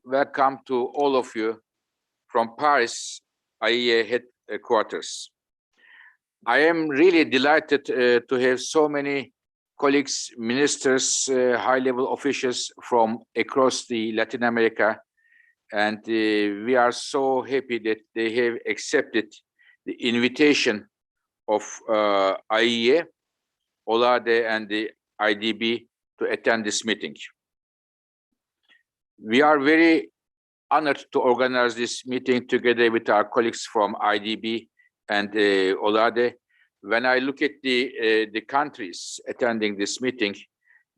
welcome to all of you from Paris, IEA headquarters. I am really delighted to have so many colleagues, ministers, high-level officials from across the Latin America, and we are so happy that they have accepted the invitation of IEA, OLADE, and the IDB to attend this meeting. We are very honored to organize this meeting together with our colleagues from IDB and OLADE. When I look at the countries attending this meeting,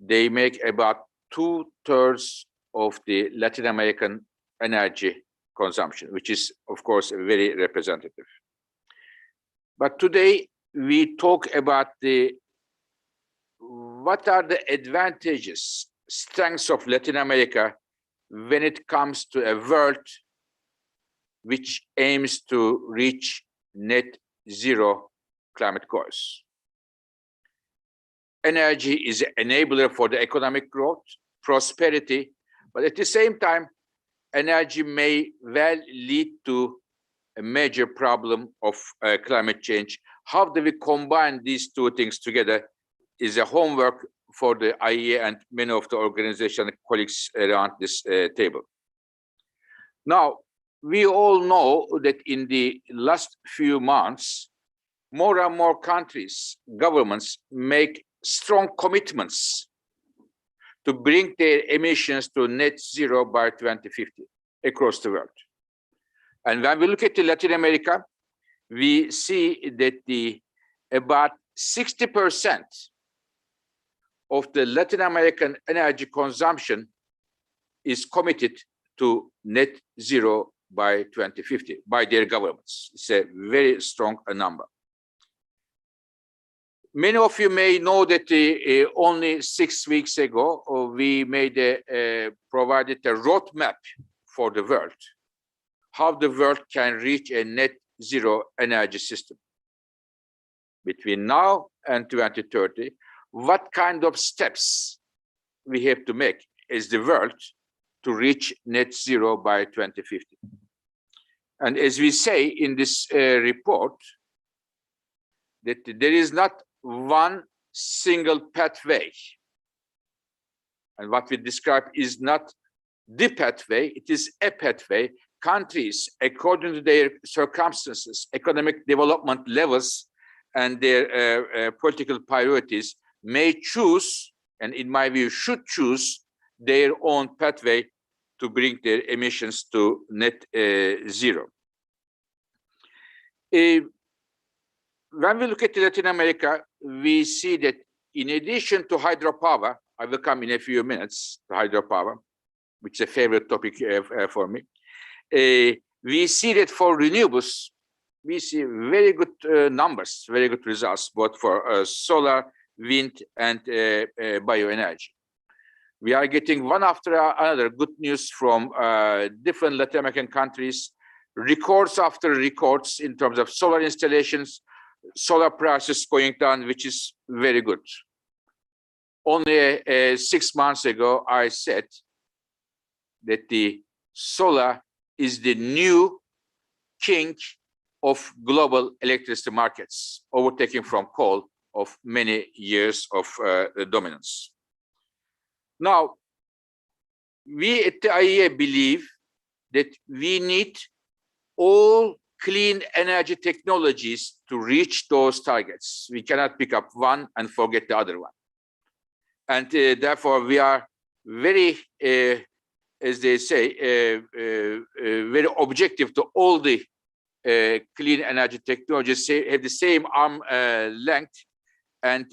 they make about 2/3 of the Latin American energy consumption, which is, of course, very representative. But today, we talk about what are the advantages, strengths of Latin America when it comes to a world which aims to reach net zero climate goals. Energy is an enabler for the economic growth, prosperity, but at the same time, energy may well lead to a major problem of climate change. How do we combine these two things together is a homework for the IEA and many of the organization colleagues around this table. Now, we all know that in the last few months, more and more countries, governments make strong commitments to bring their emissions to net zero by 2050 across the world. And when we look at Latin America, we see that about 60% of the Latin American energy consumption is committed to net zero by 2050 by their governments. It's a very strong number. Many of you may know that only 6 weeks ago, we provided a roadmap for the world, how the world can reach a net zero energy system. Between now and 2030, what kind of steps we have to make as the world to reach net zero by 2050. And as we say in this report, that there is not one single pathway. And what we describe is not the pathway, it is a pathway. Countries, according to their circumstances, economic development levels, and their political priorities, may choose, and in my view, should choose their own pathway to bring their emissions to net zero. When we look at Latin America, we see that in addition to hydropower, I will come in a few minutes to hydropower, which is a favorite topic for me. We see that for renewables, we see very good numbers, very good results, both for solar, wind, and bioenergy. We are getting one after another good news from different Latin American countries, records after records in terms of solar installations, solar prices going down, which is very good. Only 6 months ago, I said that the solar is the new king of global electricity markets, overtaking from coal of many years of dominance. Now, we at the IEA believe that we need all clean energy technologies to reach those targets. We cannot pick up one and forget the other one. And therefore, we are very, as they say, very objective to all the clean energy technologies have the same arm length. And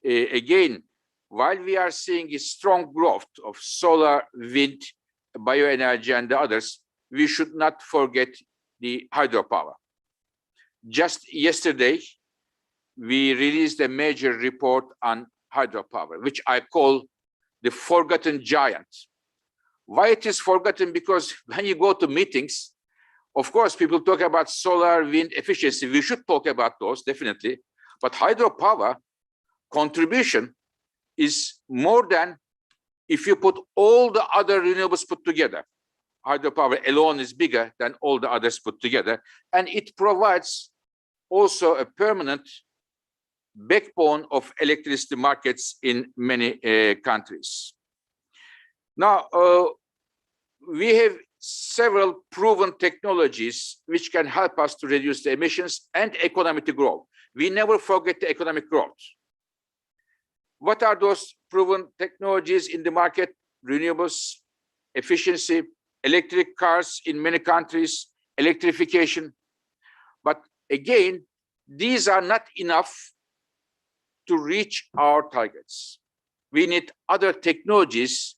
again, while we are seeing a strong growth of solar, wind, bioenergy, and the others, we should not forget the hydropower. Just yesterday, we released a major report on hydropower, which I call the forgotten giant. Why it is forgotten? Because when you go to meetings, of course, people talk about solar, wind efficiency. We should talk about those, definitely. But hydropower contribution is more than if you put all the other renewables put together, hydropower alone is bigger than all the others put together, and it provides also a permanent backbone of electricity markets in many countries. Now, we have several proven technologies which can help us to reduce the emissions and economy to grow. We never forget the economic growth. What are those proven technologies in the market? Renewables, efficiency, electric cars in many countries, electrification. But again, these are not enough to reach our targets. We need other technologies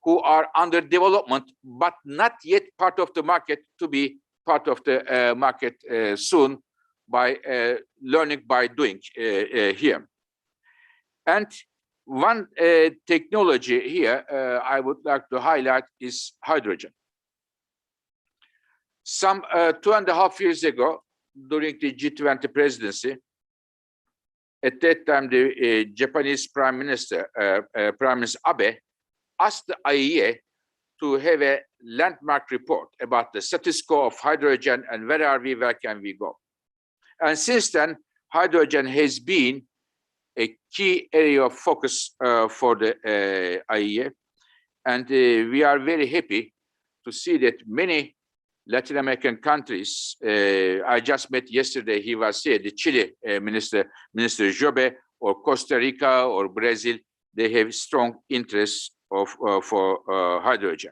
who are under development, but not yet part of the market, to be part of the market soon by learning by doing here. And one technology here I would like to highlight is hydrogen. Some 2.5 years ago, during the G20 presidency, at that time, the Japanese Prime Minister Abe, asked the IEA to have a landmark report about the status quo of hydrogen and where are we, where can we go. And since then, hydrogen has been a key area of focus for the IEA. And we are very happy to see that many Latin American countries, I just met yesterday, he was here, the Chile Minister Jobe, or Costa Rica or Brazil, they have strong interest for hydrogen.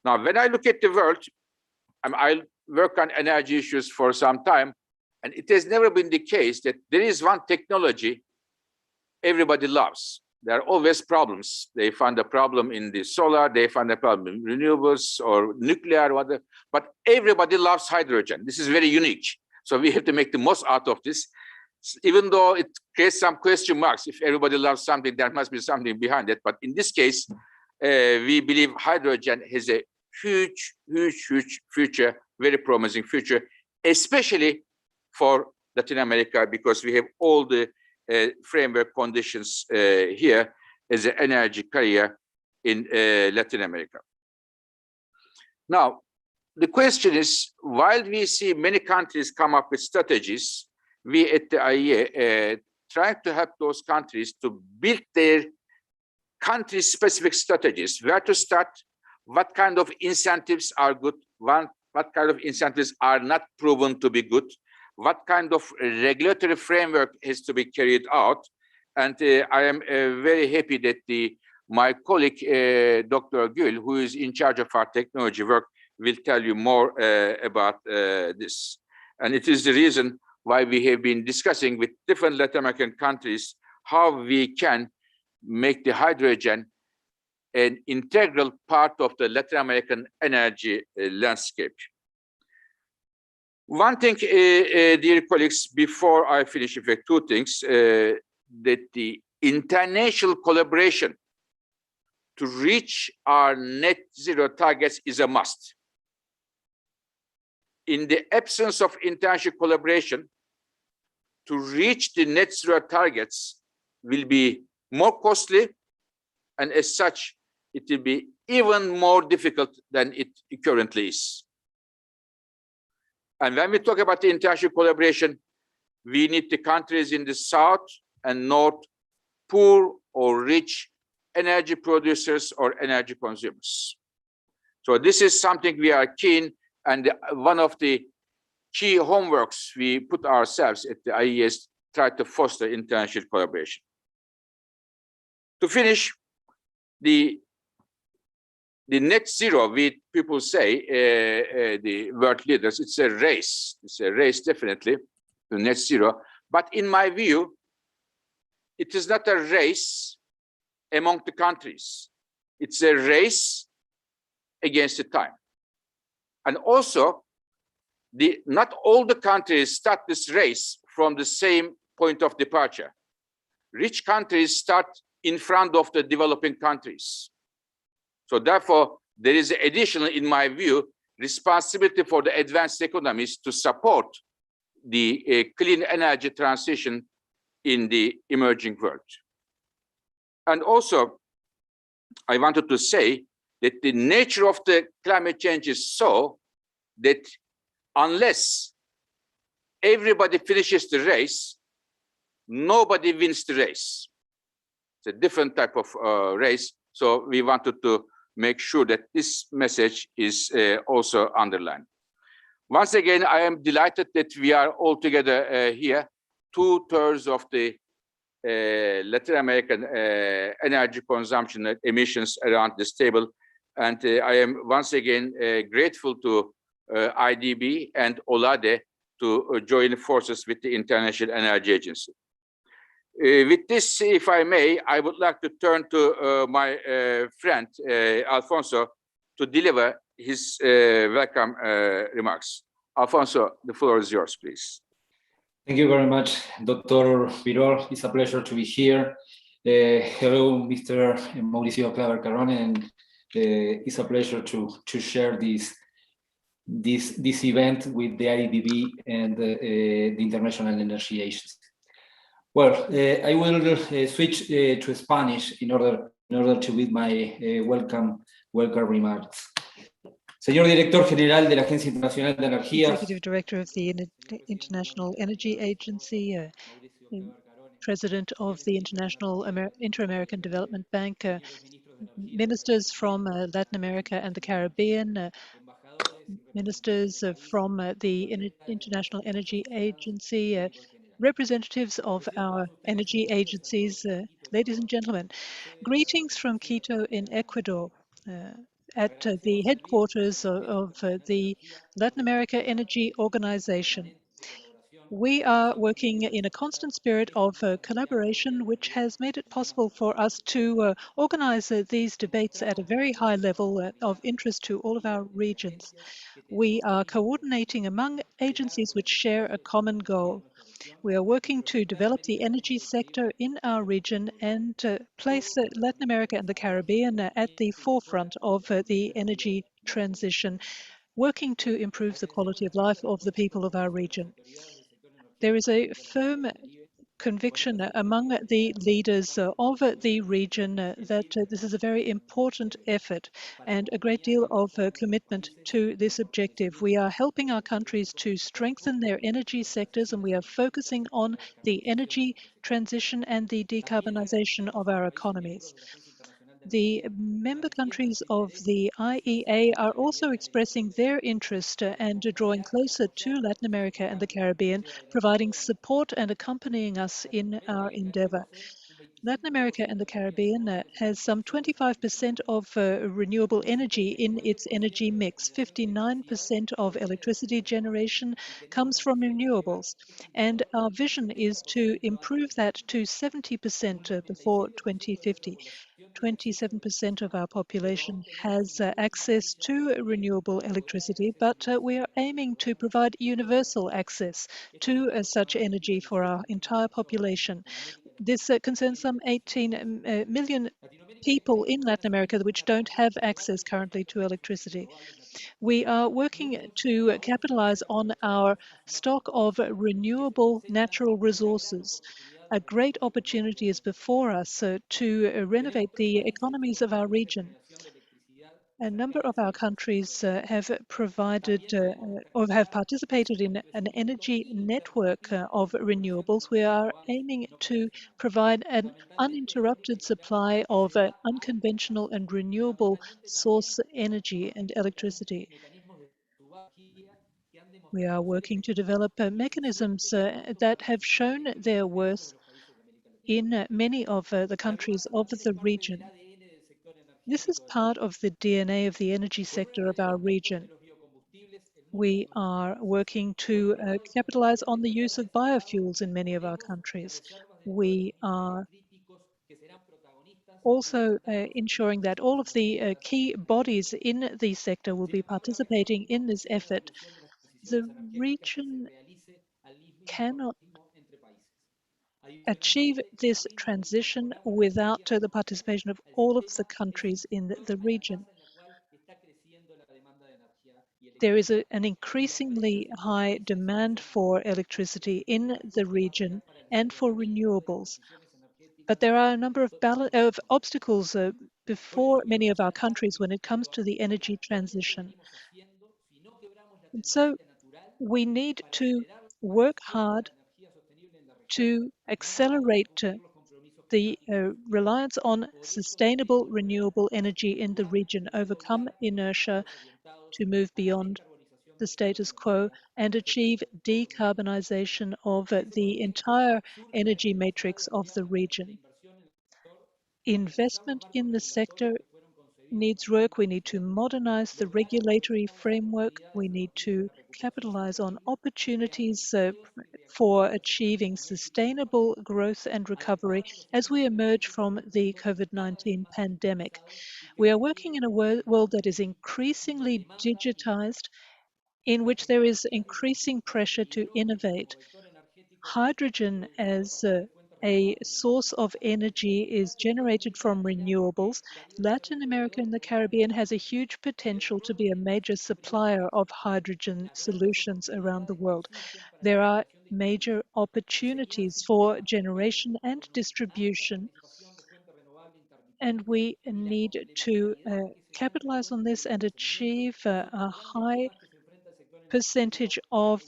Now, when I look at the world, I work on energy issues for some time, and it has never been the case that there is one technology everybody loves. There are always problems. They find a problem in the solar, they find a problem in renewables or nuclear, whatever, but everybody loves hydrogen. This is very unique. So we have to make the most out of this. Even though it creates some question marks, if everybody loves something, there must be something behind it. But in this case, we believe hydrogen has a huge, huge, huge future, very promising future, especially for Latin America, because we have all the framework conditions here as an energy carrier in Latin America. Now, the question is, while we see many countries come up with strategies, we at the IEA try to help those countries to build their country-specific strategies, where to start, what kind of incentives are good, what kind of incentives are not proven to be good, what kind of regulatory framework has to be carried out. And I am very happy that my colleague, Dr. Gül, who is in charge of our technology work, will tell you more about this. And it is the reason why we have been discussing with different Latin American countries how we can make the hydrogen an integral part of the Latin American energy landscape. One thing, dear colleagues, before I finish with two things, that the international collaboration to reach our net zero targets is a must. In the absence of international collaboration, to reach the net zero targets will be more costly, and as such, it will be even more difficult than it currently is. And when we talk about the international collaboration, we need the countries in the south and north, poor or rich energy producers or energy consumers. So this is something we are keen, and one of the key homeworks we put ourselves at the IEA is try to foster international collaboration. To finish, the net zero, people say, the world leaders, it's a race. It's a race, definitely, to net zero. But in my view, it is not a race among the countries. It's a race against the time. And also, not all the countries start this race from the same point of departure. Rich countries start in front of the developing countries. So therefore, there is additional, in my view, responsibility for the advanced economies to support the clean energy transition in the emerging world. And also, I wanted to say that the nature of the climate change is so that unless everybody finishes the race, nobody wins the race. It's a different type of race. So we wanted to make sure that this message is also underlined. Once again, I am delighted that we are all together here. 2/3 of the Latin American energy consumption emissions around this table. And I am once again grateful to IDB and OLADE to join forces with the International Energy Agency. With this, if I may, I would like to turn to my friend, Alfonso, to deliver his welcome remarks. Alfonso, the floor is yours, please. Thank you very much, Dr. Virol. It's a pleasure to be here. Hello, Mr. Mauricio Claver Carone, and it's a pleasure to share this event with the IEDB and the International Energy Agency. Well, I will switch to Spanish in order to give my welcome remarks. Señor Director General de la Agencia Internacional de Energía, Executive Director of the International Energy Agency, President of the International Inter-American Development Bank, ministers from Latin America and the Caribbean, ministers from the International Energy Agency, representatives of our energy agencies, ladies and gentlemen, greetings from Quito in Ecuador. At the headquarters of the Latin America Energy Organization. We are working in a constant spirit of collaboration, which has made it possible for us to organize these debates at a very high level of interest to all of our regions. We are coordinating among agencies which share a common goal. We are working to develop the energy sector in our region and place Latin America and the Caribbean at the forefront of the energy transition, working to improve the quality of life of the people of our region. There is a firm conviction among the leaders of the region that this is a very important effort and a great deal of commitment to this objective. We are helping our countries to strengthen their energy sectors, and we are focusing on the energy transition and the decarbonization of our economies. The member countries of the IEA are also expressing their interest and drawing closer to Latin America and the Caribbean, providing support and accompanying us in our endeavor. Latin America and the Caribbean has some 25% of renewable energy in its energy mix. 59% of electricity generation comes from renewables, and our vision is to improve that to 70% before 2050. 27% of our population has access to renewable electricity, but we are aiming to provide universal access to such energy for our entire population. This concerns some 18 million people in Latin America which don't have access currently to electricity. We are working to capitalize on our stock of renewable natural resources. A great opportunity is before us to renovate the economies of our region. A number of our countries have provided or have participated in an energy network of renewables. We are aiming to provide an uninterrupted supply of unconventional and renewable source energy and electricity. We are working to develop mechanisms that have shown their worth in many of the countries of the region. This is part of the DNA of the energy sector of our region. We are working to capitalize on the use of biofuels in many of our countries. We are also ensuring that all of the key bodies in the sector will be participating in this effort. The region cannot achieve this transition without the participation of all of the countries in the region. There is an increasingly high demand for electricity in the region and for renewables. But there are a number of obstacles before many of our countries when it comes to the energy transition. And so we need to work hard to accelerate the reliance on sustainable renewable energy in the region, overcome inertia to move beyond the status quo and achieve decarbonization of the entire energy matrix of the region. Investment in the sector needs work. We need to modernize the regulatory framework. We need to capitalize on opportunities for achieving sustainable growth and recovery as we emerge from the COVID-19 pandemic. We are working in a world that is increasingly digitized, in which there is increasing pressure to innovate. Hydrogen as a source of energy is generated from renewables. Latin America and the Caribbean has a huge potential to be a major supplier of hydrogen solutions around the world. There are major opportunities for generation and distribution, and we need to capitalize on this and achieve a high percentage of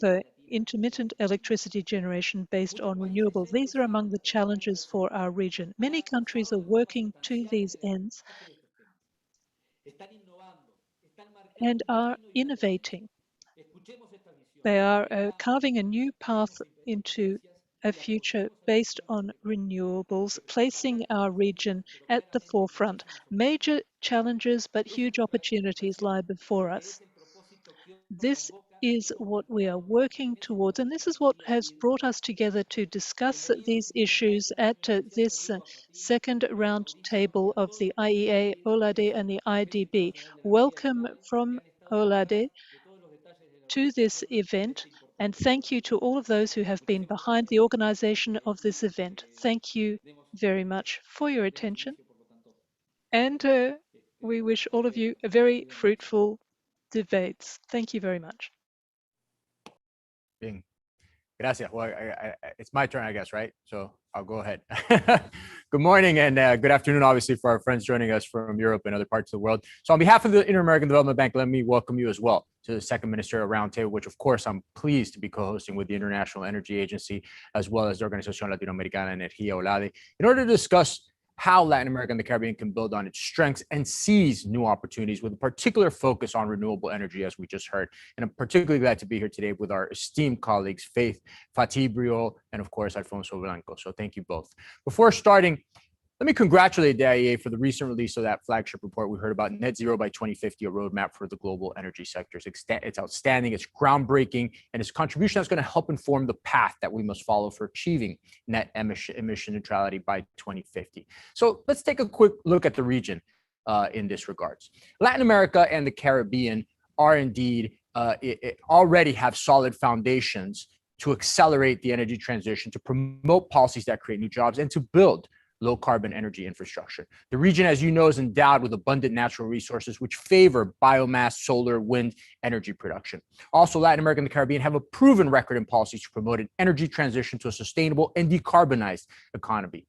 intermittent electricity generation based on renewables. These are among the challenges for our region. Many countries are working to these ends and are innovating. They are carving a new path into a future based on renewables, placing our region at the forefront. Major challenges but huge opportunities lie before us. This is what we are working towards, and this is what has brought us together to discuss these issues at this second roundtable of the IEA, OLADE, and the IDB. Welcome from OLADE to this event, and thank you to all of those who have been behind the organization of this event. Thank you very much for your attention, and we wish all of you a very fruitful debates. Thank you very much. Bien. Gracias. Well, it's my turn, I guess, right? So I'll go ahead. Good morning and good afternoon, obviously, for our friends joining us from Europe and other parts of the world. So on behalf of the Inter-American Development Bank, let me welcome you as well to the second Ministerial Roundtable, which of course I'm pleased to be co-hosting with the International Energy Agency, as well as the Organización Latinoamericana de Energía-OLADE, in order to discuss how Latin America and the Caribbean can build on its strengths and seize new opportunities with a particular focus on renewable energy, as we just heard. And I'm particularly glad to be here today with our esteemed colleagues, Faith Fatibrio, and of course, Alfonso Blanco. So thank you both. Before starting, let me congratulate the IEA for the recent release of that flagship report we heard about Net Zero by 2050, a roadmap for the global energy sector. It's outstanding, it's groundbreaking, and its contribution is going to help inform the path that we must follow for achieving net emission neutrality by 2050. So let's take a quick look at the region in this regards. Latin America and the Caribbean are indeed already have solid foundations to accelerate the energy transition, to promote policies that create new jobs, and to build low carbon energy infrastructure. The region, as you know, is endowed with abundant natural resources which favor biomass, solar, wind energy production. Also, Latin America and the Caribbean have a proven record in policies to promote an energy transition to a sustainable and decarbonized economy.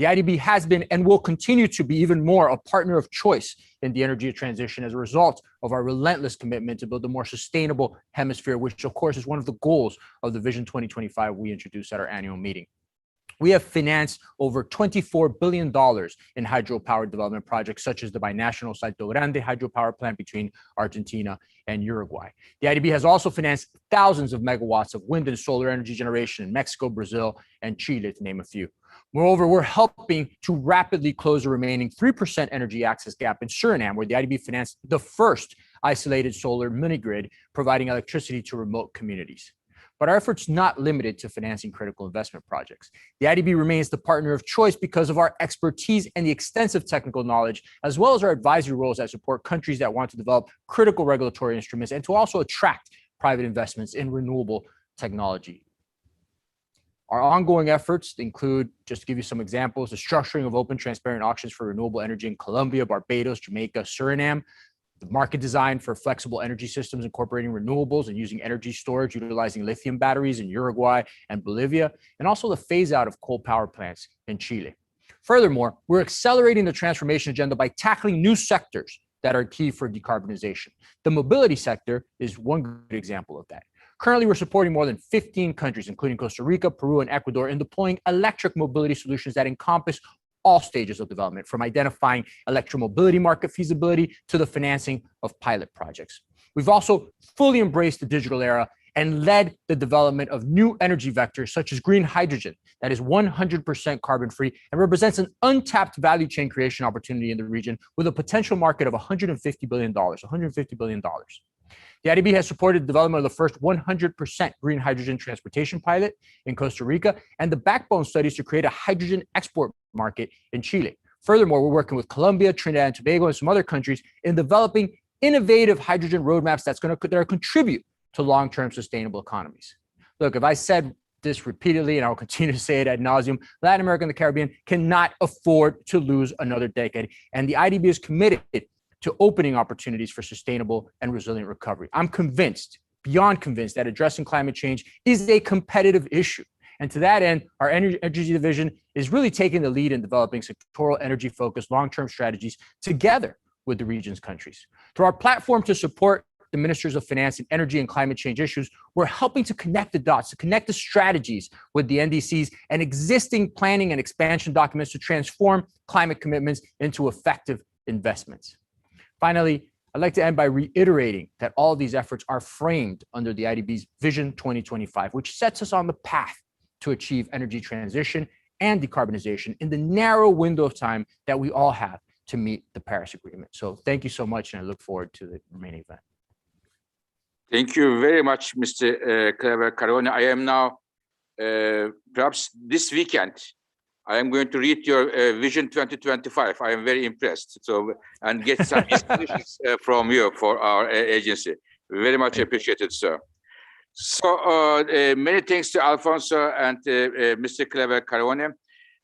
The IDB has been and will continue to be even more a partner of choice in the energy transition as a result of our relentless commitment to build a more sustainable hemisphere, which of course is one of the goals of the Vision 2025 we introduced at our annual meeting. We have financed over $24 billion in hydropower development projects, such as the binational Salto Grande hydropower plant between Argentina and Uruguay. The IDB has also financed thousands of megawatts of wind and solar energy generation in Mexico, Brazil, and Chile, to name a few. Moreover, we're helping to rapidly close the remaining 3% energy access gap in Suriname, where the IDB financed the first isolated solar mini-grid, providing electricity to remote communities. But our efforts not limited to financing critical investment projects. The IDB remains the partner of choice because of our expertise and the extensive technical knowledge, as well as our advisory roles that support countries that want to develop critical regulatory instruments and to also attract private investments in renewable technology. Our ongoing efforts include, just to give you some examples, the structuring of open, transparent auctions for renewable energy in Colombia, Barbados, Jamaica, Suriname, the market design for flexible energy systems incorporating renewables and using energy storage utilizing lithium batteries in Uruguay and Bolivia, and also the phase out of coal power plants in Chile. Furthermore, we're accelerating the transformation agenda by tackling new sectors that are key for decarbonization. The mobility sector is one good example of that. Currently, we're supporting more than 15 countries, including Costa Rica, Peru, and Ecuador, in deploying electric mobility solutions that encompass all stages of development, from identifying electromobility market feasibility to the financing of pilot projects. We've also fully embraced the digital era and led the development of new energy vectors such as green hydrogen that is 100% carbon-free and represents an untapped value chain creation opportunity in the region with a potential market of $150 billion. The IDB has supported the development of the first 100% green hydrogen transportation pilot in Costa Rica and the backbone studies to create a hydrogen export market in Chile. Furthermore, we're working with Colombia, Trinidad and Tobago, and some other countries in developing innovative hydrogen roadmaps that are contribute to long-term sustainable economies. Look, if I said this repeatedly, and I'll continue to say it ad nauseum, Latin America and the Caribbean cannot afford to lose another decade. And the IDB is committed to opening opportunities for sustainable and resilient recovery. I'm convinced, beyond convinced, that addressing climate change is a competitive issue. And to that end, our energy division is really taking the lead in developing sectoral energy-focused long-term strategies together with the region's countries. Through our platform to support the ministers of finance in energy and climate change issues, we're helping to connect the dots, to connect the strategies with the NDCs and existing planning and expansion documents to transform climate commitments into effective investments. Finally, I'd like to end by reiterating that all of these efforts are framed under the IDB's Vision 2025, which sets us on the path to achieve energy transition and decarbonization in the narrow window of time that we all have to meet the Paris Agreement. So thank you so much, and I look forward to the remaining event. Thank you very much, Mr. Clever Carone. I am now, perhaps this weekend, I am going to read your Vision 2025. I am very impressed. So, and get some inspirations from you for our agency. Very much appreciated, sir. So many thanks to Alfonso and Mr. Clever Carone.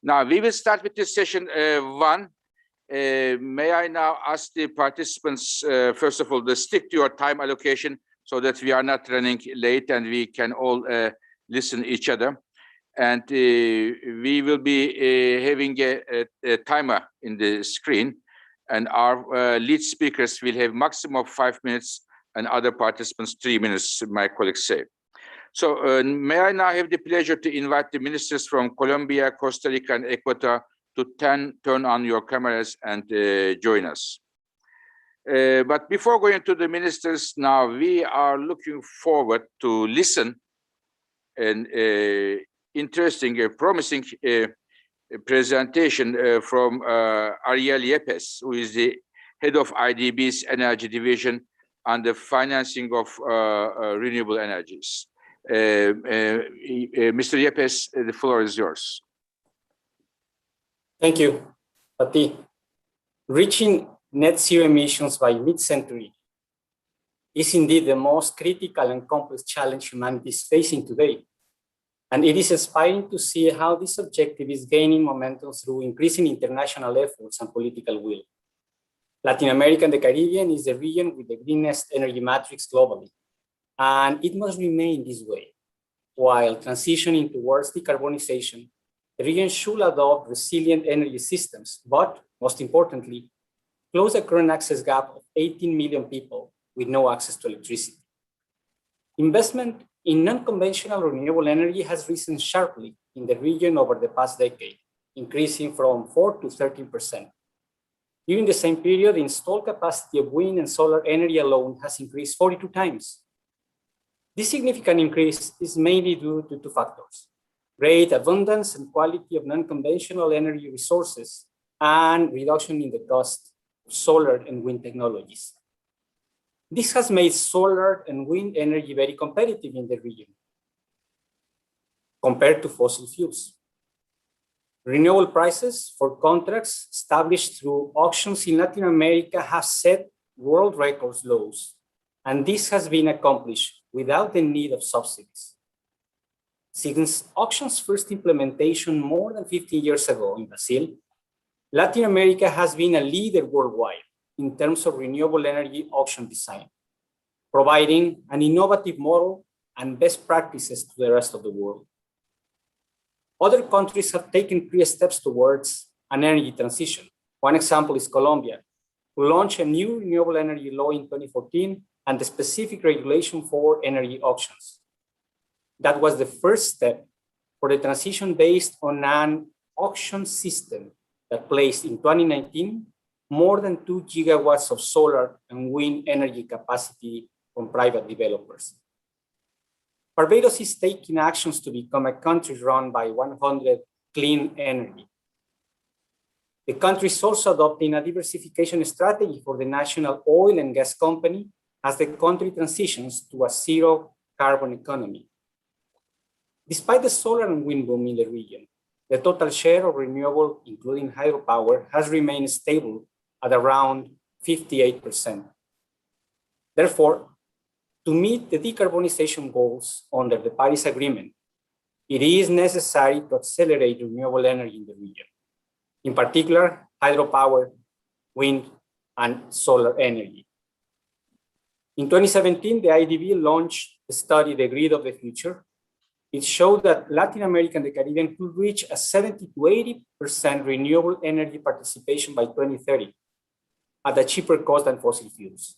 Now we will start with this session one. May I now ask the participants, first of all, to stick to your time allocation so that we are not running late and we can all listen to each other. And we will be having a timer in the screen, and our lead speakers will have maximum of 5 minutes and other participants 3 minutes, my colleagues say. So may I now have the pleasure to invite the ministers from Colombia, Costa Rica, and Ecuador to turn on your cameras and join us. But before going to the ministers now, we are looking forward to listen and interesting, promising presentation from Ariel Yepes, who is the head of IDB's Energy Division on the financing of renewable energies. Mr. Yepes, the floor is yours. Thank you, Pati. Reaching net zero emissions by mid-century is indeed the most critical and complex challenge humanity is facing today. And it is inspiring to see how this objective is gaining momentum through increasing international efforts and political will. Latin America and the Caribbean is the region with the greenest energy matrix globally, and it must remain this way. While transitioning towards decarbonization, the region should adopt resilient energy systems, but most importantly, close the current access gap of 18 million people with no access to electricity. Investment in non-conventional renewable energy has risen sharply in the region over the past decade, increasing from 4 to 13%. During the same period, the installed capacity of wind and solar energy alone has increased 42 times. This significant increase is mainly due to two factors: great abundance and quality of non-conventional energy resources and reduction in the cost of solar and wind technologies. This has made solar and wind energy very competitive in the region compared to fossil fuels. Renewable prices for contracts established through auctions in Latin America have set world record lows, and this has been accomplished without the need of subsidies. Since auctions' first implementation more than 15 years ago in Brazil, Latin America has been a leader worldwide in terms of renewable energy auction design, providing an innovative model and best practices to the rest of the world. Other countries have taken clear steps towards an energy transition. One example is Colombia, who launched a new renewable energy law in 2014 and the specific regulation for energy auctions. That was the first step for the transition based on an auction system that placed in 2019 more than 2 gigawatts of solar and wind energy capacity from private developers. Barbados is taking actions to become a country run by 100 clean energy. The country is also adopting a diversification strategy for the national oil and gas company as the country transitions to a zero carbon economy. Despite the solar and wind boom in the region, the total share of renewable, including hydropower, has remained stable at around 58%. Therefore, to meet the decarbonization goals under the Paris Agreement, it is necessary to accelerate renewable energy in the region, in particular, hydropower, wind, and solar energy. In 2017, the IDB launched the study, The Grid of the Future. It showed that Latin America and the Caribbean could reach a 70 to 80% renewable energy participation by 2030 at a cheaper cost than fossil fuels.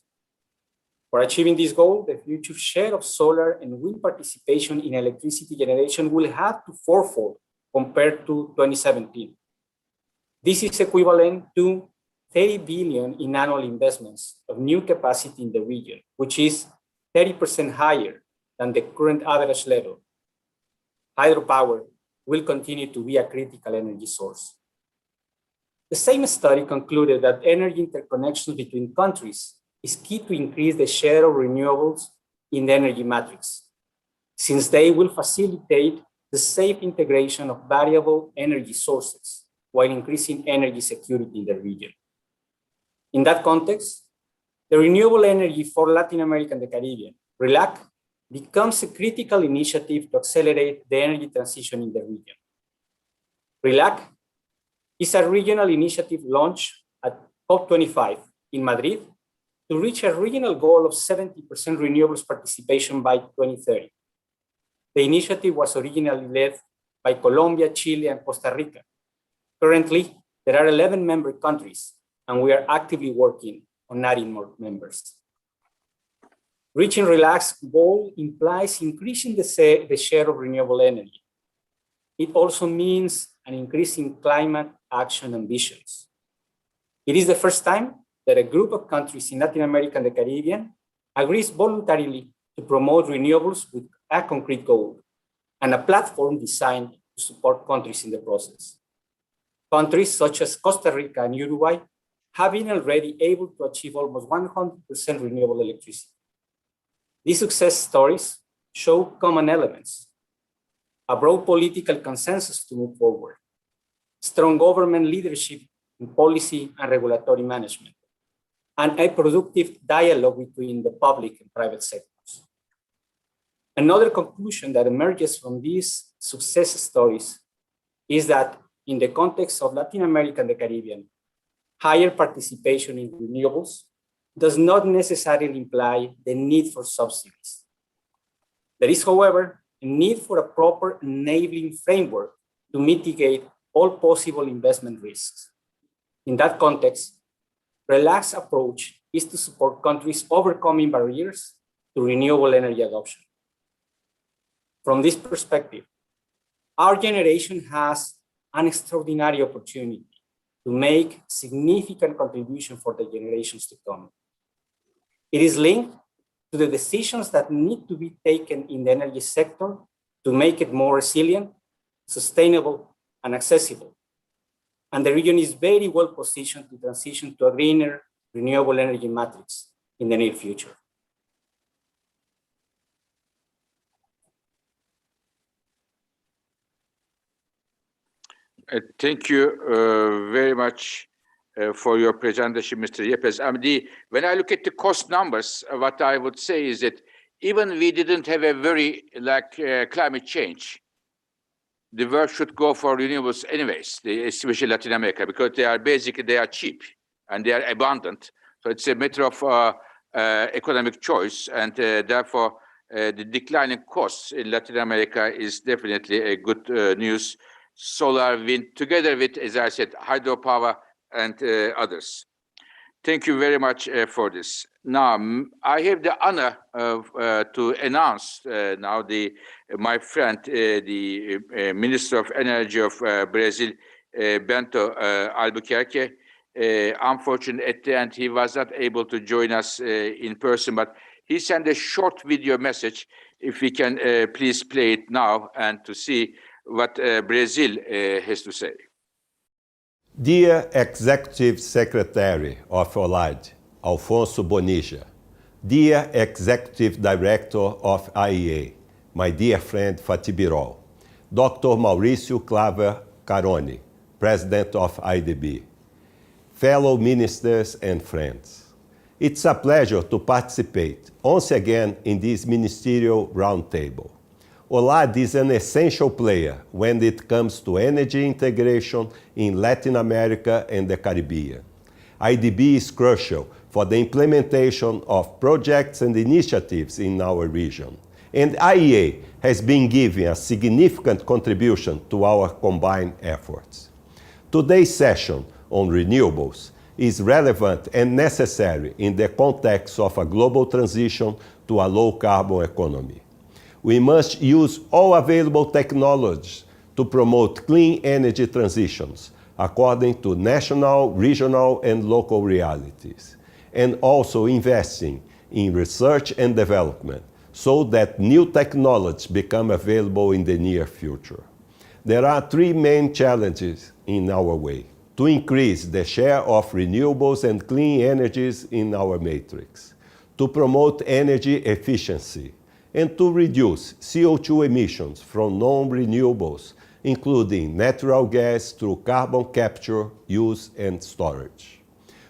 For achieving this goal, the future share of solar and wind participation in electricity generation will have to fourfold compared to 2017. This is equivalent to 30 billion in annual investments of new capacity in the region, which is 30% higher than the current average level. Hydropower will continue to be a critical energy source. The same study concluded that energy interconnections between countries is key to increase the share of renewables in the energy matrix, since they will facilitate the safe integration of variable energy sources while increasing energy security in the region. In that context, the renewable energy for Latin America and the Caribbean, RELAC, becomes a critical initiative to accelerate the energy transition in the region. RELAC is a regional initiative launched at COP25 in Madrid to reach a regional goal of 70% renewables participation by 2030. The initiative was originally led by Colombia, Chile, and Costa Rica. Currently, there are 11 member countries, and we are actively working on adding more members. Reaching RELAC's goal implies increasing the share of renewable energy. It also means an increase in climate action ambitions. It is the first time that a group of countries in Latin America and the Caribbean agrees voluntarily to promote renewables with a concrete goal and a platform designed to support countries in the process. Countries such as Costa Rica and Uruguay have been already able to achieve almost 100% renewable electricity. These success stories show common elements: a broad political consensus to move forward, strong government leadership in policy and regulatory management, and a productive dialogue between the public and private sectors. Another conclusion that emerges from these success stories is that in the context of Latin America and the Caribbean, higher participation in renewables does not necessarily imply the need for subsidies. There is, however, a need for a proper enabling framework to mitigate all possible investment risks. In that context, RELAC's approach is to support countries overcoming barriers to renewable energy adoption. From this perspective, our generation has an extraordinary opportunity to make significant contribution for the generations to come. It is linked to the decisions that need to be taken in the energy sector to make it more resilient, sustainable, and accessible. And the region is very well positioned to transition to a greener, renewable energy matrix in the near future. Thank you very much for your presentation, Mr. Yepes. When I look at the cost numbers, what I would say is that even we didn't have a very climate change, the world should go for renewables anyways, especially Latin America, because they are cheap and they are abundant. So it's a matter of economic choice, and therefore the declining costs in Latin America is definitely a good news. solar, wind, together with, as I said, hydropower and others. Thank you very much for this. Now, I have the honor to announce now my friend, the Minister of Energy of Brazil, Bento Albuquerque. Unfortunately, at the end, he was not able to join us in person, but he sent a short video message. If we can please play it now and to see what Brazil has to say. Dear Executive Secretary of OLADE, Alfonso Bonija, dear Executive Director of IEA, my dear friend Fatih Birol, Dr. Mauricio Claver Caroni, President of IDB, fellow ministers and friends. It's a pleasure to participate once again in this Ministerial Roundtable. OLADE is an essential player when it comes to energy integration in Latin America and the Caribbean. IDB is crucial for the implementation of projects and initiatives in our region. And IEA has been giving a significant contribution to our combined efforts. Today's session on renewables is relevant and necessary in the context of a global transition to a low-carbon economy. We must use all available technologies to promote clean energy transitions according to national, regional, and local realities, and also investing in research and development so that new technologies become available in the near future. There are three main challenges in our way: to increase the share of renewables and clean energies in our matrix, to promote energy efficiency, and to reduce CO2 emissions from non-renewables, including natural gas through carbon capture, use, and storage.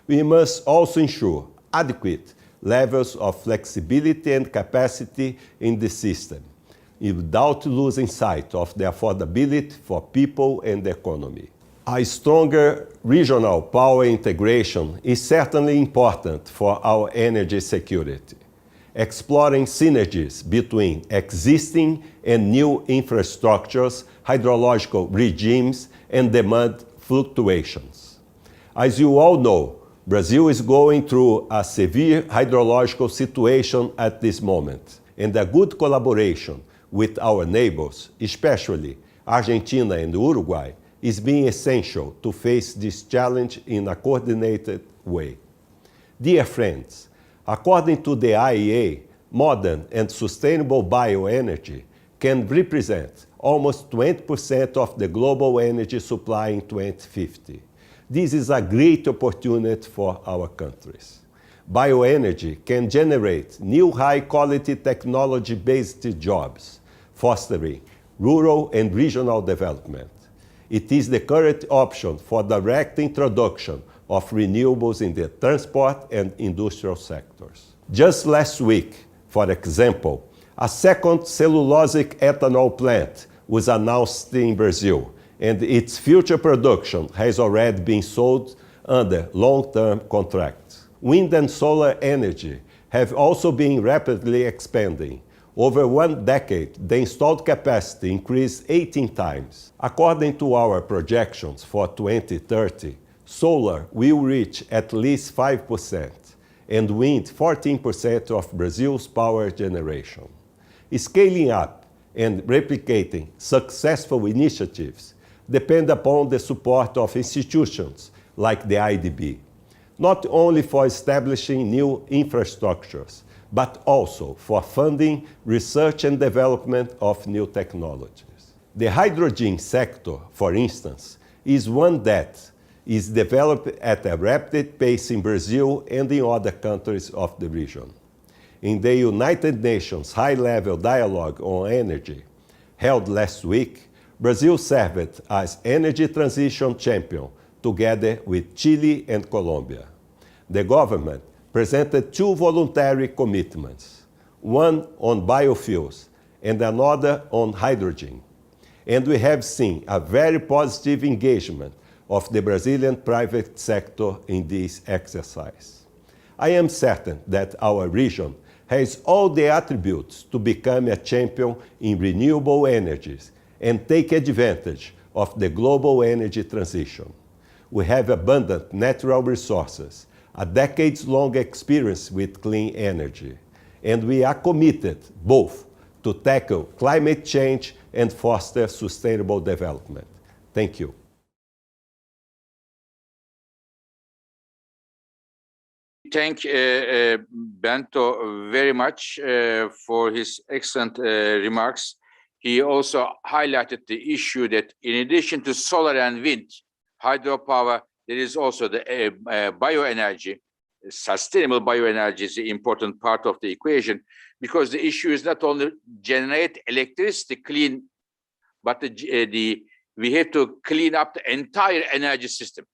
We must also ensure adequate levels of flexibility and capacity in the system, without losing sight of the affordability for people and the economy. A stronger regional power integration is certainly important for our energy security. Exploring synergies between existing and new infrastructures, hydrological regimes, and demand fluctuations. As you all know, Brazil is going through a severe hydrological situation at this moment, and a good collaboration with our neighbors, especially Argentina and Uruguay, is being essential to face this challenge in a coordinated way. Dear friends, according to the IEA, modern and sustainable bioenergy can represent almost 20% of the global energy supply in 2050. This is a great opportunity for our countries. Bioenergy can generate new high-quality technology-based jobs, fostering rural and regional development. It is the current option for direct introduction of renewables in the transport and industrial sectors. Just last week, for example, a second cellulosic ethanol plant was announced in Brazil, and its future production has already been sold under long-term contracts. Wind and solar energy have also been rapidly expanding. Over 1 decade, the installed capacity increased 18 times. According to our projections for 2030, solar will reach at least 5%, and wind 14% of Brazil's power generation. Scaling up and replicating successful initiatives depend upon the support of institutions like the IDB, not only for establishing new infrastructures, but also for funding research and development of new technologies. The hydrogen sector, for instance, is one that is developed at a rapid pace in Brazil and in other countries of the region. In the United Nations High-Level Dialogue on Energy, held last week, Brazil served as energy transition champion together with Chile and Colombia. The government presented 2 voluntary commitments, one on biofuels and another on hydrogen. And we have seen a very positive engagement of the Brazilian private sector in this exercise. I am certain that our region has all the attributes to become a champion in renewable energies and take advantage of the global energy transition. We have abundant natural resources, a decades-long experience with clean energy, and we are committed both to tackle climate change and foster sustainable development. Thank you. Thank Bento very much for his excellent remarks. He also highlighted the issue that in addition to solar and wind, hydropower, there is also the bioenergy. Sustainable bioenergy is an important part of the equation, because the issue is not only generate electricity clean, but we have to clean up the entire energy system.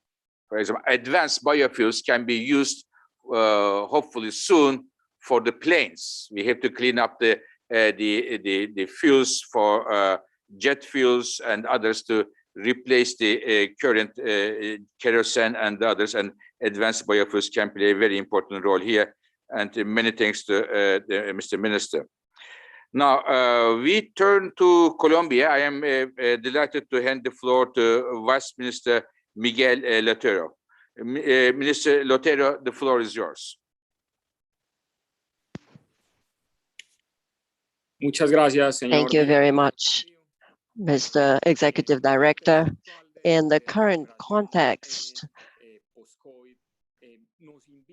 For example, advanced biofuels can be used hopefully soon for the planes. We have to clean up the fuels for jet fuels and others to replace the current kerosene and others, and advanced biofuels can play a very important role here. And many thanks to Mr. Minister. Now, we turn to Colombia. I am delighted to hand the floor to Vice Minister Miguel Lotero. Minister Lotero, the floor is yours. Muchas gracias, señor. Thank you very much, Mr. Executive Director. In the current context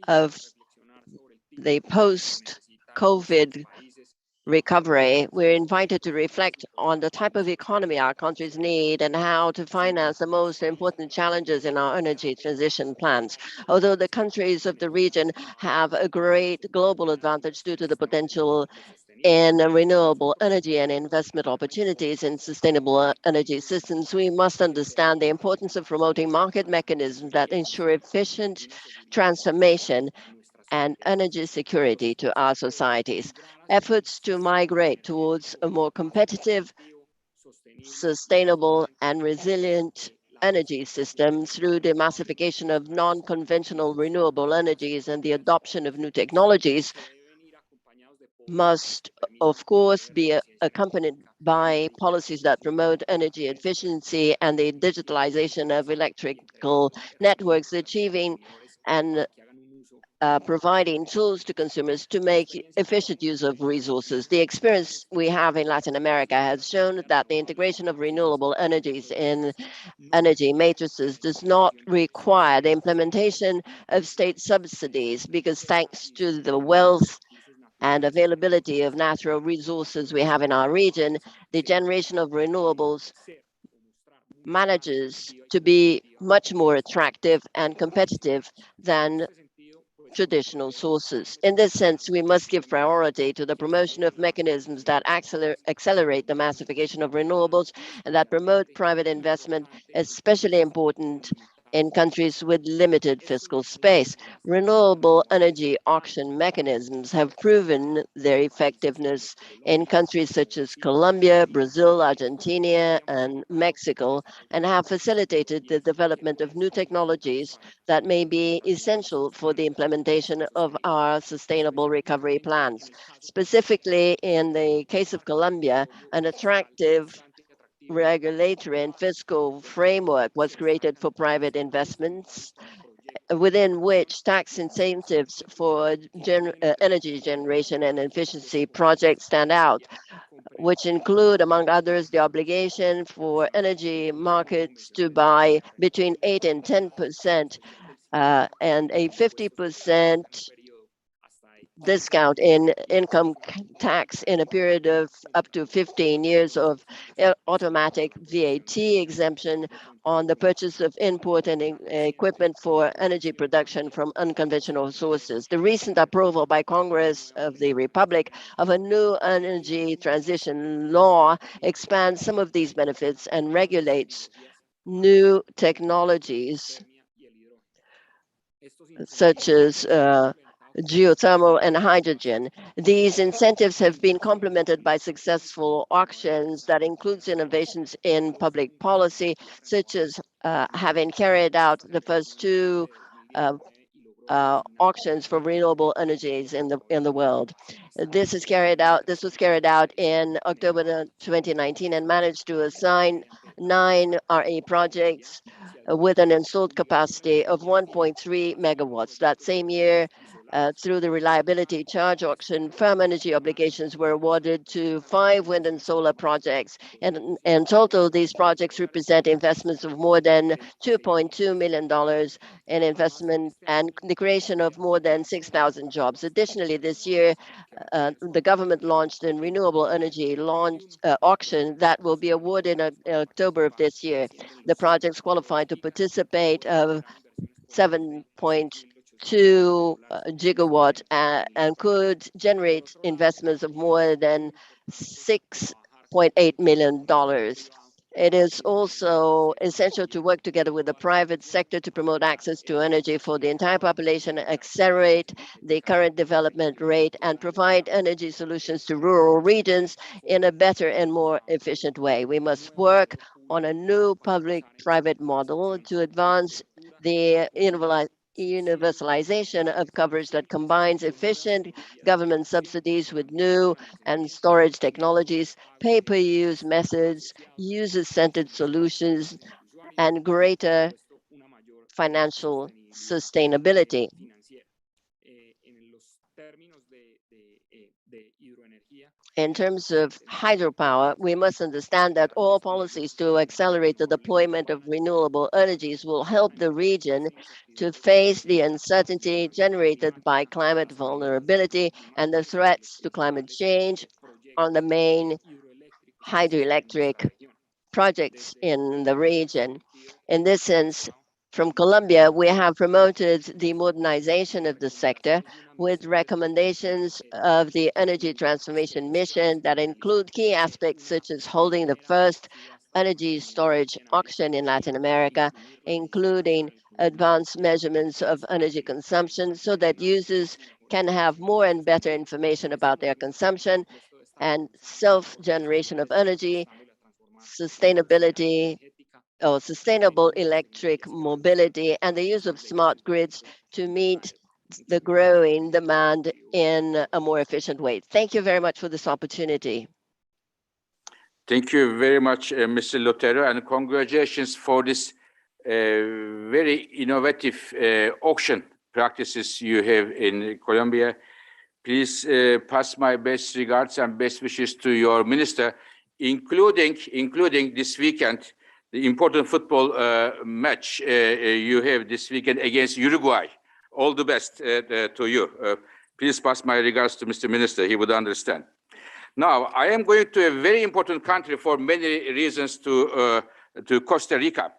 of the post-COVID recovery, we're invited to reflect on the type of economy our countries need and how to finance the most important challenges in our energy transition plans. Although the countries of the region have a great global advantage due to the potential in renewable energy and investment opportunities in sustainable energy systems, we must understand the importance of promoting market mechanisms that ensure efficient transformation and energy security to our societies. Efforts to migrate towards a more competitive, sustainable, and resilient energy system through the massification of non-conventional renewable energies and the adoption of new technologies must, of course, be accompanied by policies that promote energy efficiency and the digitalization of electrical networks, achieving and providing tools to consumers to make efficient use of resources. The experience we have in Latin America has shown that the integration of renewable energies in energy matrices does not require the implementation of state subsidies, because thanks to the wealth and availability of natural resources we have in our region, the generation of renewables manages to be much more attractive and competitive than traditional sources. In this sense, we must give priority to the promotion of mechanisms that accelerate the massification of renewables and that promote private investment, especially important in countries with limited fiscal space. Renewable energy auction mechanisms have proven their effectiveness in countries such as Colombia, Brazil, Argentina, and Mexico, and have facilitated the development of new technologies that may be essential for the implementation of our sustainable recovery plans. Specifically, in the case of Colombia, an attractive regulatory and fiscal framework was created for private investments, within which tax incentives for energy generation and efficiency projects stand out, which include, among others, the obligation for energy markets to buy between 8 and 10% and a 50% discount in income tax in a period of up to 15 years, of automatic VAT exemption on the purchase of import and equipment for energy production from unconventional sources. The recent approval by Congress of the Republic of a new energy transition law expands some of these benefits and regulates new technologies such as geothermal and hydrogen. These incentives have been complemented by successful auctions that includes innovations in public policy, such as having carried out the first two auctions for renewable energies in the world. This was carried out in October 2019 and managed to assign 9 RE projects with an installed capacity of 1.3 megawatts. That same year, through the reliability charge auction, firm energy obligations were awarded to 5 wind and solar projects. And in total, these projects represent investments of more than $2.2 million in investment and the creation of more than 6,000 jobs. Additionally, this year, the government launched a renewable energy auction that will be awarded in October of this year. The projects qualified to participate of 7.2 gigawatt and could generate investments of more than $6.8 million. It is also essential to work together with the private sector to promote access to energy for the entire population, accelerate the current development rate, and provide energy solutions to rural regions in a better and more efficient way. We must work on a new public-private model to advance the universalization of coverage that combines efficient government subsidies with new and storage technologies, pay-per-use methods, user-centered solutions, and greater financial sustainability. In terms of hydropower, we must understand that all policies to accelerate the deployment of renewable energies will help the region to face the uncertainty generated by climate vulnerability and the threats to climate change on the main hydroelectric projects in the region. In this sense, from Colombia, we have promoted the modernization of the sector with recommendations of the Energy Transformation Mission that include key aspects such as holding the first energy storage auction in Latin America, including advanced measurements of energy consumption so that users can have more and better information about their consumption and self-generation of energy, sustainability, or sustainable electric mobility, and the use of smart grids to meet the growing demand in a more efficient way. Thank you very much for this opportunity. Thank you very much, Mr. Lotero, and congratulations for this very innovative auction practices you have in Colombia. Please pass my best regards and best wishes to your minister, including this weekend, the important football match you have this weekend against Uruguay. All the best to you. Please pass my regards to Mr. Minister. He would understand. Now, I am going to a very important country for many reasons to Costa Rica.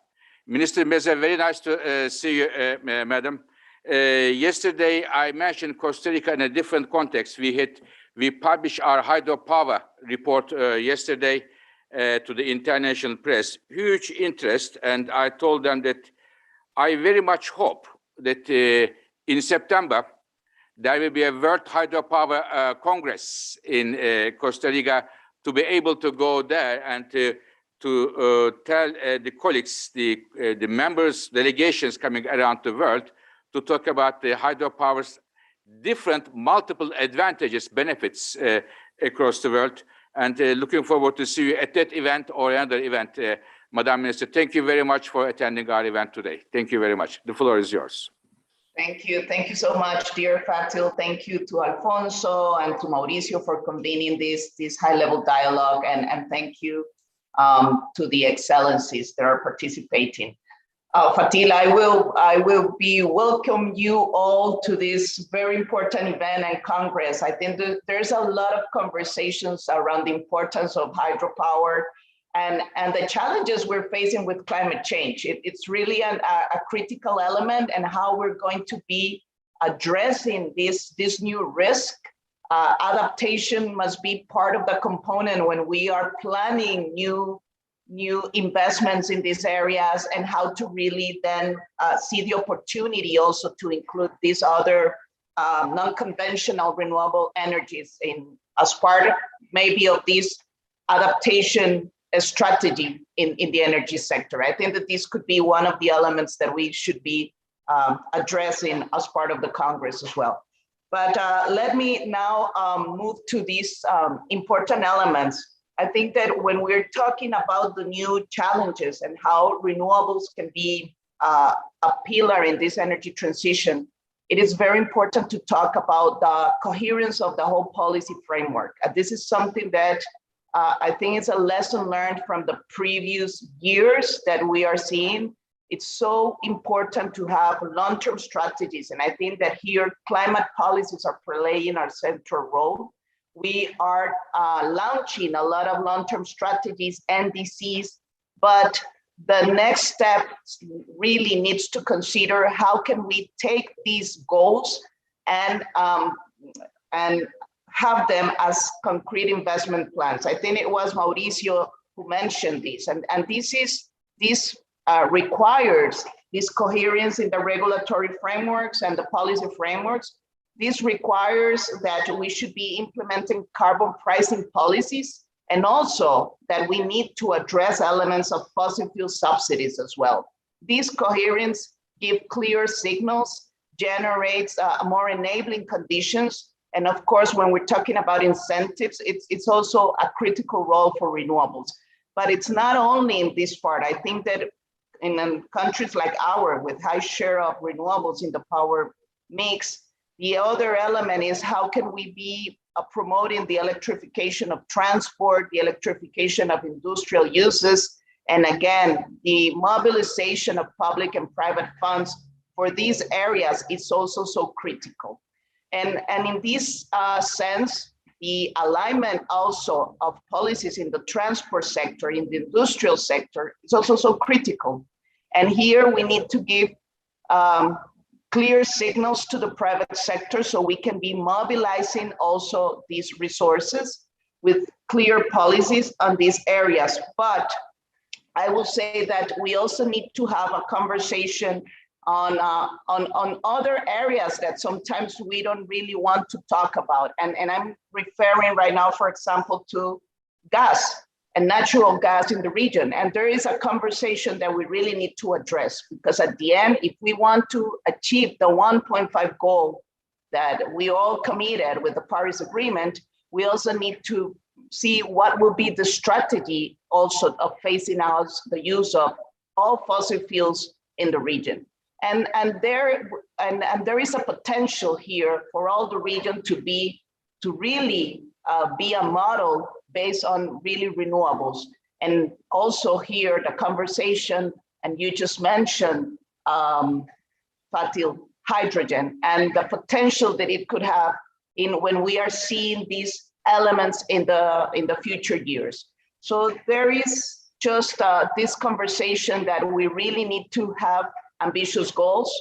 Minister Meza, very nice to see you, madam. Yesterday, I mentioned Costa Rica in a different context. We published our hydropower report yesterday to the international press. Huge interest, and I told them that I very much hope that in September, there will be a World Hydropower Congress in Costa Rica to be able to go there and to tell the colleagues, the members, delegations coming around the world to talk about the hydropower's different multiple advantages, benefits across the world. And looking forward to see you at that event or another event. Madam Minister, thank you very much for attending our event today. Thank you very much. The floor is yours. Thank you. Thank you so much, dear Fatil. Thank you to Alfonso and to Mauricio for convening this high-level dialogue. And thank you to the excellencies that are participating. Fatil, I will welcome you all to this very important event and Congress. I think that there's a lot of conversations around the importance of hydropower and the challenges we're facing with climate change. It's really a critical element, and how we're going to be addressing this new risk. Adaptation must be part of the component when we are planning new investments in these areas, and how to really then see the opportunity also to include these other non-conventional renewable energies as part maybe of this adaptation strategy in the energy sector. I think that this could be one of the elements that we should be addressing as part of the Congress as well. But let me now move to these important elements. I think that when we're talking about the new challenges and how renewables can be a pillar in this energy transition, it is very important to talk about the coherence of the whole policy framework. This is something that I think is a lesson learned from the previous years that we are seeing. It's so important to have long-term strategies. And I think that here climate policies are playing a central role. We are launching a lot of long-term strategies, NDCs, but the next step really needs to consider how can we take these goals and have them as concrete investment plans. I think it was Mauricio who mentioned this, and this requires this coherence in the regulatory frameworks and the policy frameworks. This requires that we should be implementing carbon pricing policies, and also that we need to address elements of fossil fuel subsidies as well. This coherence gives clear signals, generates more enabling conditions. And of course, when we're talking about incentives, it's also a critical role for renewables. But it's not only in this part. I think that in countries like ours, with high share of renewables in the power mix, the other element is how can we be promoting the electrification of transport, the electrification of industrial uses, and again, the mobilization of public and private funds for these areas is also so critical. And in this sense, the alignment also of policies in the transport sector, in the industrial sector, is also so critical. And here we need to give clear signals to the private sector so we can be mobilizing also these resources with clear policies on these areas. But I will say that we also need to have a conversation on other areas that sometimes we don't really want to talk about. And I'm referring right now, for example, to gas and natural gas in the region. And there is a conversation that we really need to address, because at the end, if we want to achieve the 1.5 goal that we all committed with the Paris Agreement, we also need to see what will be the strategy also of phasing out the use of all fossil fuels in the region. And there is a potential here for all the region to really be a model based on really renewables. And also here, the conversation, and you just mentioned Fatil, hydrogen, and the potential that it could have in when we are seeing these elements in the future years. So there is just this conversation that we really need to have ambitious goals.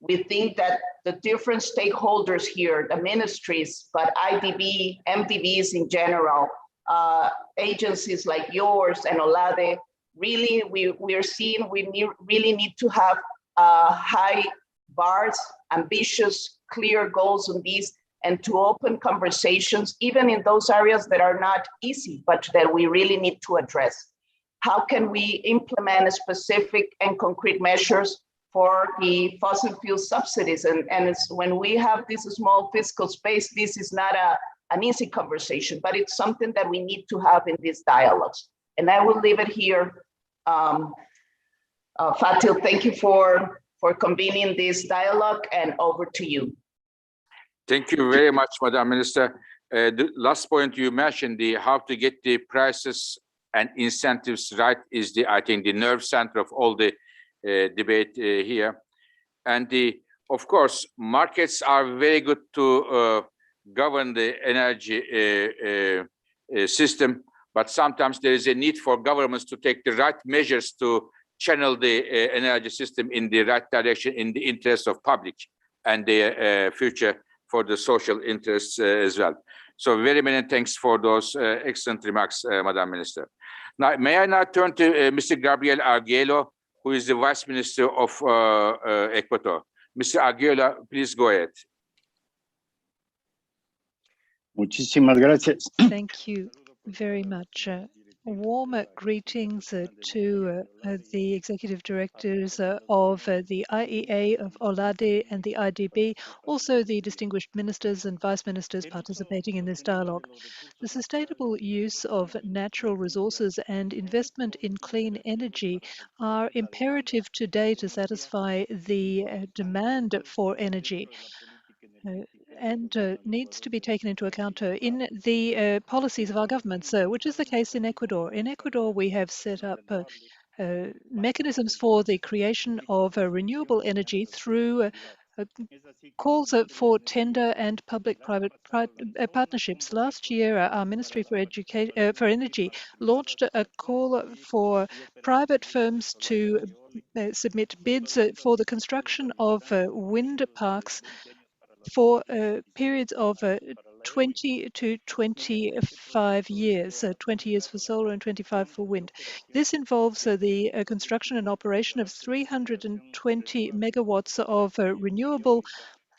We think that the different stakeholders here, the ministries, but IDB, MDBs in general, agencies like yours and OLADE, really we are seeing we really need to have high bars, ambitious, clear goals on these, and to open conversations, even in those areas that are not easy, but that we really need to address. How can we implement specific and concrete measures for the fossil fuel subsidies? And it's, when we have this small fiscal space, this is not an easy conversation, but it's something that we need to have in these dialogues. And I will leave it here. Fatil, thank you for convening this dialogue, and over to you. Thank you very much, Madam Minister. The last point you mentioned, the how to get the prices and incentives right, is I think the nerve center of all the debate here. And of course, markets are very good to govern the energy system, but sometimes there is a need for governments to take the right measures to channel the energy system in the right direction in the interest of public and the future for the social interests as well. So very many thanks for those excellent remarks, Madam Minister. Now, may I now turn to Mr. Gabriel Arguello, who is the Vice Minister of Ecuador. Mr. Arguello, please go ahead. Muchísimas gracias. Thank you very much. Warm greetings to the executive directors of the IEA, of OLADE and the IDB, also the distinguished ministers and vice ministers participating in this dialogue. The sustainable use of natural resources and investment in clean energy are imperative today to satisfy the demand for energy. And needs to be taken into account in the policies of our governments, which is the case in Ecuador. In Ecuador, we have set up mechanisms for the creation of renewable energy through calls for tender and public-private partnerships. Last year, our Ministry for Energy launched a call for private firms to submit bids for the construction of wind parks for periods of 20 to 25 years, 20 years for solar and 25 for wind. This involves the construction and operation of 320 megawatts of renewable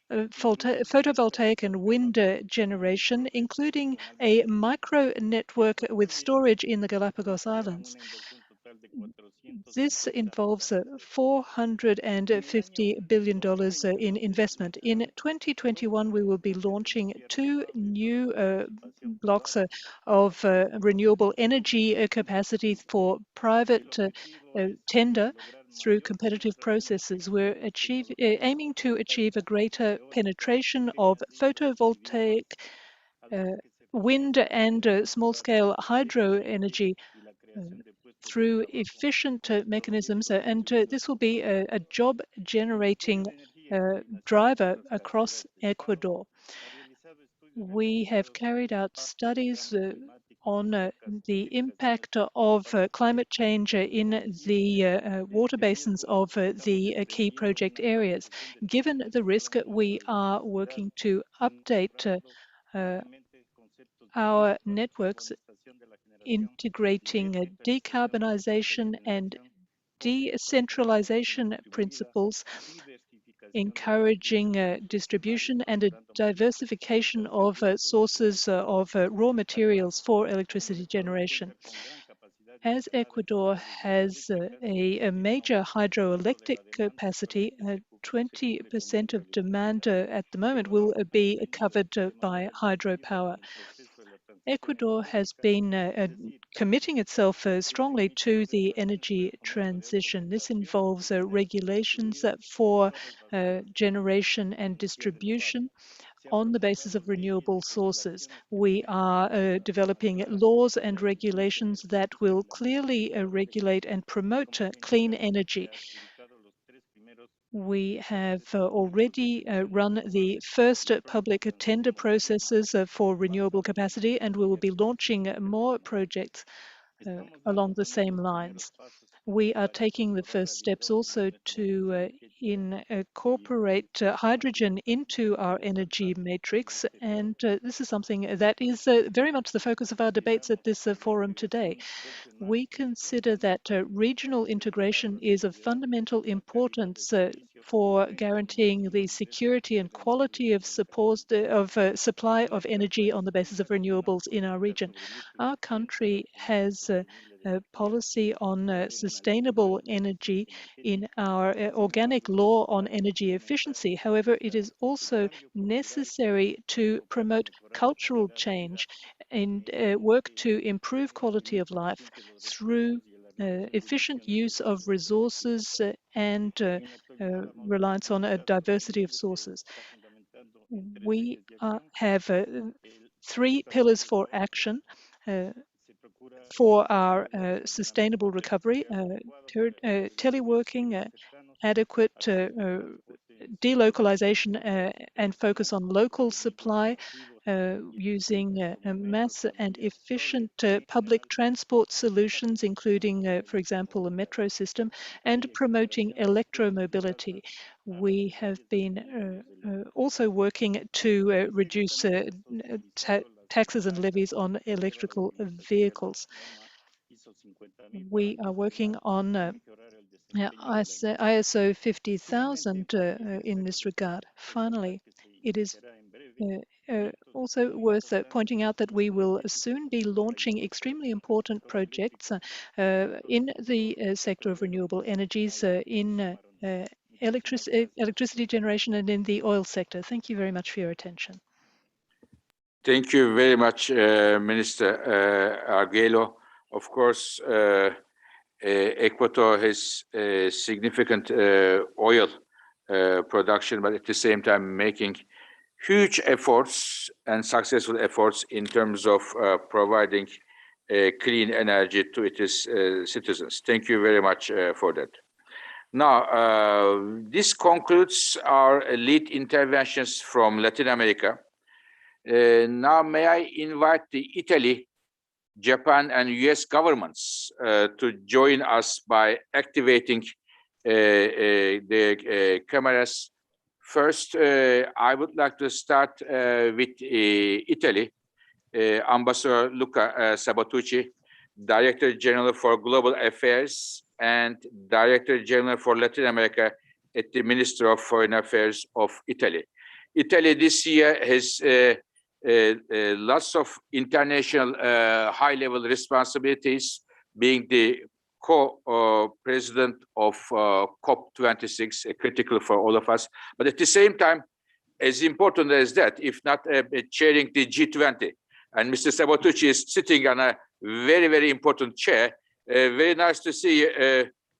photovoltaic and wind generation, including a micro network with storage in the Galapagos Islands. This involves $450 billion in investment. In 2021, we will be launching 2 new blocks of renewable energy capacity for private tender through competitive processes. We're aiming to achieve a greater penetration of photovoltaic, wind and small-scale hydro energy through efficient mechanisms, and this will be a job-generating driver across Ecuador. We have carried out studies on the impact of climate change in the water basins of the key project areas. Given the risk, we are working to update our networks, integrating decarbonization and decentralization principles, encouraging distribution and a diversification of sources of raw materials for electricity generation. As Ecuador has a major hydroelectric capacity, 20% of demand at the moment will be covered by hydropower. Ecuador has been committing itself strongly to the energy transition. This involves regulations for generation and distribution on the basis of renewable sources. We are developing laws and regulations that will clearly regulate and promote clean energy. We have already run the first public tender processes for renewable capacity, and we will be launching more projects along the same lines. We are taking the first steps also to incorporate hydrogen into our energy matrix, and this is something that is very much the focus of our debates at this forum today. We consider that regional integration is of fundamental importance for guaranteeing the security and quality of supply of energy on the basis of renewables in our region. Our country has a policy on sustainable energy in our organic law on energy efficiency. However, it is also necessary to promote cultural change and work to improve quality of life through efficient use of resources and reliance on a diversity of sources. We have 3 pillars for action for our sustainable recovery: teleworking, adequate delocalization and focus on local supply, using mass and efficient public transport solutions, including, for example, a metro system, and promoting electromobility. We have been also working to reduce taxes and levies on electrical vehicles. We are working on ISO 50000 in this regard. Finally, it is also worth pointing out that we will soon be launching extremely important projects in the sector of renewable energies, in electricity generation and in the oil sector. Thank you very much for your attention. Thank you very much, Minister Arguello. Of course, Ecuador has significant oil production, but at the same time making huge efforts and successful efforts in terms of providing clean energy to its citizens. Thank you very much for that. Now, this concludes our lead interventions from Latin America. Now, may I invite the Italy, Japan, and US governments to join us by activating the cameras. First, I would like to start with Italy, Ambassador Luca Sabatucci, Director General for Global Affairs and Director General for Latin America at the Ministry of Foreign Affairs of Italy. Italy this year has lots of international high-level responsibilities, being the co-president of COP26, critical for all of us. But at the same time, as important as that, if not chairing the G20, and Mr. Sabatucci is sitting on a very, very important chair. Very nice to see you,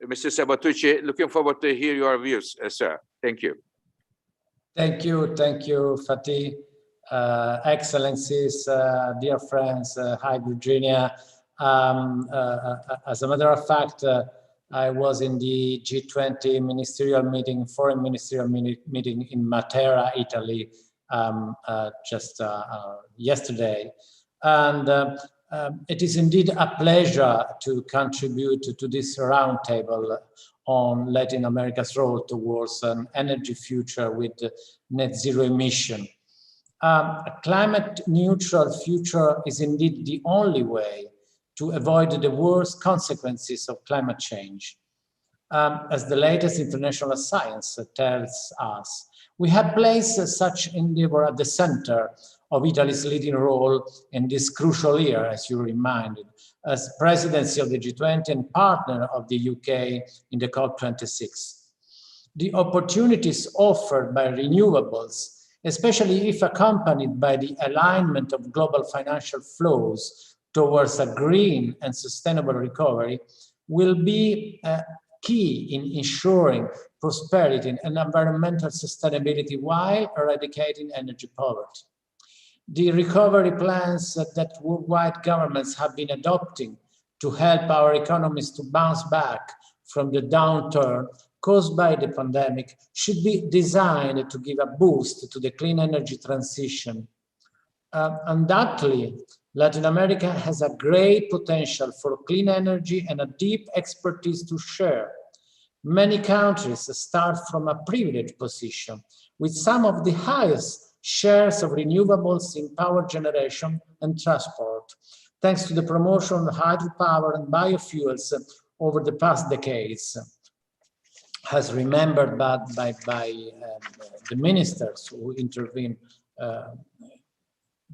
Mr. Sabatucci. Looking forward to hear your views, sir. Thank you. Thank you, Fatih. Excellencies, dear friends, hi Virginia. As a matter of fact, I was in the G20 ministerial meeting, foreign ministerial meeting in Matera, Italy, just yesterday. And it is indeed a pleasure to contribute to this roundtable on Latin America's role towards an energy future with net zero emission. A climate neutral future is indeed the only way to avoid the worst consequences of climate change. As the latest international science tells us, we have placed such endeavor at the center of Italy's leading role in this crucial year, as you reminded, as presidency of the G20 and partner of the UK in the COP26. The opportunities offered by renewables, especially if accompanied by the alignment of global financial flows towards a green and sustainable recovery, will be key in ensuring prosperity and environmental sustainability while eradicating energy poverty. The recovery plans that worldwide governments have been adopting to help our economies to bounce back from the downturn caused by the pandemic should be designed to give a boost to the clean energy transition. Undoubtedly, Latin America has a great potential for clean energy and a deep expertise to share. Many countries start from a privileged position with some of the highest shares of renewables in power generation and transport, thanks to the promotion of hydropower and biofuels over the past decades, as remembered by the ministers who intervened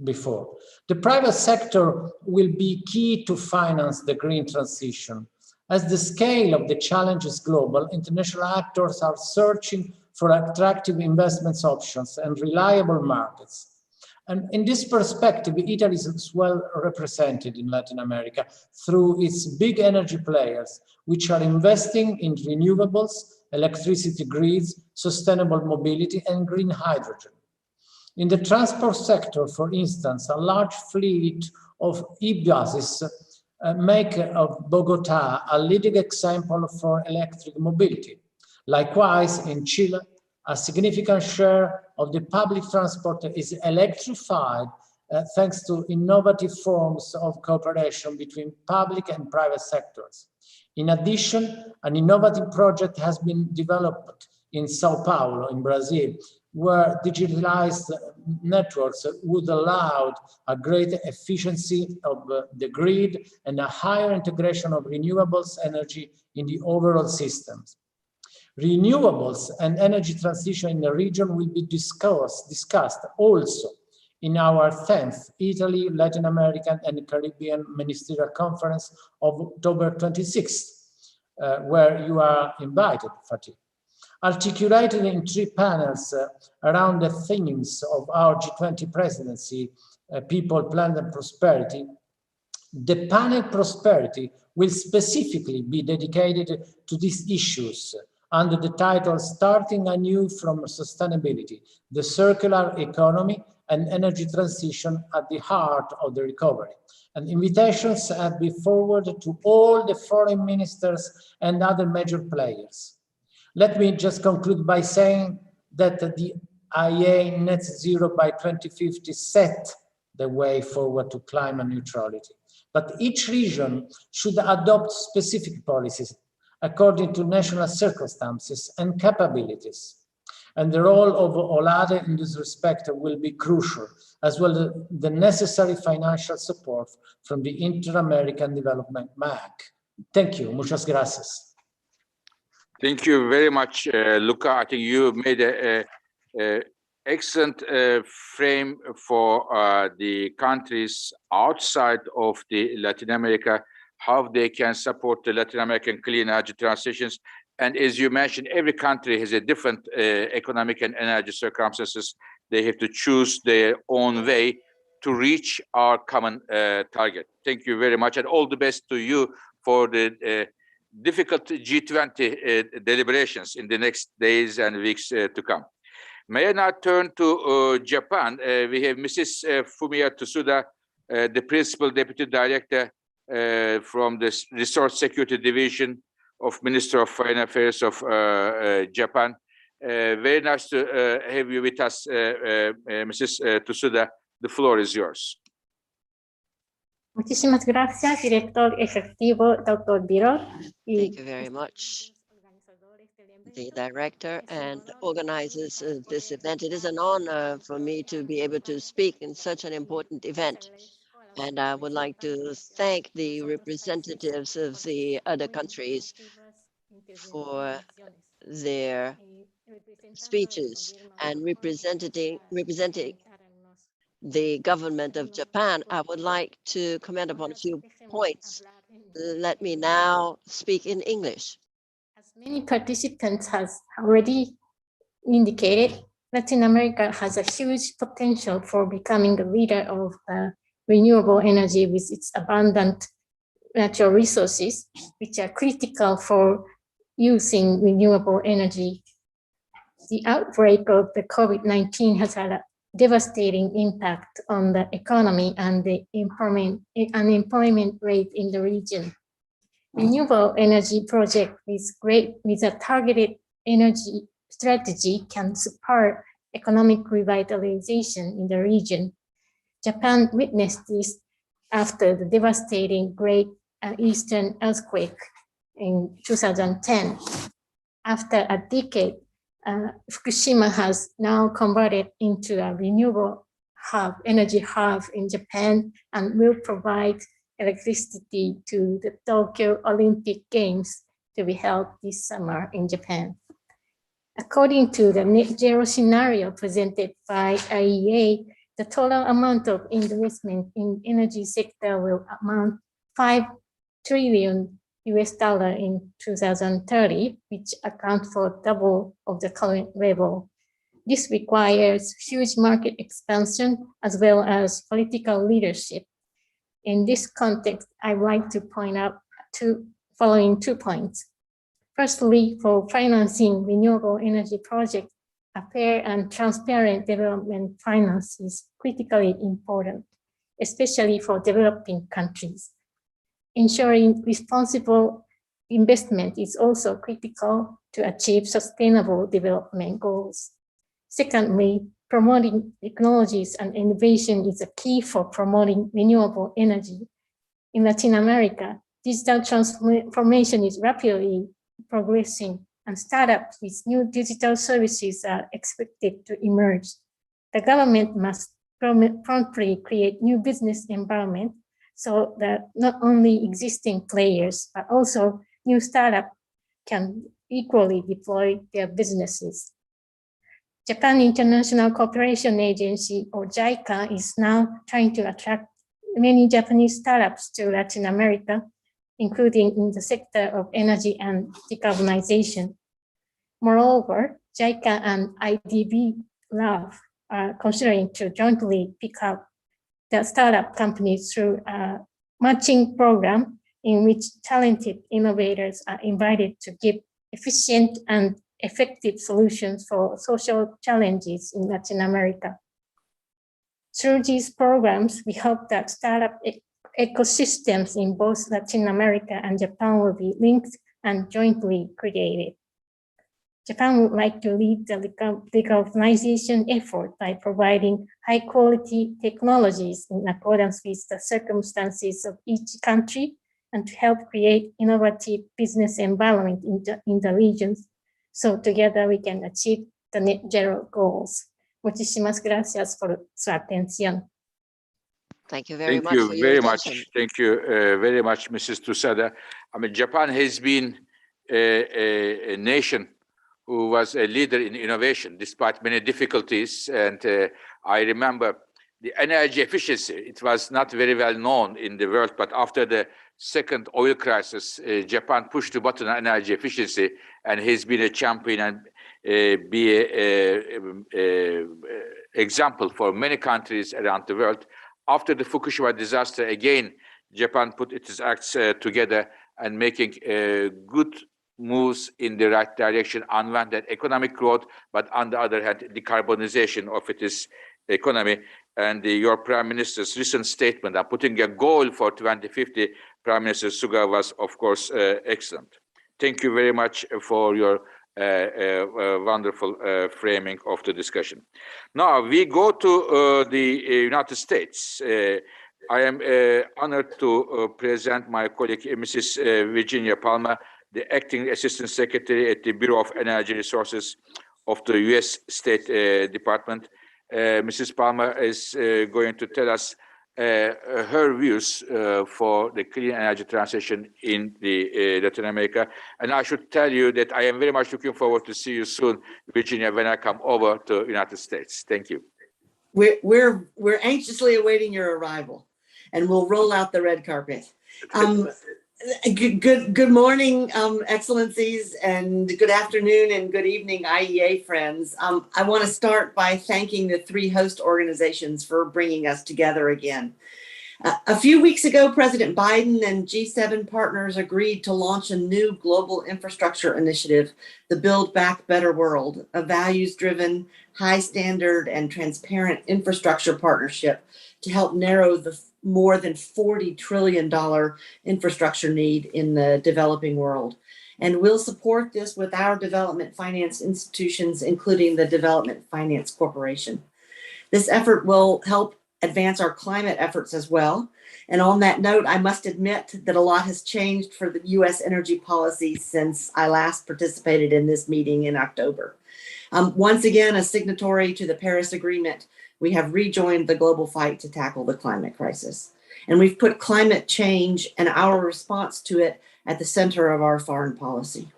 before. The private sector will be key to finance the green transition. As the scale of the challenge is global, international actors are searching for attractive investment options and reliable markets. And in this perspective, Italy is well represented in Latin America through its big energy players, which are investing in renewables, electricity grids, sustainable mobility, and green hydrogen. In the transport sector, for instance, a large fleet of e-buses make of Bogota a leading example for electric mobility. Likewise, in Chile, a significant share of the public transport is electrified thanks to innovative forms of cooperation between public and private sectors. In addition, an innovative project has been developed in Sao Paulo, in Brazil, where digitalized networks would allow a greater efficiency of the grid and a higher integration of renewables energy in the overall systems. Renewables and energy transition in the region will be discussed also in our 10th Italy, Latin American and Caribbean Ministerial Conference of October 26th, where you are invited, Fatih. Articulated in 3 panels around the themes of our G20 presidency, People, Planet and Prosperity, the panel Prosperity will specifically be dedicated to these issues under the title Starting Anew from Sustainability, the Circular Economy and Energy Transition at the Heart of the Recovery. And invitations have been forwarded to all the foreign ministers and other major players. Let me just conclude by saying that the IEA Net Zero by 2050 set the way forward to climate neutrality. But each region should adopt specific policies according to national circumstances and capabilities. And the role of OLADE in this respect will be crucial, as well as the necessary financial support from the Inter-American Development Bank. Thank you. Muchas gracias. Thank you very much, Luca. I think you made an excellent frame for the countries outside of the Latin America, how they can support the Latin American clean energy transitions. And as you mentioned, every country has a different economic and energy circumstances. They have to choose their own way to reach our common target. Thank you very much, and all the best to you for the difficult G20 deliberations in the next days and weeks to come. May I now turn to Japan? We have Mrs. Fumiya Tsuda, the Principal Deputy Director from the Resource Security Division of Minister of Foreign Affairs of Japan. Very nice to have you with us, Mrs. Tsuda. The floor is yours. Muchísimas gracias, Director Ejecutivo, Dr. Birol. Thank you very much, the director and organizers of this event. It is an honor for me to be able to speak in such an important event. And I would like to thank the representatives of the other countries for their speeches and representing the government of Japan. I would like to comment upon a few points. Let me now speak in English. As many participants have already indicated, Latin America has a huge potential for becoming a leader of renewable energy with its abundant natural resources, which are critical for using renewable energy. The outbreak of the COVID-19 has had a devastating impact on the economy and the unemployment rate in the region. Renewable energy project with a targeted energy strategy can support economic revitalization in the region. Japan witnessed this after the devastating Great Eastern Earthquake in 2010. After a decade, Fukushima has now converted into a renewable energy hub in Japan and will provide electricity to the Tokyo Olympic Games to be held this summer in Japan. According to the net zero scenario presented by IEA, the total amount of investment in energy sector will amount $5 trillion in 2030, which accounts for double of the current level. This requires huge market expansion as well as political leadership. In this context, I'd like to point out following 2 points. Firstly, for financing renewable energy projects, a fair and transparent development finance is critically important, especially for developing countries. Ensuring responsible investment is also critical to achieve sustainable development goals. Secondly, promoting technologies and innovation is a key for promoting renewable energy. In Latin America, digital transformation is rapidly progressing, and startups with new digital services are expected to emerge. The government must promptly create new business environment so that not only existing players, but also new startups can equally deploy their businesses. Japan International Cooperation Agency, or JICA, is now trying to attract many Japanese startups to Latin America, including in the sector of energy and decarbonization. Moreover, JICA and IDB Lab are considering to jointly pick up the startup companies through a matching program in which talented innovators are invited to give efficient and effective solutions for social challenges in Latin America. Through these programs, we hope that startup ecosystems in both Latin America and Japan will be linked and jointly created. Japan would like to lead the decarbonization effort by providing high-quality technologies in accordance with the circumstances of each country and to help create innovative business environment in the regions. So together we can achieve the net zero goals. Muchísimas gracias por su atención. Thank you very much for your attention. Thank you very much, Mrs. Tusada. I mean, Japan has been a nation who was a leader in innovation despite many difficulties. And I remember the energy efficiency. It was not very well known in the world, but after the second oil crisis, Japan pushed the button on energy efficiency and has been a champion and be an example for many countries around the world. After the Fukushima disaster, again, Japan put its acts together and making good moves in the right direction on one hand economic growth, but on the other hand, decarbonization of its economy. And your Prime Minister's recent statement on putting a goal for 2050, Prime Minister Suga, was, of course, excellent. Thank you very much for your wonderful framing of the discussion. Now, we go to the United States. I am honored to present my colleague, Mrs. Virginia Palmer, the Acting Assistant Secretary at the Bureau of Energy Resources of the U.S. State Department. Mrs. Palmer is going to tell us her views for the clean energy transition in the Latin America. And I should tell you that I am very much looking forward to see you soon, Virginia, when I come over to United States. Thank you. We're anxiously awaiting your arrival, and we'll roll out the red carpet. Good morning, Excellencies, and good afternoon and good evening, IEA friends. I want to start by thanking the three host organizations for bringing us together again. A few weeks ago, President Biden and G7 partners agreed to launch a new global infrastructure initiative, the Build Back Better World, a values-driven, high-standard, and transparent infrastructure partnership to help narrow the more than $40 trillion infrastructure need in the developing world. And we'll support this with our development finance institutions, including the Development Finance Corporation. This effort will help advance our climate efforts as well. And on that note, I must admit that a lot has changed for the U.S. energy policy since I last participated in this meeting in October. Once again, a signatory to the Paris Agreement, we have rejoined the global fight to tackle the climate crisis. And we've put climate change and our response to it at the center of our foreign policy.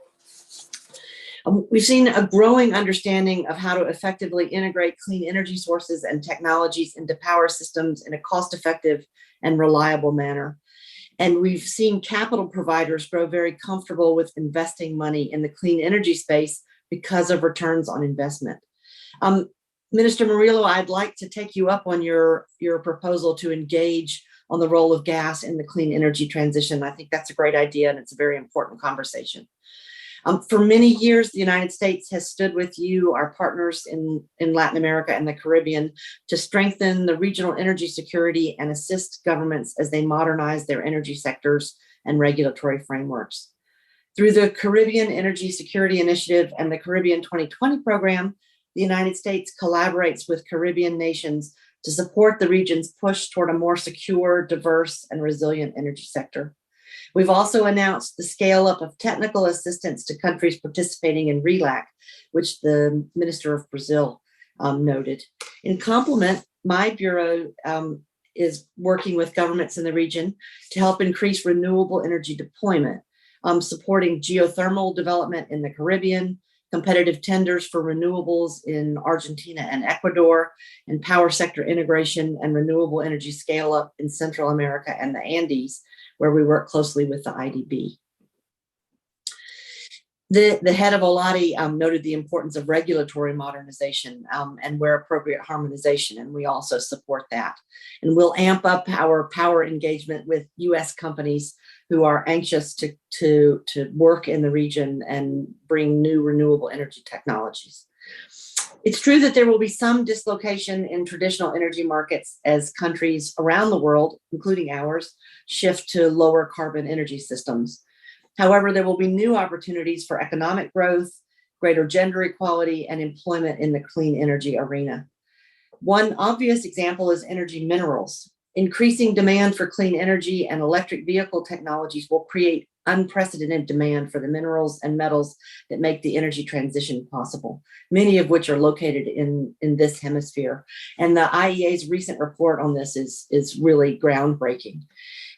We've seen a growing understanding of how to effectively integrate clean energy sources and technologies into power systems in a cost-effective and reliable manner. And we've seen capital providers grow very comfortable with investing money in the clean energy space because of returns on investment. Minister Murillo, I'd like to take you up on your proposal to engage on the role of gas in the clean energy transition. I think that's a great idea, and it's a very important conversation. For many years, the United States has stood with you, our partners in Latin America and the Caribbean, to strengthen the regional energy security and assist governments as they modernize their energy sectors and regulatory frameworks. Through the Caribbean Energy Security Initiative and the Caribbean 2020 program, the United States collaborates with Caribbean nations to support the region's push toward a more secure, diverse, and resilient energy sector. We've also announced the scale up of technical assistance to countries participating in RELAC, which the Minister of Brazil noted. In complement, my bureau is working with governments in the region to help increase renewable energy deployment, supporting geothermal development in the Caribbean, competitive tenders for renewables in Argentina and Ecuador, and power sector integration and renewable energy scale-up in Central America and the Andes, where we work closely with the IDB. The head of OLADE noted the importance of regulatory modernization and where appropriate harmonization, and we also support that. And we'll amp up our power engagement with US companies who are anxious to work in the region and bring new renewable energy technologies. It's true that there will be some dislocation in traditional energy markets as countries around the world, including ours, shift to lower carbon energy systems. However, there will be new opportunities for economic growth, greater gender equality, and employment in the clean energy arena. One obvious example is energy minerals. Increasing demand for clean energy and electric vehicle technologies will create unprecedented demand for the minerals and metals that make the energy transition possible, many of which are located in this hemisphere. And the IEA's recent report on this is really groundbreaking.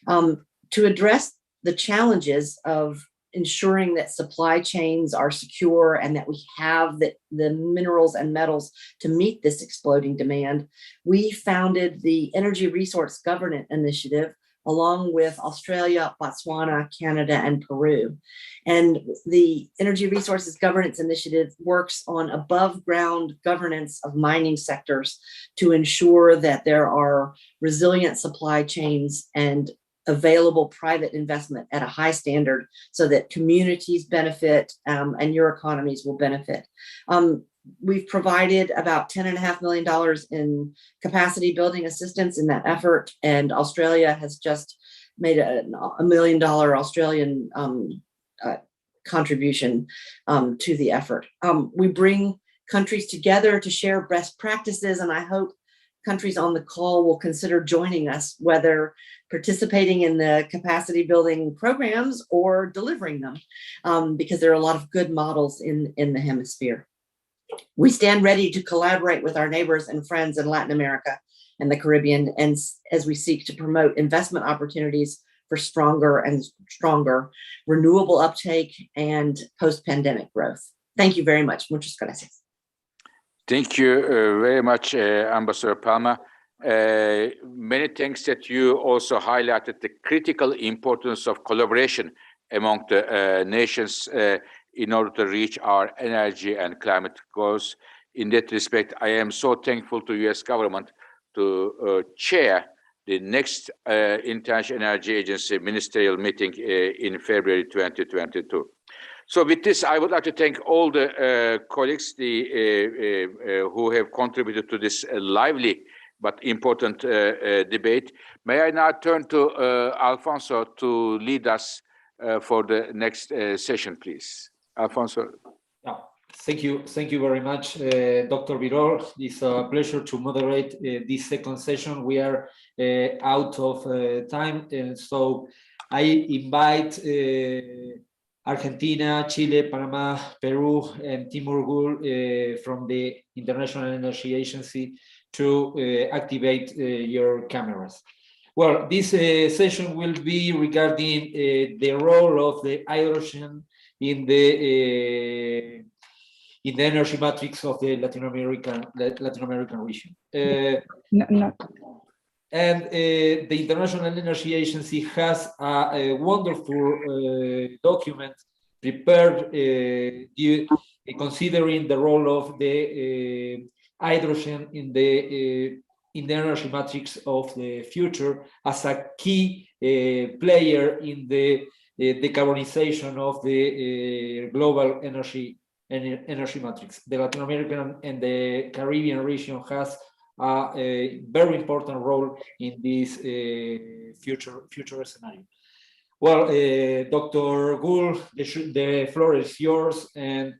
To address the challenges of ensuring that supply chains are secure and that we have the minerals and metals to meet this exploding demand, we founded the Energy Resource Governance Initiative along with Australia, Botswana, Canada, and Peru. And the Energy Resources Governance Initiative works on above ground governance of mining sectors to ensure that there are resilient supply chains and available private investment at a high standard so that communities benefit and your economies will benefit. We've provided about $10.5 million in capacity building assistance in that effort, and Australia has just made a $1 million Australian contribution to the effort. We bring countries together to share best practices, and I hope countries on the call will consider joining us, whether participating in the capacity building programs or delivering them, because there are a lot of good models in the hemisphere. We stand ready to collaborate with our neighbors and friends in Latin America and the Caribbean, and as we seek to promote investment opportunities for stronger and stronger renewable uptake and post-pandemic growth. Thank you very much. Muchas gracias. Thank you very much, Ambassador Palma. Many thanks that you also highlighted the critical importance of collaboration among the nations in order to reach our energy and climate goals. In that respect, I am so thankful to US government to chair the next International Energy Agency Ministerial meeting in February 2022. So with this, I would like to thank all the colleagues who have contributed to this lively but important debate. May I now turn to Alfonso to lead us for the next session, please. Alfonso. Yeah. Thank you very much, Dr. Virol. It's a pleasure to moderate this second session. We are out of time, and so I invite Argentina, Chile, Panama, Peru, and Timur Gul from the International Energy Agency to activate your cameras. Well, this session will be regarding the role of the hydrogen in the energy matrix of the Latin American region. And the International Energy Agency has a wonderful document prepared considering the role of the hydrogen in the energy matrix of the future as a key player in the decarbonization of the global energy matrix. The Latin American and the Caribbean region has a very important role in this future scenario. Well, Dr. Gul, the floor is yours, and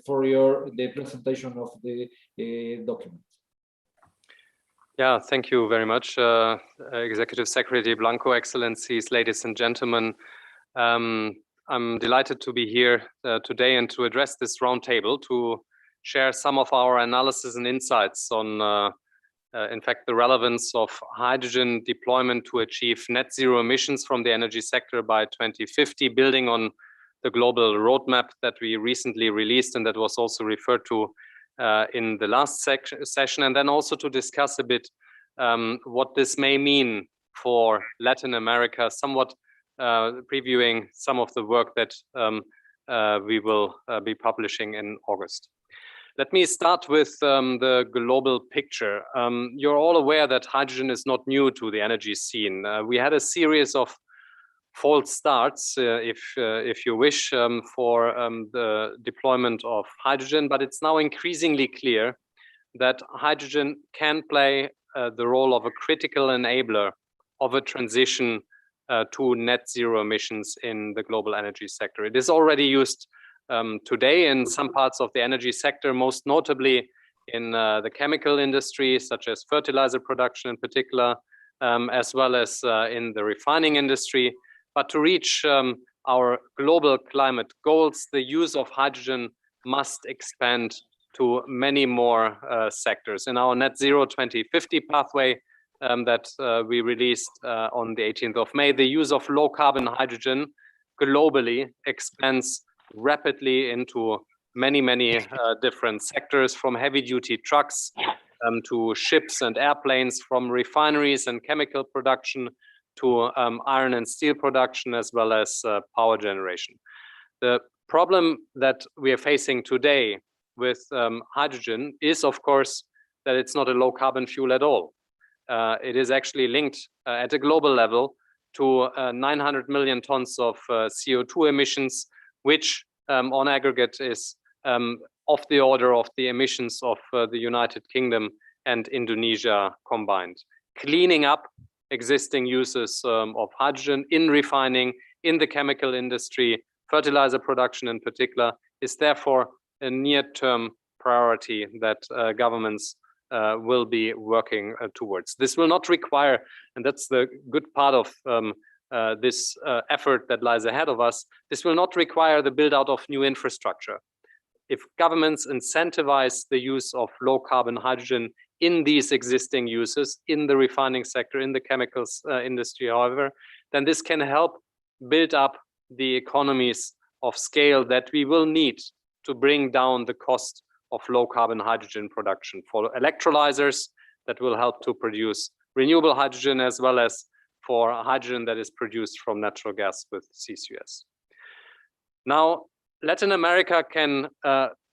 for the presentation of the document. Yeah, thank you very much, Executive Secretary Blanco, Excellencies, ladies and gentlemen. I'm delighted to be here today and to address this roundtable to share some of our analysis and insights on in fact, the relevance of hydrogen deployment to achieve net zero emissions from the energy sector by 2050, building on the global roadmap that we recently released and that was also referred to in the last session, and then also to discuss a bit what this may mean for Latin America, somewhat previewing some of the work that we will be publishing in August. Let me start with the global picture. You're all aware that hydrogen is not new to the energy scene. We had a series of false starts, if you wish, for the deployment of hydrogen, but it's now increasingly clear that hydrogen can play the role of a critical enabler of a transition to net zero emissions in the global energy sector. It is already used today in some parts of the energy sector, most notably in the chemical industry, such as fertilizer production in particular, as well as in the refining industry. But to reach our global climate goals, the use of hydrogen must expand to many more sectors. In our Net Zero 2050 pathway that we released on the 18th of May, the use of low carbon hydrogen globally expands rapidly into many different sectors, from heavy duty trucks to ships and airplanes, from refineries and chemical production to iron and steel production, as well as power generation. The problem that we are facing today with hydrogen is, of course, that it's not a low carbon fuel at all. It is actually linked at a global level to 900 million tons of CO2 emissions, which on aggregate is of the order of the emissions of the United Kingdom and Indonesia combined. Cleaning up existing uses of hydrogen in refining, in the chemical industry, fertilizer production in particular, is therefore a near-term priority that governments will be working towards. This will not require, and that's the good part of this effort that lies ahead of us, this will not require the build out of new infrastructure. If governments incentivize the use of low carbon hydrogen in these existing uses, in the refining sector, in the chemicals industry, however, then this can help build up the economies of scale that we will need to bring down the cost of low carbon hydrogen production for electrolyzers that will help to produce renewable hydrogen, as well as for hydrogen that is produced from natural gas with CCUS. Now, Latin America can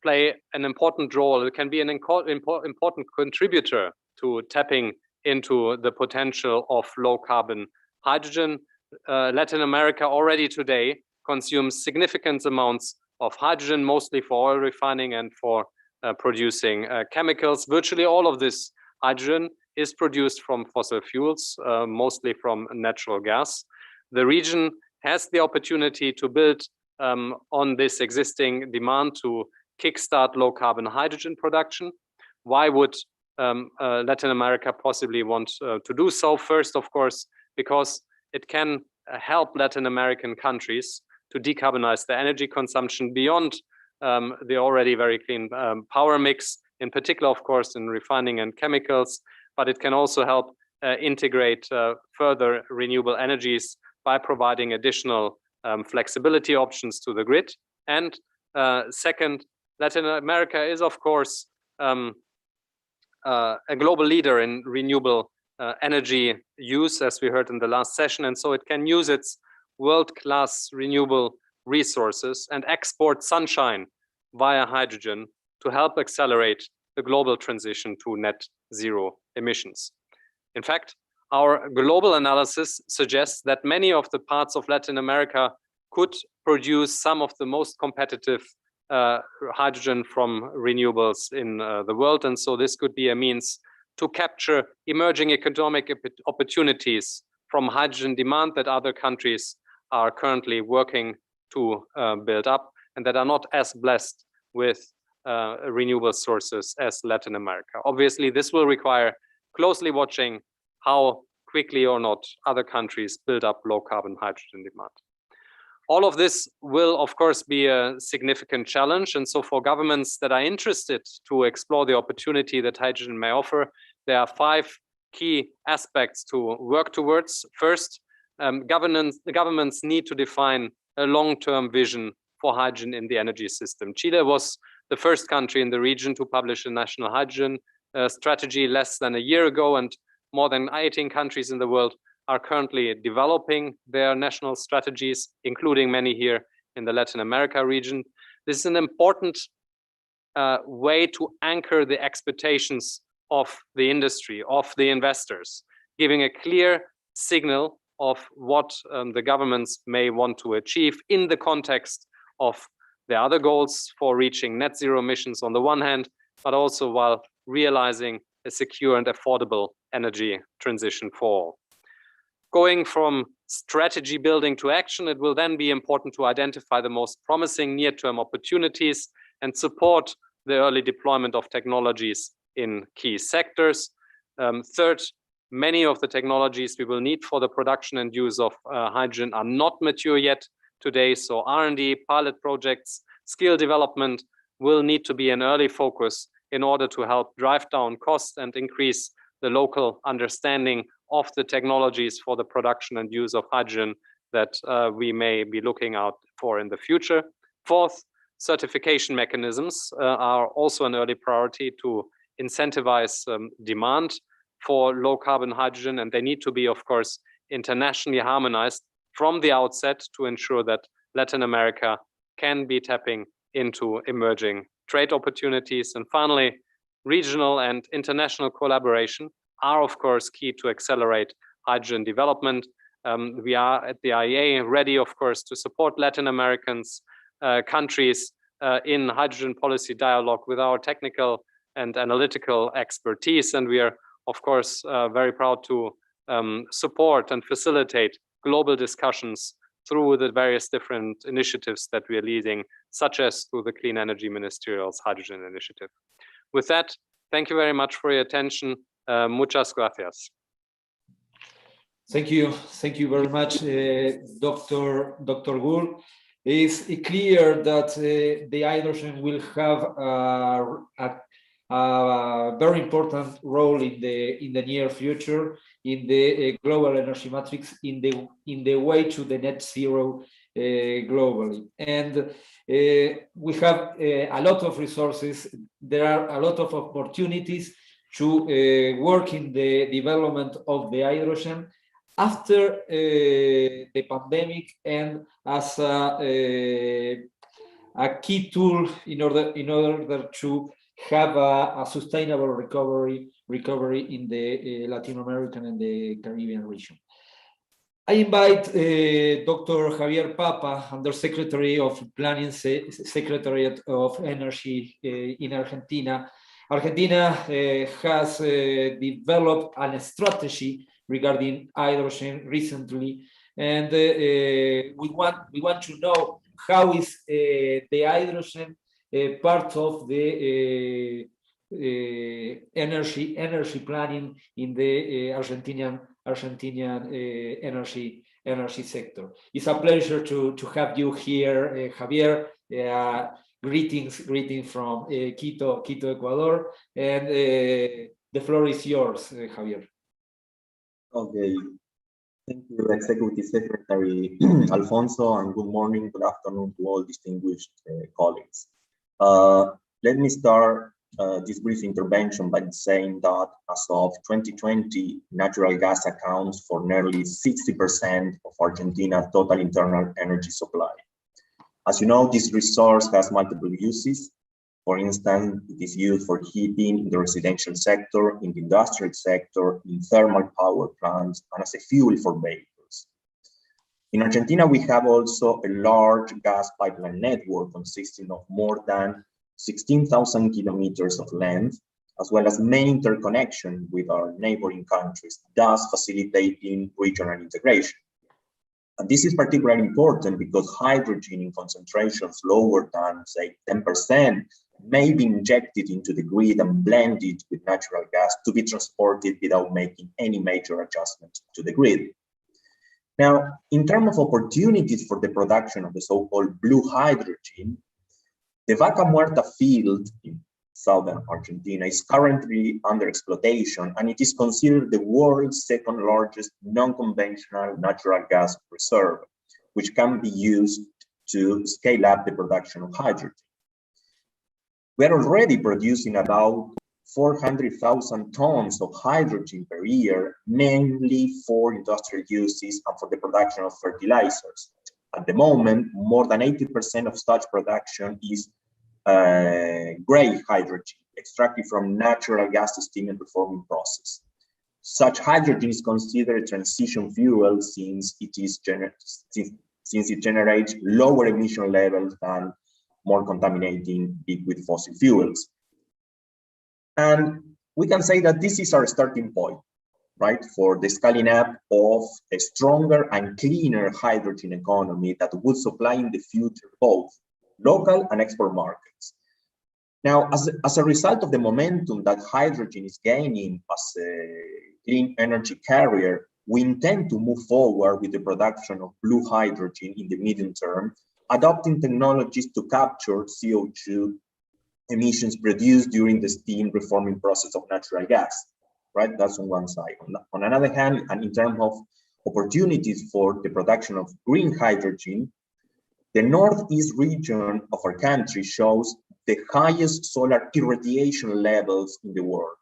play an important role. It can be an important contributor to tapping into the potential of low carbon hydrogen. Latin America already today consumes significant amounts of hydrogen, mostly for oil refining and for producing chemicals. Virtually all of this hydrogen is produced from fossil fuels, mostly from natural gas. The region has the opportunity to build on this existing demand to kickstart low carbon hydrogen production. Why would Latin America possibly want to do so? First, of course, because it can help Latin American countries to decarbonize their energy consumption beyond the already very clean power mix, in particular, of course, in refining and chemicals, but it can also help integrate further renewable energies by providing additional flexibility options to the grid. And second, Latin America is, of course, a global leader in renewable energy use, as we heard in the last session, and so it can use its world-class renewable resources and export sunshine via hydrogen to help accelerate the global transition to net zero emissions. In fact, our global analysis suggests that many of the parts of Latin America could produce some of the most competitive hydrogen from renewables in the world, and so this could be a means to capture emerging economic opportunities from hydrogen demand that other countries are currently working to build up and that are not as blessed with renewable sources as Latin America. Obviously, this will require closely watching how quickly or not other countries build up low carbon hydrogen demand. All of this will, of course, be a significant challenge. And so for governments that are interested to explore the opportunity that hydrogen may offer, there are 5 key aspects to work towards. First, the governments need to define a long-term vision for hydrogen in the energy system. Chile was the first country in the region to publish a national hydrogen strategy less than a year ago, and more than 18 countries in the world are currently developing their national strategies, including many here in the Latin America region. This is an important way to anchor the expectations of the industry, of the investors, giving a clear signal of what the governments may want to achieve in the context of the other goals for reaching net zero emissions on the one hand, but also while realizing a secure and affordable energy transition for all. Going from strategy building to action, it will then be important to identify the most promising near-term opportunities and support the early deployment of technologies in key sectors. Third, many of the technologies we will need for the production and use of hydrogen are not mature yet today, so R&D, pilot projects, skill development will need to be an early focus in order to help drive down costs and increase the local understanding of the technologies for the production and use of hydrogen that we may be looking out for in the future. Fourth, certification mechanisms are also an early priority to incentivize demand for low carbon hydrogen, and they need to be, of course, internationally harmonized from the outset to ensure that Latin America can be tapping into emerging trade opportunities. And finally, regional and international collaboration are, of course, key to accelerate hydrogen development. We are at the IEA ready, of course, to support Latin Americans, countries in hydrogen policy dialogue with our technical and analytical expertise. And we are, of course, very proud to support and facilitate global discussions through the various different initiatives that we are leading, such as through the Clean Energy Ministerial's Hydrogen Initiative. With that, thank you very much for your attention. Muchas gracias. Thank you very much, Dr. Gur. It's clear that the hydrogen will have a very important role in the near future in the global energy matrix, in the way to the net zero globally. And we have a lot of resources. There are a lot of opportunities to work in the development of the hydrogen after the pandemic, and as a key tool in order to have a sustainable recovery in the Latin American and the Caribbean region. I invite Dr. Javier Papa, Undersecretary of Planning, Secretariat of Energy in Argentina. Argentina has developed a strategy regarding hydrogen recently, and we want to know how is the hydrogen part of the energy planning in the Argentinian energy sector. It's a pleasure to have you here, Javier. Greetings from Quito, Ecuador, and the floor is yours, Javier. Okay, thank you, Executive Secretary Alfonso, and good morning, good afternoon to all distinguished colleagues. Let me start this brief intervention by saying that as of 2020, natural gas accounts for nearly 60% of Argentina's total internal energy supply. As you know, this resource has multiple uses. For instance, it is used for heating in the residential sector, in the industrial sector, in thermal power plants, and as a fuel for vehicles. In Argentina, we have also a large gas pipeline network consisting of more than 16,000 kilometers of length, as well as many interconnections with our neighboring countries, thus facilitating regional integration. And this is particularly important because hydrogen in concentrations lower than, say, 10% may be injected into the grid and blended with natural gas to be transported without making any major adjustments to the grid. Now, in terms of opportunities for the production of the so-called blue hydrogen, the Vaca Muerta field in southern Argentina is currently under exploitation, and it is considered the world's second largest non-conventional natural gas reserve, which can be used to scale up the production of hydrogen. We are already producing about 400,000 tons of hydrogen per year, mainly for industrial uses and for the production of fertilizers. At the moment, more than 80% of such production is gray hydrogen, extracted from natural gas steam and reforming process. Such hydrogen is considered a transition fuel since it generates lower emission levels than more contaminating liquid fossil fuels. And we can say that this is our starting point, right, for the scaling up of a stronger and cleaner hydrogen economy that would supply in the future both local and export markets. Now, as a result of the momentum that hydrogen is gaining as a clean energy carrier, we intend to move forward with the production of blue hydrogen in the medium term, adopting technologies to capture CO2 emissions produced during the steam reforming process of natural gas, right? That's on one side. On another hand, and in terms of opportunities for the production of green hydrogen, the northeast region of our country shows the highest solar irradiation levels in the world.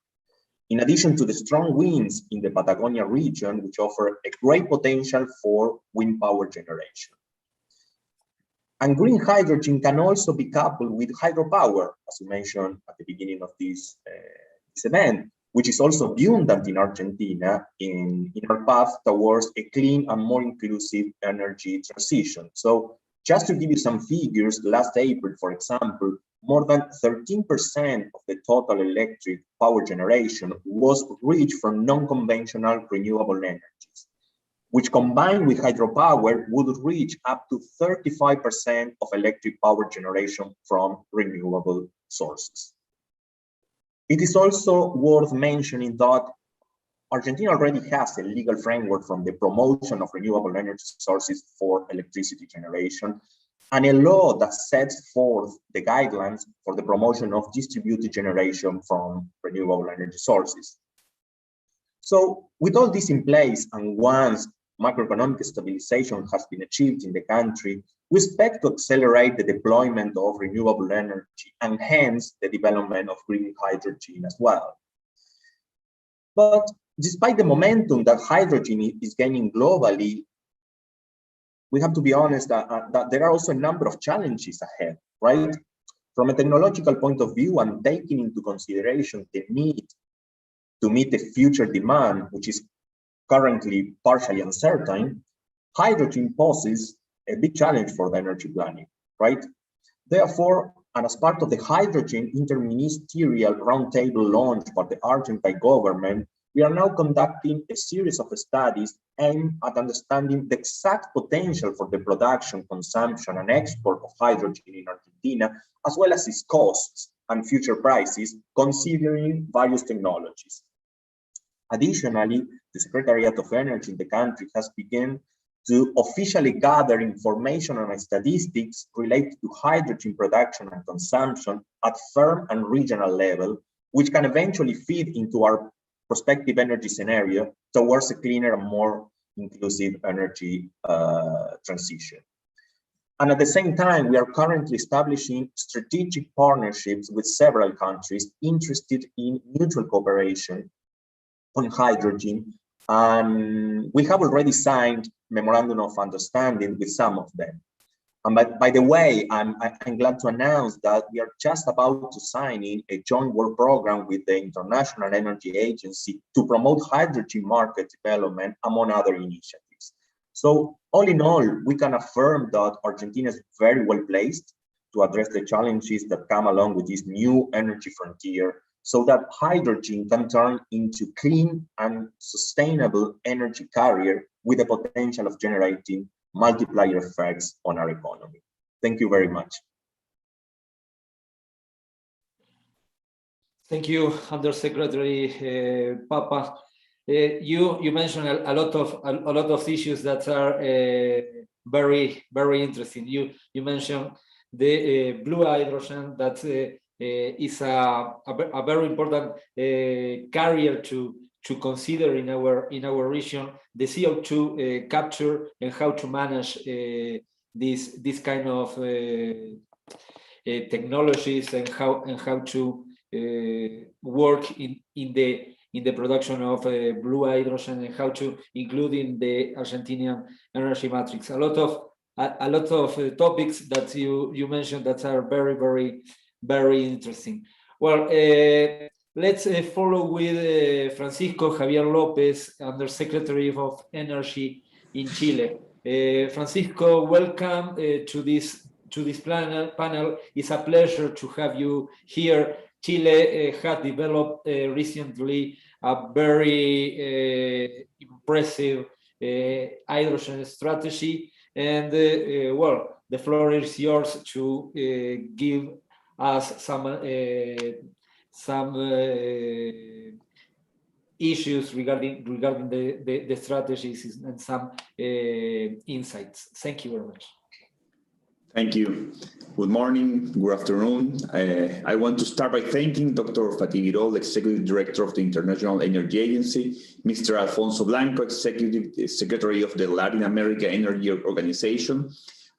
In addition to the strong winds in the Patagonia region, which offer a great potential for wind power generation. And green hydrogen can also be coupled with hydropower, as you mentioned at the beginning of this event, which is also abundant in Argentina in our path towards a clean and more inclusive energy transition. So just to give you some figures, last April, for example, more than 13% of the total electric power generation was reached from non-conventional renewable energies, which combined with hydropower would reach up to 35% of electric power generation from renewable sources. It is also worth mentioning that Argentina already has a legal framework from the promotion of renewable energy sources for electricity generation, and a law that sets forth the guidelines for the promotion of distributed generation from renewable energy sources. So with all this in place, and once macroeconomic stabilization has been achieved in the country, we expect to accelerate the deployment of renewable energy and hence the development of green hydrogen as well. But despite the momentum that hydrogen is gaining globally, we have to be honest that there are also a number of challenges ahead, right? From a technological point of view, and taking into consideration the need to meet the future demand, which is currently partially uncertain, hydrogen poses a big challenge for the energy planning, right? Therefore, and as part of the hydrogen interministerial roundtable launched by the Argentine government, we are now conducting a series of studies aimed at understanding the exact potential for the production, consumption, and export of hydrogen in Argentina, as well as its costs and future prices, considering various technologies. Additionally, the Secretariat of Energy in the country has begun to officially gather information and statistics related to hydrogen production and consumption at firm and regional level, which can eventually feed into our prospective energy scenario towards a cleaner and more inclusive energy transition. And at the same time, we are currently establishing strategic partnerships with several countries interested in mutual cooperation on hydrogen. And we have already signed memorandum of understanding with some of them. And by the way, I'm glad to announce that we are just about to sign in a joint work program with the International Energy Agency to promote hydrogen market development, among other initiatives. So all in all, we can affirm that Argentina is very well placed to address the challenges that come along with this new energy frontier, so that hydrogen can turn into clean and sustainable energy carrier with the potential of generating multiplier effects on our economy. Thank you very much. Thank you, Undersecretary Papa. You mentioned a lot of issues that are very interesting. You mentioned the blue hydrogen that is a very important carrier to consider in our region the CO2 capture and how to manage this kind of technologies and how to work in the production of blue hydrogen and how to include in the Argentinian energy matrix. A lot of topics that you mentioned that are very interesting. Well, let's follow with Francisco Javier Lopez, Undersecretary of Energy in Chile. Francisco, welcome to this panel. It's a pleasure to have you here. Chile has developed recently a very impressive hydrogen strategy, and well, the floor is yours to give us some issues regarding the strategies and some insights. Thank you very much. Thank you. Good morning, good afternoon. I want to start by thanking Dr. Fatih Birol, Executive Director of the International Energy Agency, Mr. Alfonso Blanco, Executive Secretary of the Latin America Energy Organization,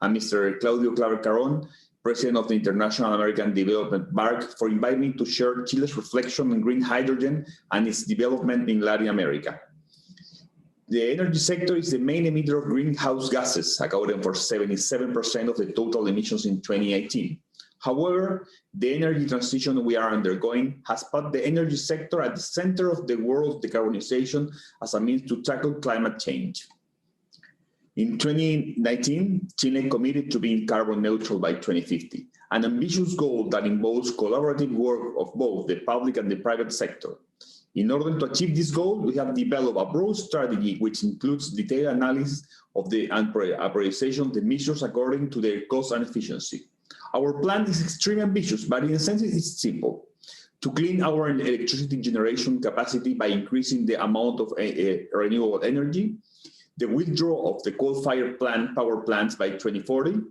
and Mr. Claudio Claver Caron, President of the International American Development Bank, for inviting me to share Chile's reflection on green hydrogen and its development in Latin America. The energy sector is the main emitter of greenhouse gases, accounting for 77% of the total emissions in 2018. However, the energy transition we are undergoing has put the energy sector at the center of the world's decarbonization as a means to tackle climate change. In 2019, Chile committed to being carbon neutral by 2050, an ambitious goal that involves collaborative work of both the public and the private sector. In order to achieve this goal, we have developed a broad strategy which includes detailed analysis of the prioritization of the measures according to their cost and efficiency. Our plan is extremely ambitious, but in a sense it's simple. To clean our electricity generation capacity by increasing the amount of renewable energy, the withdrawal of the coal-fired power plants by 2040,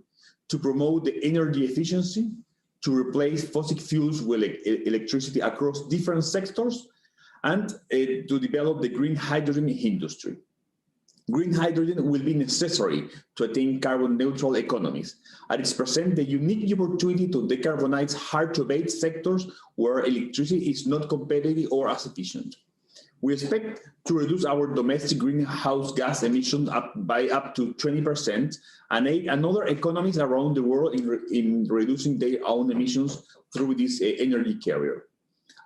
to promote the energy efficiency, to replace fossil fuels with electricity across different sectors, and to develop the green hydrogen industry. Green hydrogen will be necessary to attain carbon neutral economies, and it presents the unique opportunity to decarbonize hard-to-abate sectors where electricity is not competitive or as efficient. We expect to reduce our domestic greenhouse gas emissions by up to 20% and aid other economies around the world in reducing their own emissions through this energy carrier.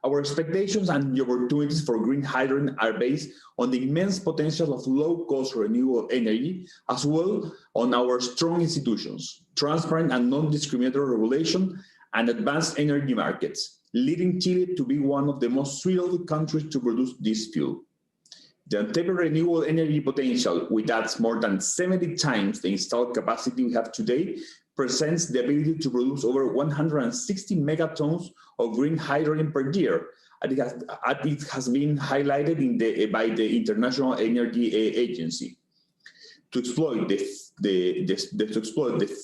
Our expectations and the opportunities for green hydrogen are based on the immense potential of low-cost renewable energy, as well on our strong institutions, transparent and non-discriminatory regulation, and advanced energy markets, leading Chile to be one of the most suitable countries to produce this fuel. The untapped renewable energy potential, which adds more than 70 times the installed capacity we have today, presents the ability to produce over 160 megatons of green hydrogen per year. It has been highlighted by the International Energy Agency. To exploit the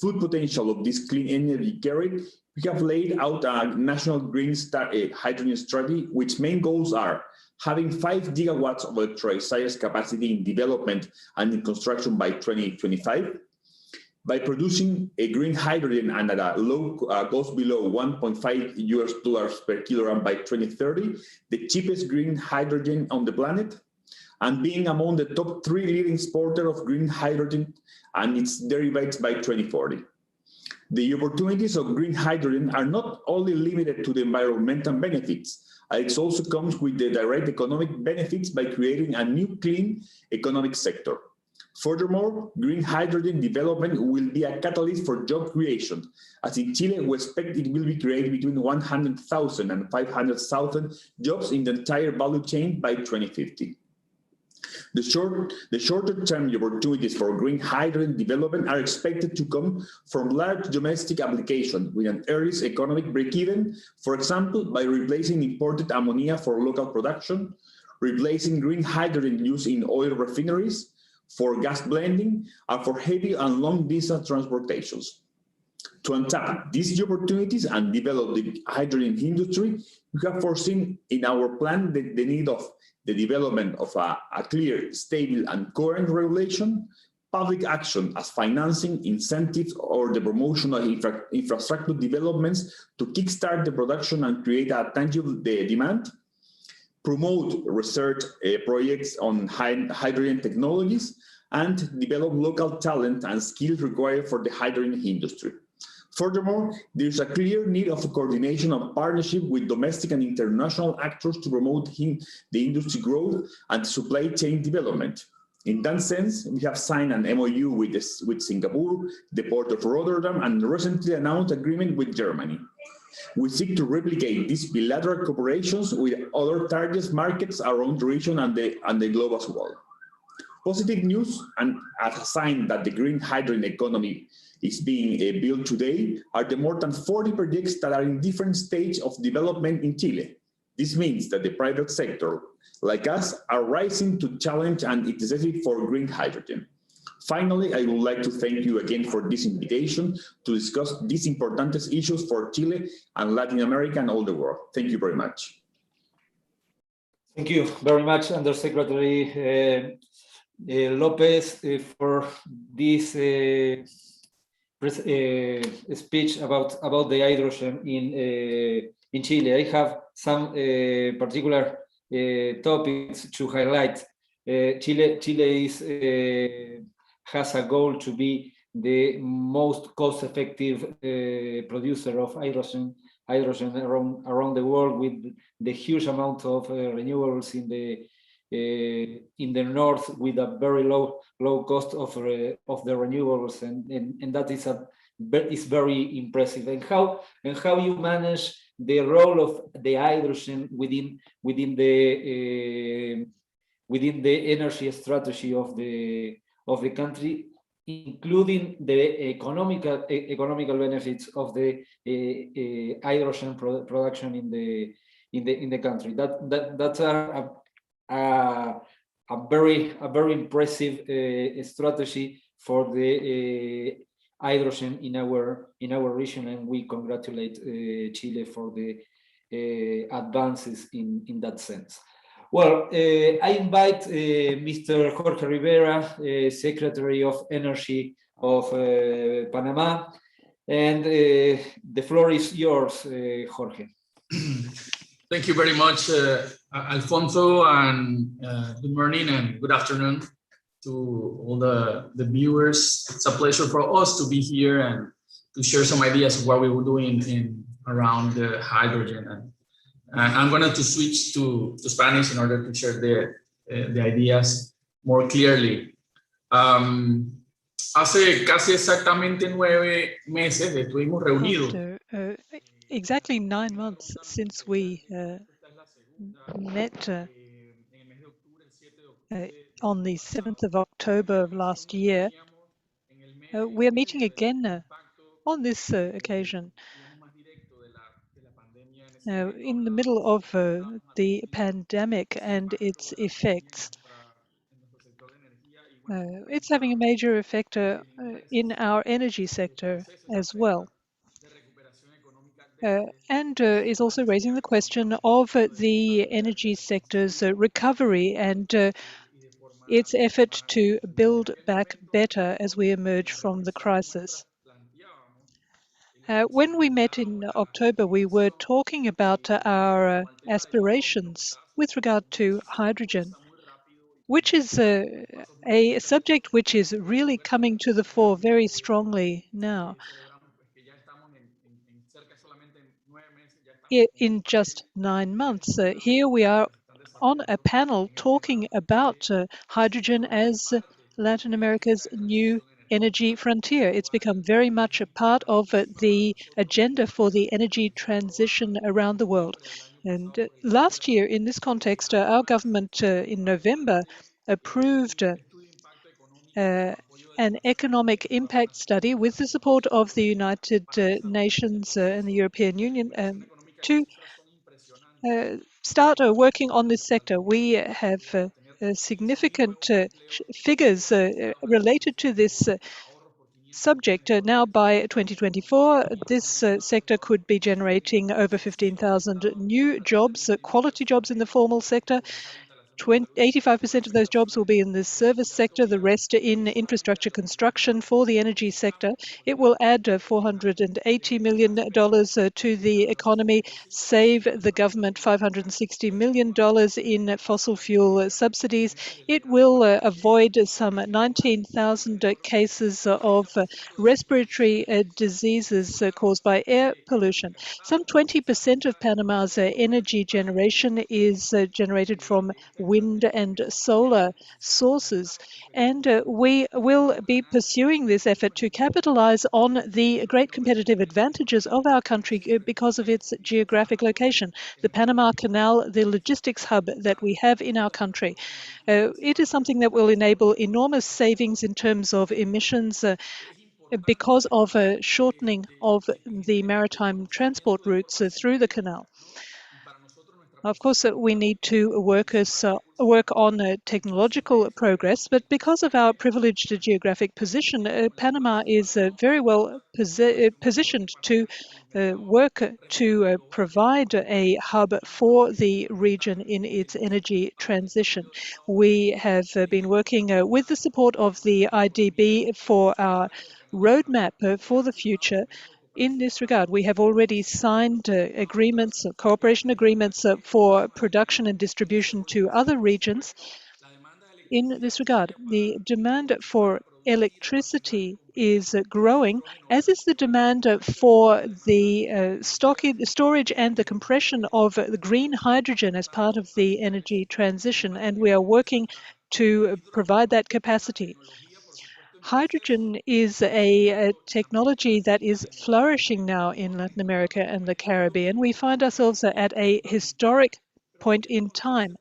full potential of this clean energy carrier, we have laid out a national green hydrogen strategy, which main goals are having 5 gigawatts of electrolysis capacity in development and in construction by 2025, by producing a green hydrogen and at a low cost below $1.5 per kilogram by 2030, the cheapest green hydrogen on the planet, and being among the top 3 leading exporters of green hydrogen and its derivatives by 2040. The opportunities of green hydrogen are not only limited to the environmental benefits, it also comes with the direct economic benefits by creating a new clean economic sector. Furthermore, green hydrogen development will be a catalyst for job creation, as in Chile we expect it will be created between 100,000 and 500,000 jobs in the entire value chain by 2050. The shorter term opportunities for green hydrogen development are expected to come from large domestic application with an earliest economic break-even, for example, by replacing imported ammonia for local production, replacing green hydrogen used in oil refineries, for gas blending, and for heavy and long distance transportations. To untap these opportunities and develop the hydrogen industry, we have foreseen in our plan the need of the development of a clear, stable, and current regulation, public action as financing, incentives, or the promotion of infrastructure developments to kickstart the production and create a tangible demand, promote research projects on hydrogen technologies, and develop local talent and skills required for the hydrogen industry. Furthermore, there is a clear need of coordination and partnership with domestic and international actors to promote the industry growth and supply chain development. In that sense, we have signed an MOU with Singapore, the Port of Rotterdam, and recently announced agreement with Germany. We seek to replicate these bilateral cooperations with other target markets around the region and the globe as well. Positive news, and as a sign that the green hydrogen economy is being built today, are the more than 40 projects that are in different stages of development in Chile. This means that the private sector, like us, are rising to challenge and necessity for green hydrogen. Finally, I would like to thank you again for this invitation to discuss these important issues for Chile and Latin America and all the world. Thank you very much. Thank you very much, Undersecretary Lopez, for this speech about the hydrogen in Chile. I have some particular topics to highlight. Chile has a goal to be the most cost-effective producer of hydrogen around the world, with the huge amount of renewables in the north, with a very low cost of the renewables, and that is very impressive. And how you manage the role of the hydrogen within the energy strategy of the country, including the economical benefits of the hydrogen production in the country. That's a very impressive strategy for the hydrogen in our region, and we congratulate Chile for the advances in that sense. Well, I invite Mr. Jorge Rivera, Secretary of Energy of Panama, and the floor is yours, Jorge. Thank you very much, Alfonso, and good morning and good afternoon to all the viewers. It's a pleasure for us to be here and to share some ideas of what we were doing around the hydrogen. And I'm going to switch to Spanish in order to share the ideas more clearly. Hace casi exactamente 9 meses estuvimos reunidos. After exactly 9 months since we met on the 7th of October of last year, we are meeting again on this occasion. In the middle of the pandemic and its effects. It's having a major effect in our energy sector as well. And is also raising the question of the energy sector's recovery and its effort to build back better as we emerge from the crisis. When we met in October, we were talking about our aspirations with regard to hydrogen, which is a subject which is really coming to the fore very strongly now. In just 9 months, here we are on a panel talking about hydrogen as Latin America's new energy frontier. It's become very much a part of the agenda for the energy transition around the world. And last year, in this context, our government in November approved an economic impact study with the support of the United Nations and the European Union to start working on this sector. We have significant figures related to this subject. Now by 2024, this sector could be generating over 15,000 new jobs, quality jobs in the formal sector. 85% of those jobs will be in the service sector, the rest in infrastructure construction for the energy sector. It will add $480 million to the economy, save the government $560 million in fossil fuel subsidies. It will avoid some 19,000 cases of respiratory diseases caused by air pollution. Some 20% of Panama's energy generation is generated from wind and solar sources. And we will be pursuing this effort to capitalize on the great competitive advantages of our country because of its geographic location. The Panama Canal, the logistics hub that we have in our country. It is something that will enable enormous savings in terms of emissions because of a shortening of the maritime transport routes through the canal. Of course, we need to work on technological progress, but because of our privileged geographic position, Panama is very well positioned to work to provide a hub for the region in its energy transition. We have been working with the support of the IDB for our roadmap for the future. In this regard, we have already signed agreements, cooperation agreements for production and distribution to other regions. In this regard, the demand for electricity is growing, as is the demand for the storage and the compression of the green hydrogen as part of the energy transition, and we are working to provide that capacity. Hydrogen is a technology that is flourishing now in Latin America and the Caribbean. We find ourselves at a historic point in time.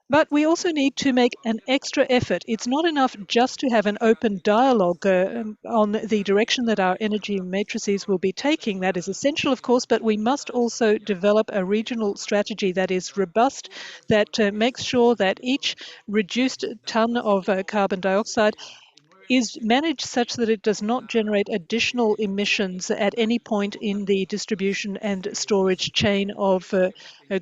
But we also need to make an extra effort. It's not enough just to have an open dialogue on the direction that our energy matrices will be taking. That is essential, of course, but we must also develop a regional strategy that is robust, that makes sure that each reduced ton of carbon dioxide is managed such that it does not generate additional emissions at any point in the distribution and storage chain of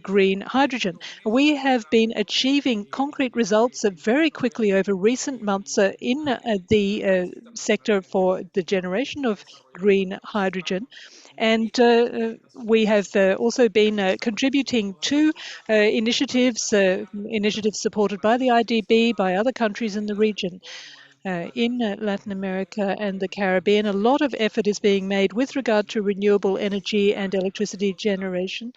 green hydrogen. We have been achieving concrete results very quickly over recent months in the sector for the generation of green hydrogen. And we have also been contributing to initiatives supported by the IDB, by other countries in the region. In Latin America and the Caribbean, a lot of effort is being made with regard to renewable energy and electricity generation.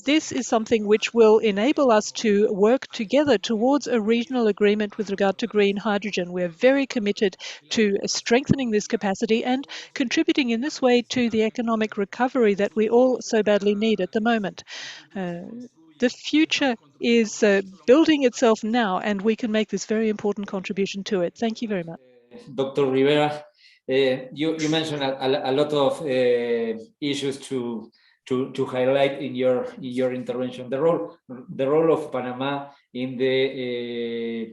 This is something which will enable us to work together towards a regional agreement with regard to green hydrogen. We're very committed to strengthening this capacity and contributing in this way to the economic recovery that we all so badly need at the moment. The future is building itself now, and we can make this very important contribution to it. Thank you very much. Dr. Rivera, you mentioned a lot of issues to highlight in your intervention. The role of Panama in the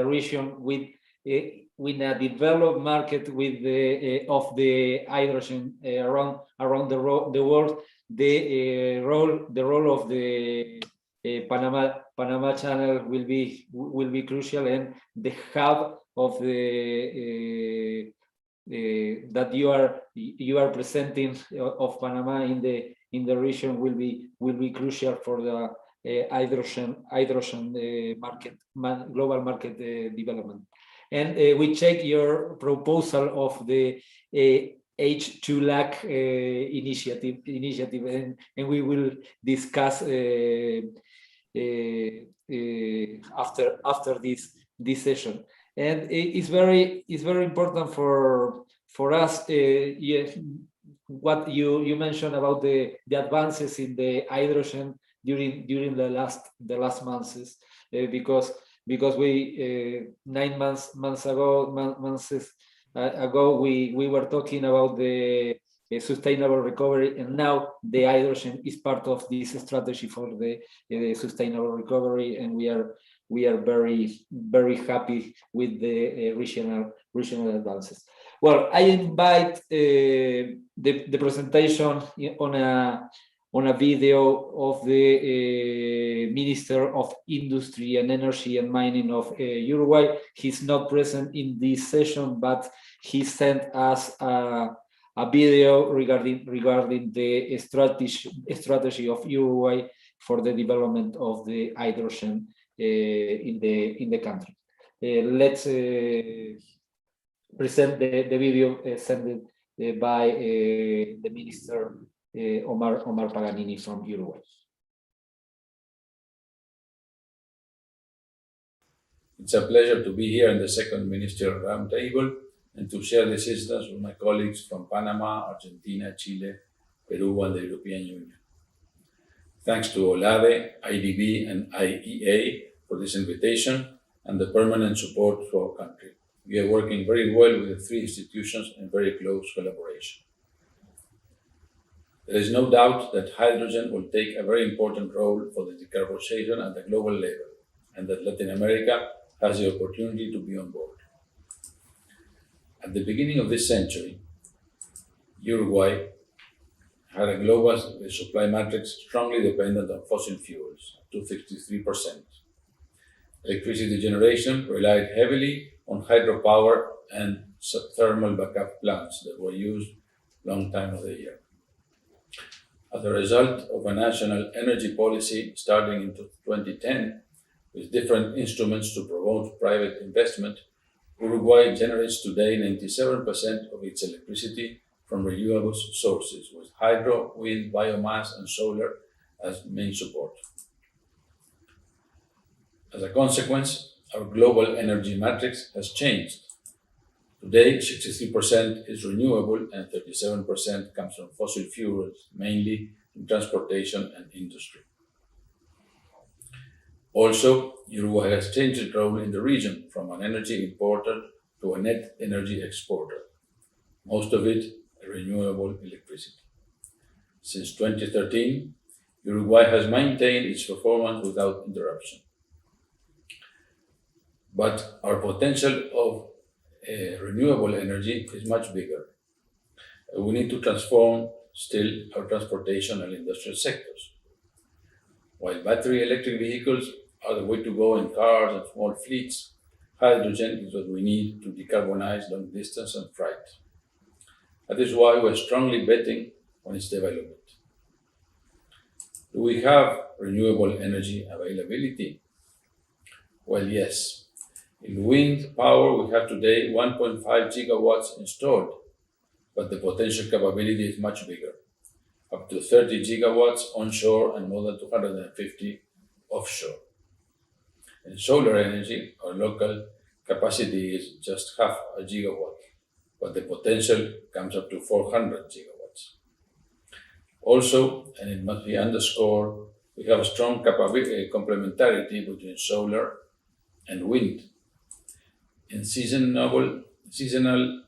region with a developed market with of the hydrogen around the world. The role of the Panama Channel will be crucial, and the hub of the that you are presenting of Panama in the region will be crucial for the hydrogen market, global market development. And we check your proposal of the H2LAC initiative, and we will discuss after this session. And it's very important for us. Yes, what you mentioned about the advances in the hydrogen during the last months, because we 9 months ago we were talking about the sustainable recovery, and now the hydrogen is part of this strategy for the sustainable recovery, and we are very happy with the regional advances. Well, I invite the presentation on a video of the Minister of Industry and Energy and Mining of Uruguay. He's not present in this session, but he sent us a video regarding the strategy of Uruguay for the development of the hydrogen in the country. Let's present the video sent by the Minister Omar Paganini from Uruguay. It's a pleasure to be here in the second Ministerial Roundtable and to share this instance with my colleagues from Panama, Argentina, Chile, Peru, and the European Union. Thanks to OLADE-IDB and IEA for this invitation and the permanent support for our country. We are working very well with the three institutions in very close collaboration. There is no doubt that hydrogen will take a very important role for the decarbonization at the global level, and that Latin America has the opportunity to be on board. At the beginning of this century, Uruguay had a global supply matrix strongly dependent on fossil fuels, to 63%. Electricity generation relied heavily on hydropower and thermal backup plants that were used long time of the year. As a result of a national energy policy starting in 2010, with different instruments to promote private investment, Uruguay generates today 97% of its electricity from renewable sources, with hydro, wind, biomass, and solar as main support. As a consequence, our global energy matrix has changed. Today, 63% is renewable and 37% comes from fossil fuels, mainly in transportation and industry. Also, Uruguay has changed its role in the region from an energy importer to a net energy exporter, most of it renewable electricity. Since 2013, Uruguay has maintained its performance without interruption. But our potential of renewable energy is much bigger. We need to transform still our transportation and industrial sectors. While battery electric vehicles are the way to go in cars and small fleets, hydrogen is what we need to decarbonize long distance and freight. That is why we're strongly betting on its development. Do we have renewable energy availability? Well, yes. In wind power, we have today 1.5 gigawatts installed, but the potential capability is much bigger, up to 30 gigawatts onshore and more than 250 offshore. In solar energy, our local capacity is just half a gigawatt, but the potential comes up to 400 gigawatts. Also, and it must be underscored, we have a strong complementarity between solar and wind. In seasonal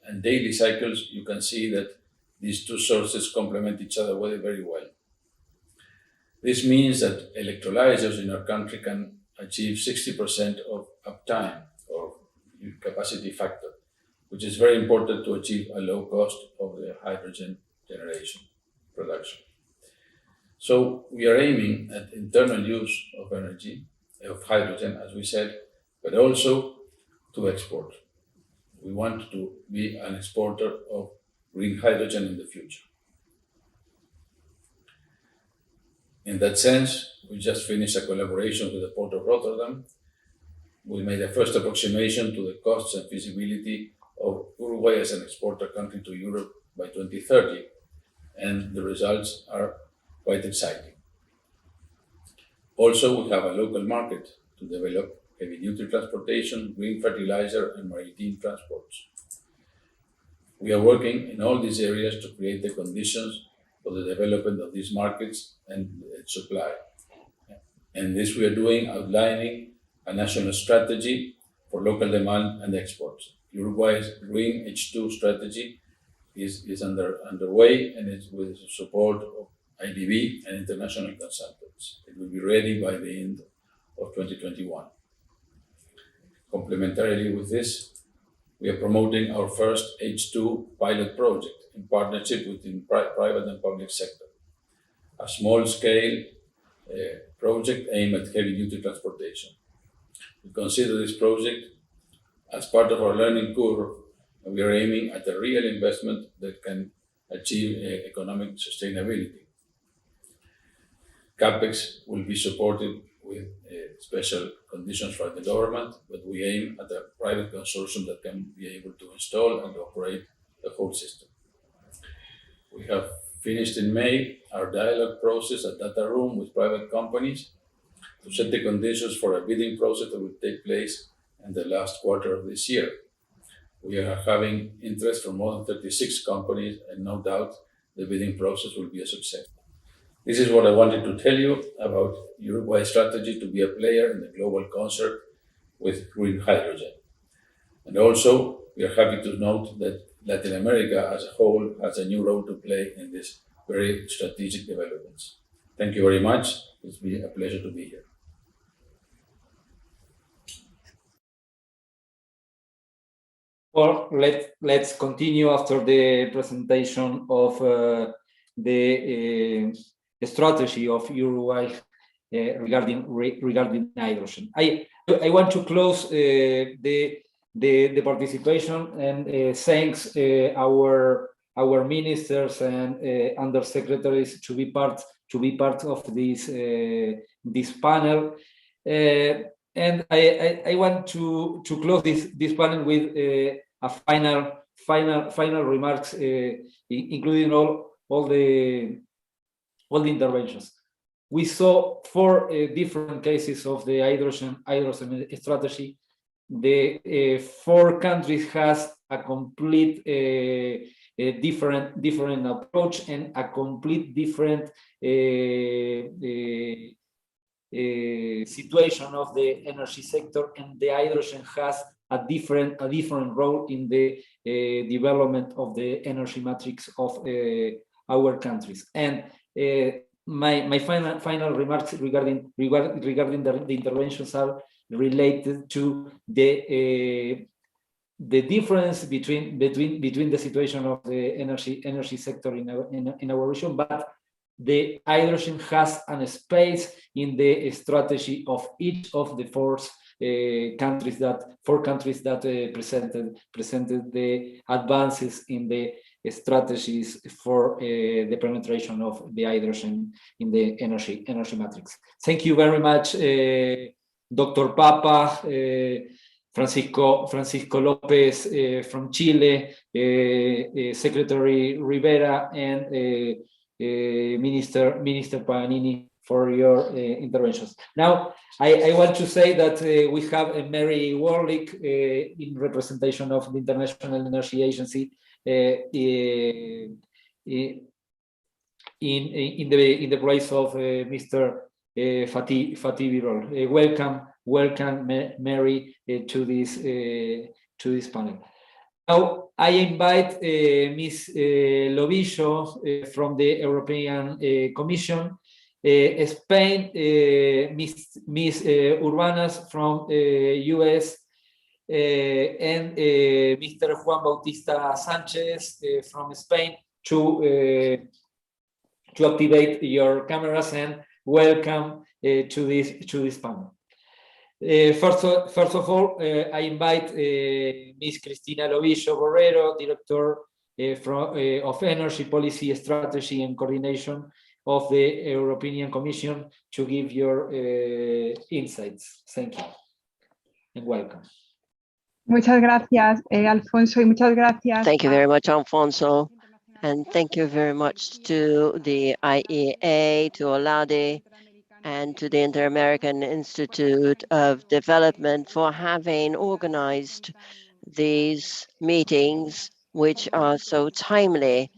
and daily cycles, you can see that these two sources complement each other very well. This means that electrolyzers in our country can achieve 60% of uptime or capacity factor, which is very important to achieve a low cost of the hydrogen generation production. So we are aiming at internal use of energy, of hydrogen, as we said, but also to export. We want to be an exporter of green hydrogen in the future. In that sense, we just finished a collaboration with the Port of Rotterdam. We made a first approximation to the costs and feasibility of Uruguay as an exporter country to Europe by 2030, and the results are quite exciting. Also, we have a local market to develop heavy-duty transportation, green fertilizer, and maritime transports. We are working in all these areas to create the conditions for the development of these markets and supply. And this we are doing, outlining a national strategy for local demand and exports. Uruguay's Green H2 strategy is underway, and it's with the support of IDB and international consultants. It will be ready by the end of 2021. Complementarily with this, we are promoting our first H2 pilot project in partnership with the private and public sector, a small-scale project aimed at heavy-duty transportation. We consider this project as part of our learning curve, and we are aiming at a real investment that can achieve economic sustainability. CapEx will be supported with special conditions from the government, but we aim at a private consortium that can be able to install and operate the whole system. We have finished in May our dialogue process at Data Room with private companies to set the conditions for a bidding process that will take place in the last quarter of this year. We are having interest from more than 36 companies, and no doubt the bidding process will be a success. This is what I wanted to tell you about Uruguay's strategy to be a player in the global concert with green hydrogen. And also, we are happy to note that Latin America as a whole has a new role to play in these very strategic developments. Thank you very much. It's been a pleasure to be here. Well, let's continue after the presentation of the strategy of Uruguay regarding hydrogen. I want to close the participation and thanks our ministers and undersecretaries to be part of this panel. And I want to close this panel with a final remarks, including all the interventions. We saw 4 different cases of the hydrogen strategy. The 4 countries has a complete different approach and a complete different situation of the energy sector, and the hydrogen has a different role in the development of the energy matrix of our countries. And my final remarks regarding the interventions are related to the difference between the situation of the energy sector in our region, but the hydrogen has a space in the strategy of each of the 4 countries that presented the advances in the strategies for the penetration of the hydrogen in the energy matrix. Thank you very much, Dr. Papa, Francisco Lopez from Chile, Secretary Rivera, and Minister Paganini for your interventions. Now, I want to say that we have a Mary Warlick in representation of the International Energy Agency in the place of Mr. Fatih Birol. Welcome, Mary, to this panel. Now, I invite Ms. Lovillo from the European Commission, Spain, Ms. Urbanas from US, and Mr. Juan Bautista Sanchez from Spain to activate your cameras and welcome to this panel. First of all, I invite Ms. Cristina Lovillo Guerrero, Director of Energy Policy Strategy and Coordination of the European Commission, to give your insights. Thank you and welcome. Muchas gracias, Alfonso, y muchas gracias. Thank you very much, Alfonso, and thank you very much to the IEA, to OLADE, and to the Inter-American Institute of Development for having organized these meetings, which are so timely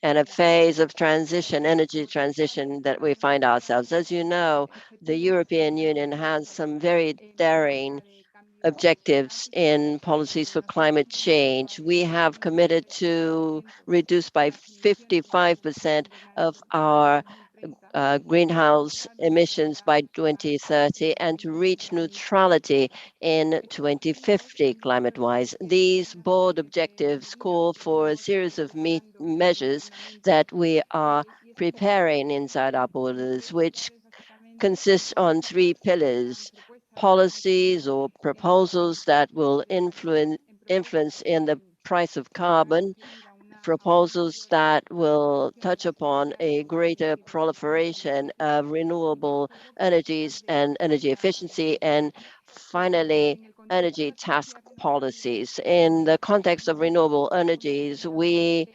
and a phase of transition, energy transition that we find ourselves. As you know, the European Union has some very daring objectives in policies for climate change. We have committed to reduce by 55% of our greenhouse emissions by 2030 and to reach neutrality in 2050 climate-wise. These bold objectives call for a series of measures that we are preparing inside our borders, which consists on three pillars: policies or proposals that will influence in the price of carbon, proposals that will touch upon a greater proliferation of renewable energies and energy efficiency, and finally, energy task policies. In the context of renewable energies, we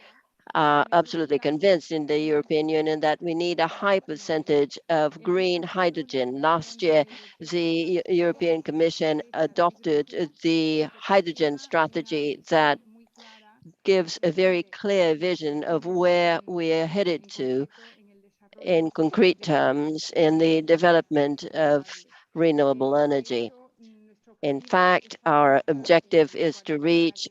are absolutely convinced in the European Union that we need a high percentage of green hydrogen. Last year, the European Commission adopted the hydrogen strategy that gives a very clear vision of where we are headed to in concrete terms in the development of renewable energy. In fact, our objective is to reach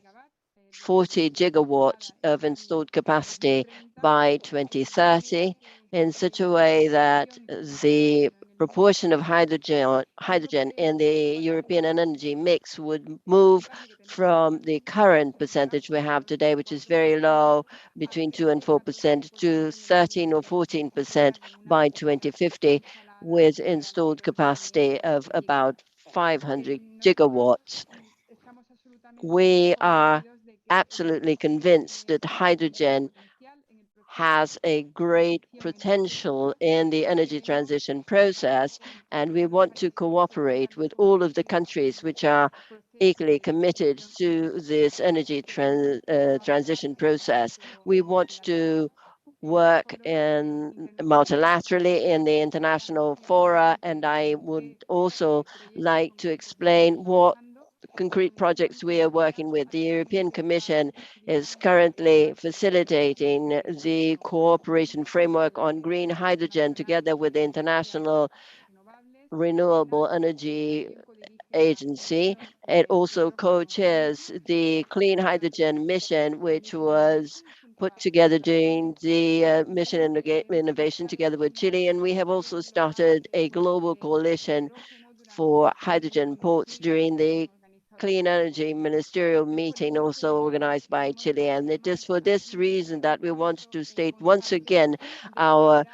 40 gigawatts of installed capacity by 2030 in such a way that the proportion of hydrogen in the European energy mix would move from the current percentage we have today, which is very low, between 2 and 4%, to 13 or 14% by 2050, with installed capacity of about 500 gigawatts. We are absolutely convinced that hydrogen has a great potential in the energy transition process, and we want to cooperate with all of the countries which are equally committed to this energy transition process. We want to work multilaterally in the international fora, and I would also like to explain what concrete projects we are working with. The European Commission is currently facilitating the cooperation framework on green hydrogen together with the International Renewable Energy Agency. It also co-chairs the Clean Hydrogen Mission, which was put together during the Mission Innovation together with Chile. And we have also started a global coalition for hydrogen ports during the Clean Energy Ministerial meeting, also organized by Chile. And it is for this reason that we want to state once again our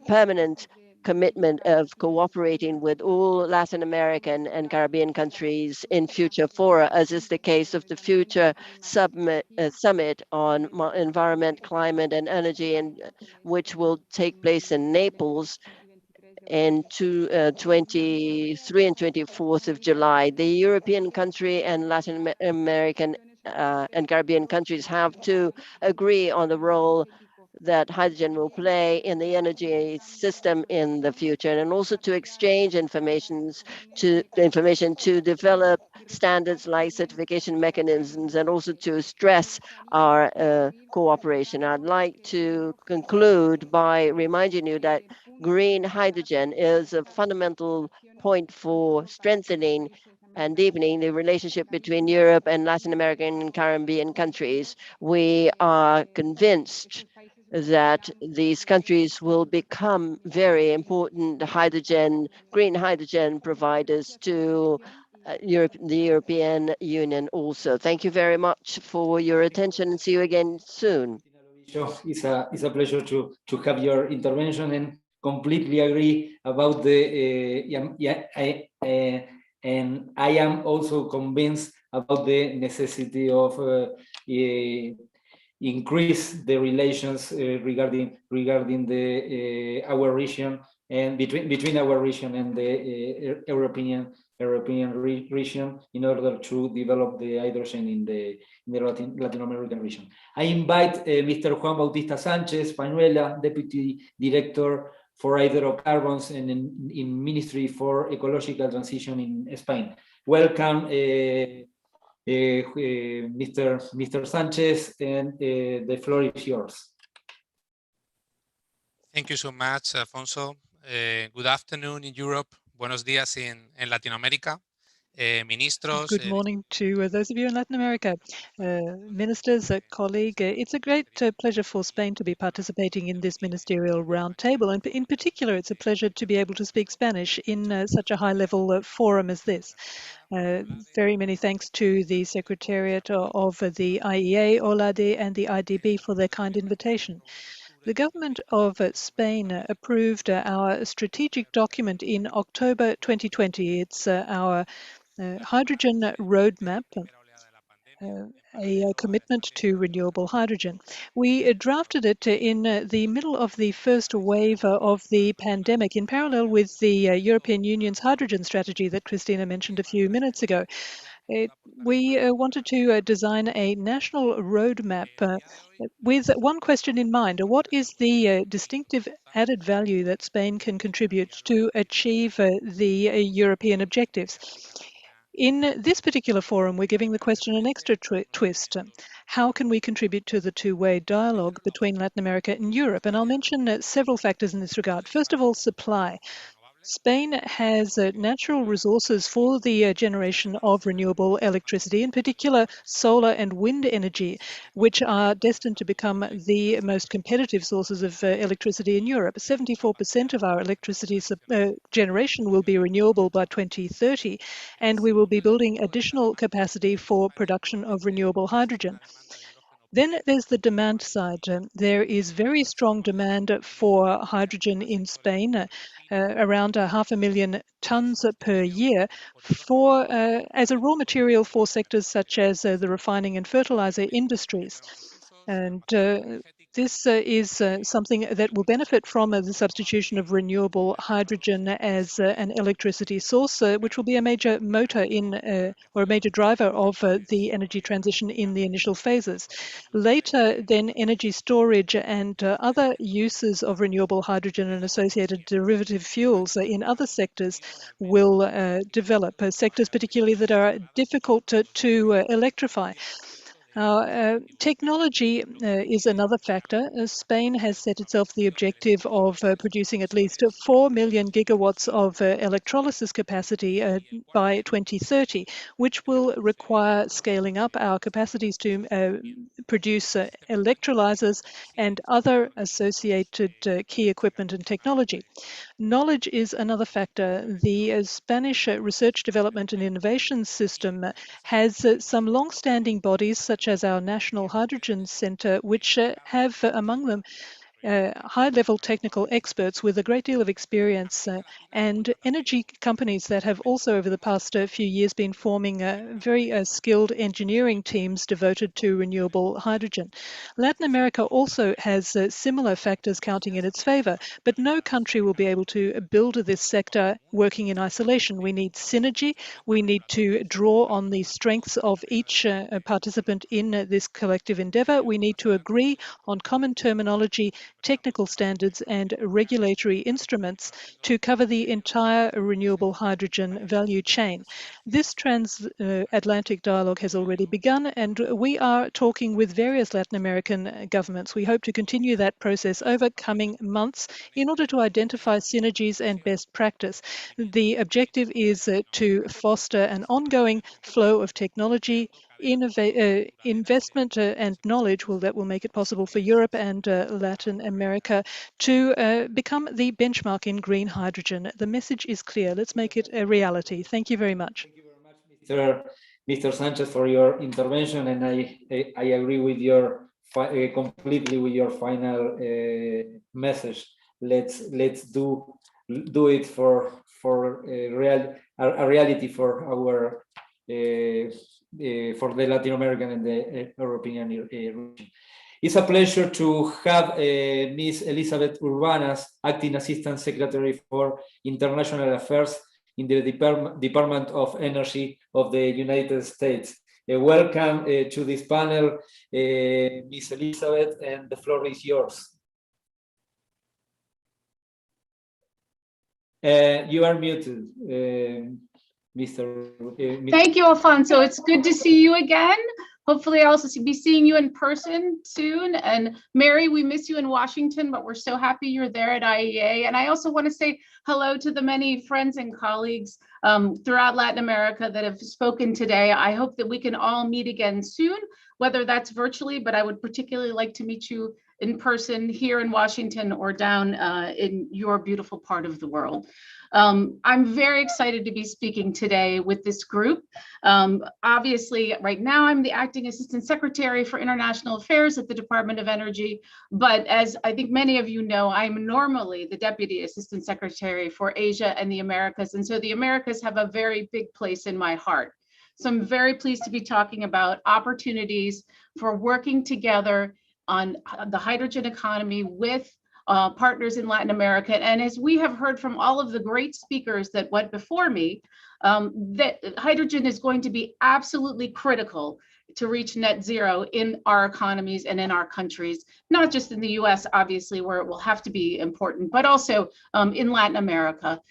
permanent commitment of cooperating with all Latin American and Caribbean countries in future fora, as is the case of the future summit on environment, climate, and energy, and which will take place in Naples in 23 and 24th of July. The European country and Latin American and Caribbean countries have to agree on the role that hydrogen will play in the energy system in the future, and also to exchange information to develop standards like certification mechanisms, and also to stress our cooperation. I'd like to conclude by reminding you that green hydrogen is a fundamental point for strengthening and deepening the relationship between Europe and Latin American and Caribbean countries. We are convinced that these countries will become very important green hydrogen providers to the European Union also. Thank you very much for your attention, and see you again soon. It's a pleasure to have your intervention, and completely agree about and I am also convinced about the necessity of increase the relations regarding the our region, and between our region and the European region, in order to develop the hydrogen in the Latin American region. I invite Mr. Juan Bautista Sánchez Pañuela, Deputy Director for Hydrocarbons and in Ministry for Ecological Transition in Spain. Welcome, Mr. Sanchez, and the floor is yours. Thank you so much, Alfonso. Good afternoon in Europe. Buenos días in Latin America. Good morning to those of you in Latin America. Ministers, colleague, it's a great pleasure for Spain to be participating in this ministerial roundtable. And in particular, it's a pleasure to be able to speak Spanish in such a high-level forum as this. Very many thanks to the Secretariat of the IEA-OLADE and the IDB for their kind invitation. The government of Spain approved our strategic document in October 2020. It's our hydrogen roadmap, a commitment to renewable hydrogen. We drafted it in the middle of the first wave of the pandemic, in parallel with the European Union's hydrogen strategy that Cristina mentioned a few minutes ago. We wanted to design a national roadmap with one question in mind. What is the distinctive added value that Spain can contribute to achieve the European objectives? In this particular forum, we're giving the question an extra twist. How can we contribute to the two-way dialogue between Latin America and Europe? And I'll mention several factors in this regard. First of all, supply. Spain has natural resources for the generation of renewable electricity, in particular solar and wind energy, which are destined to become the most competitive sources of electricity in Europe. 74% of our electricity generation will be renewable by 2030, and we will be building additional capacity for production of renewable hydrogen. Then there's the demand side. There is very strong demand for hydrogen in Spain, around 500,000 tons per year, for as a raw material for sectors such as the refining and fertilizer industries. And this is something that will benefit from the substitution of renewable hydrogen as an electricity source, which will be a major motor in, or a major driver of the energy transition in the initial phases. Later, then, energy storage and other uses of renewable hydrogen and associated derivative fuels in other sectors will develop, sectors particularly that are difficult to electrify. Technology is another factor. Spain has set itself the objective of producing at least 4 million gigawatts of electrolysis capacity by 2030, which will require scaling up our capacities to produce electrolyzers and other associated key equipment and technology. Knowledge is another factor. The Spanish Research, Development and Innovation System has some long-standing bodies, such as our National Hydrogen Center, which have among them high-level technical experts with a great deal of experience and energy companies that have also over the past few years been forming very skilled engineering teams devoted to renewable hydrogen. Latin America also has similar factors counting in its favor, but no country will be able to build this sector working in isolation. We need synergy. We need to draw on the strengths of each participant in this collective endeavor. We need to agree on common terminology, technical standards and regulatory instruments to cover the entire renewable hydrogen value chain. This transatlantic dialogue has already begun, and we are talking with various Latin American governments. We hope to continue that process over coming months in order to identify synergies and best practice. The objective is to foster an ongoing flow of technology, investment and knowledge that will make it possible for Europe and Latin America to become the benchmark in green hydrogen. The message is clear. Let's make it a reality. Thank you very much. Thank you very much, Mr. Sanchez, for your intervention, and I agree with your completely with your final message. Let's do it for a reality for our for the Latin American and the European region. It's a pleasure to have Ms. Elizabeth Urbanas, Acting Assistant Secretary for International Affairs in the Department of Energy of the United States. Welcome to this panel, Ms. Elizabeth, and the floor is yours. You are muted, Mr. Thank you, Alfonso. It's good to see you again. Hopefully I'll also be seeing you in person soon. And Mary, we miss you in Washington, but we're so happy you're there at IEA. And I also want to say hello to the many friends and colleagues throughout Latin America that have spoken today. I hope that we can all meet again soon, whether that's virtually, but I would particularly like to meet you in person here in Washington or down in your beautiful part of the world. I'm very excited to be speaking today with this group. Obviously, right now I'm the Acting Assistant Secretary for International Affairs at the Department of Energy, but as I think many of you know, I'm normally the Deputy Assistant Secretary for Asia and the Americas, and so the Americas have a very big place in my heart. So I'm very pleased to be talking about opportunities for working together on the hydrogen economy with partners in Latin America. And as we have heard from all of the great speakers that went before me, that hydrogen is going to be absolutely critical to reach net zero in our economies and in our countries, not just in the US, obviously, where it will have to be important, but also in Latin America.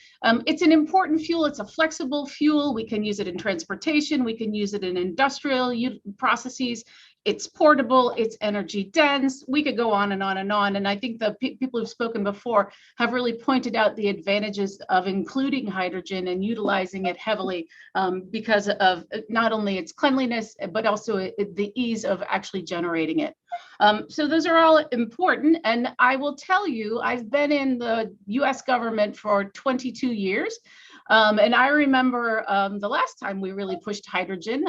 It's an important fuel. It's a flexible fuel. We can use it in transportation. We can use it in industrial processes. It's portable, it's energy dense. We could go on and on and on. And I think the people who've spoken before have really pointed out the advantages of including hydrogen and utilizing it heavily because of not only its cleanliness, but also the ease of actually generating it. So those are all important. And I will tell you, I've been in the US government for 22 years. And I remember the last time we really pushed hydrogen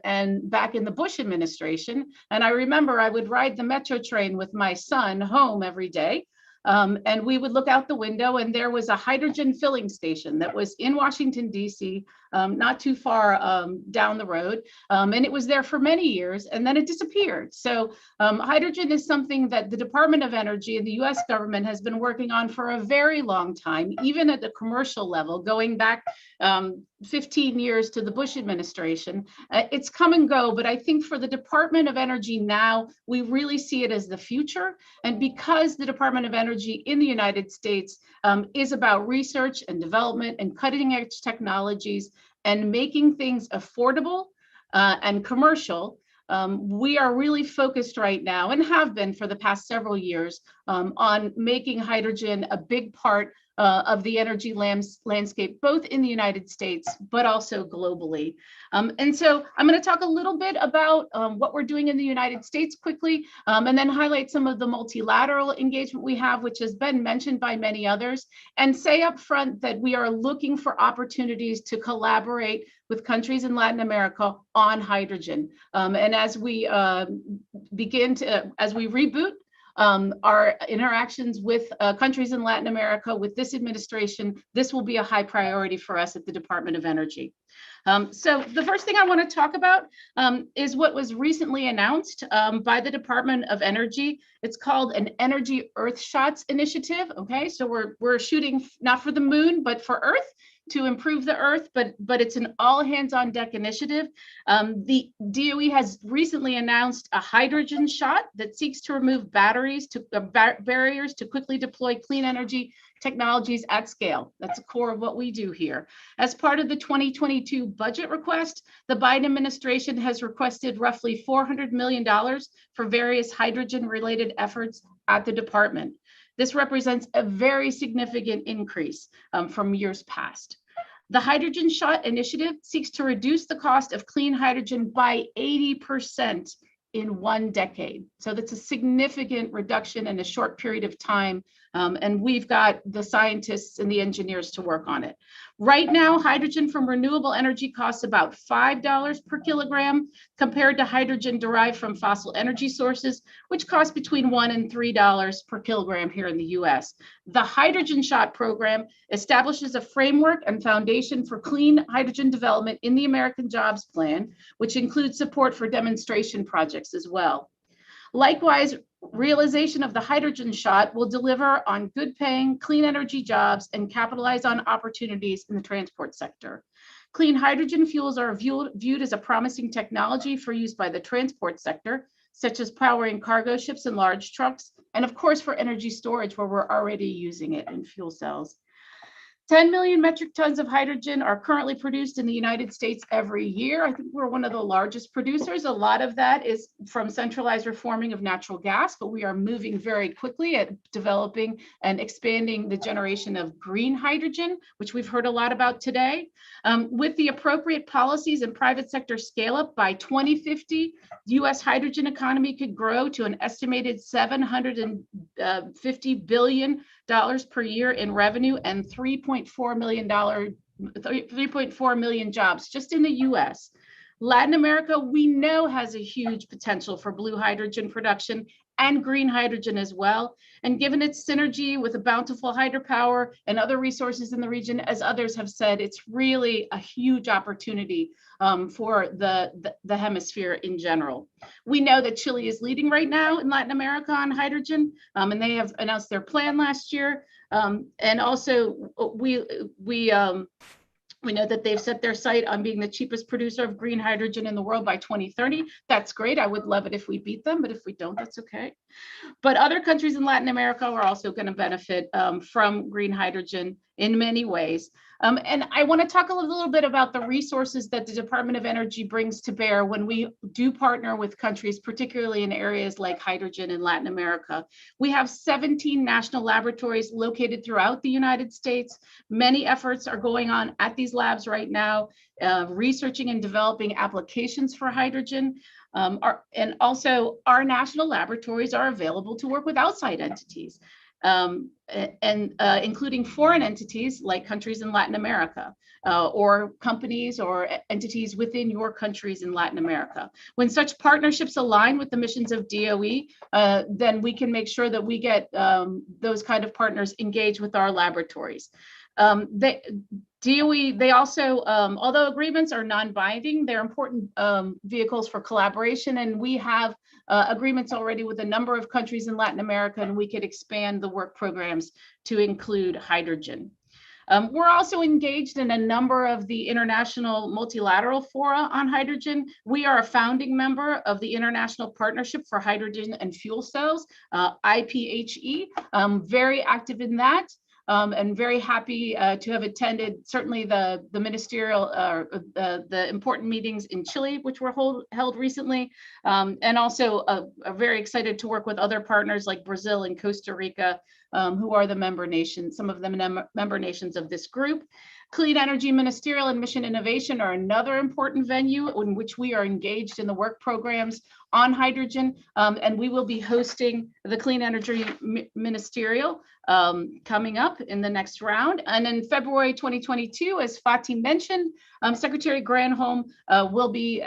and back in the Bush administration. And I remember I would ride the metro train with my son home every day. And we would look out the window and there was a hydrogen filling station that was in Washington, DC, not too far down the road. And it was there for many years and then it disappeared. So hydrogen is something that the Department of Energy and the US government has been working on for a very long time, even at the commercial level, going back 15 years to the Bush administration. It's come and go, but I think for the Department of Energy now, we really see it as the future. And because the Department of Energy in the United States is about research and development and cutting edge technologies and making things affordable and commercial, we are really focused right now and have been for the past several years on making hydrogen a big part of the energy landscape, both in the United States, but also globally. And so I'm going to talk a little bit about what we're doing in the United States quickly, and then highlight some of the multilateral engagement we have, which has been mentioned by many others, and say up front that we are looking for opportunities to collaborate with countries in Latin America on hydrogen. And as we as we reboot our interactions with countries in Latin America with this administration, this will be a high priority for us at the Department of Energy. So the first thing I want to talk about is what was recently announced by the Department of Energy. It's called an Energy Earthshots Initiative. Okay, so we're shooting not for the moon, but for Earth, to improve the Earth, but it's an all hands on deck initiative. The DOE has recently announced a hydrogen shot that seeks to remove barriers to quickly deploy clean energy technologies at scale. That's the core of what we do here. As part of the 2022 budget request, the Biden administration has requested roughly $400 million for various hydrogen-related efforts at the department. This represents a very significant increase from years past. The Hydrogen Shot Initiative seeks to reduce the cost of clean hydrogen by 80% in 1 decade. So that's a significant reduction in a short period of time. And we've got the scientists and the engineers to work on it. Right now, hydrogen from renewable energy costs about $5 per kilogram compared to hydrogen derived from fossil energy sources, which costs between $1 and $3 per kilogram here in the US. The Hydrogen Shot program establishes a framework and foundation for clean hydrogen development in the American Jobs Plan, which includes support for demonstration projects as well. Likewise, realization of the hydrogen shot will deliver on good paying, clean energy jobs and capitalize on opportunities in the transport sector. Clean hydrogen fuels are viewed as a promising technology for use by the transport sector, such as powering cargo ships and large trucks, and of course for energy storage where we're already using it in fuel cells. 10 million metric tons of hydrogen are currently produced in the United States every year. I think we're one of the largest producers. A lot of that is from centralized reforming of natural gas, but we are moving very quickly at developing and expanding the generation of green hydrogen, which we've heard a lot about today. With the appropriate policies and private sector scale up by 2050, the US hydrogen economy could grow to an estimated $750 billion per year in revenue and $3.4 million jobs just in the US. Latin America, we know, has a huge potential for blue hydrogen production and green hydrogen as well. And given its synergy with a bountiful hydropower and other resources in the region, as others have said, it's really a huge opportunity for the hemisphere in general. We know that Chile is leading right now in Latin America on hydrogen, and they have announced their plan last year. And also we know that they've set their sight on being the cheapest producer of green hydrogen in the world by 2030. That's great. I would love it if we beat them, but if we don't, that's okay. But other countries in Latin America are also going to benefit from green hydrogen in many ways. And I want to talk a little bit about the resources that the Department of Energy brings to bear when we do partner with countries, particularly in areas like hydrogen in Latin America. We have 17 national laboratories located throughout the United States. Many efforts are going on at these labs right now, researching and developing applications for hydrogen. And also our national laboratories are available to work with outside entities. Including foreign entities like countries in Latin America, or companies or entities within your countries in Latin America. When such partnerships align with the missions of DOE, then we can make sure that we get those kind of partners engaged with our laboratories. DOE, they also, although agreements are non-binding, they're important vehicles for collaboration, and we have agreements already with a number of countries in Latin America, and we could expand the work programs to include hydrogen. We're also engaged in a number of the international multilateral fora on hydrogen. We are a founding member of the International Partnership for Hydrogen and Fuel Cells, IPHE, very active in that. And very happy to have attended certainly the ministerial, the important meetings in Chile, which were held recently, and also very excited to work with other partners like Brazil and Costa Rica, who are the member nations, some of the member nations of this group. Clean Energy Ministerial and Mission Innovation are another important venue in which we are engaged in the work programs on hydrogen, and we will be hosting the Clean Energy Ministerial coming up in the next round. And in February 2022, as Fatih mentioned, Secretary Granholm will be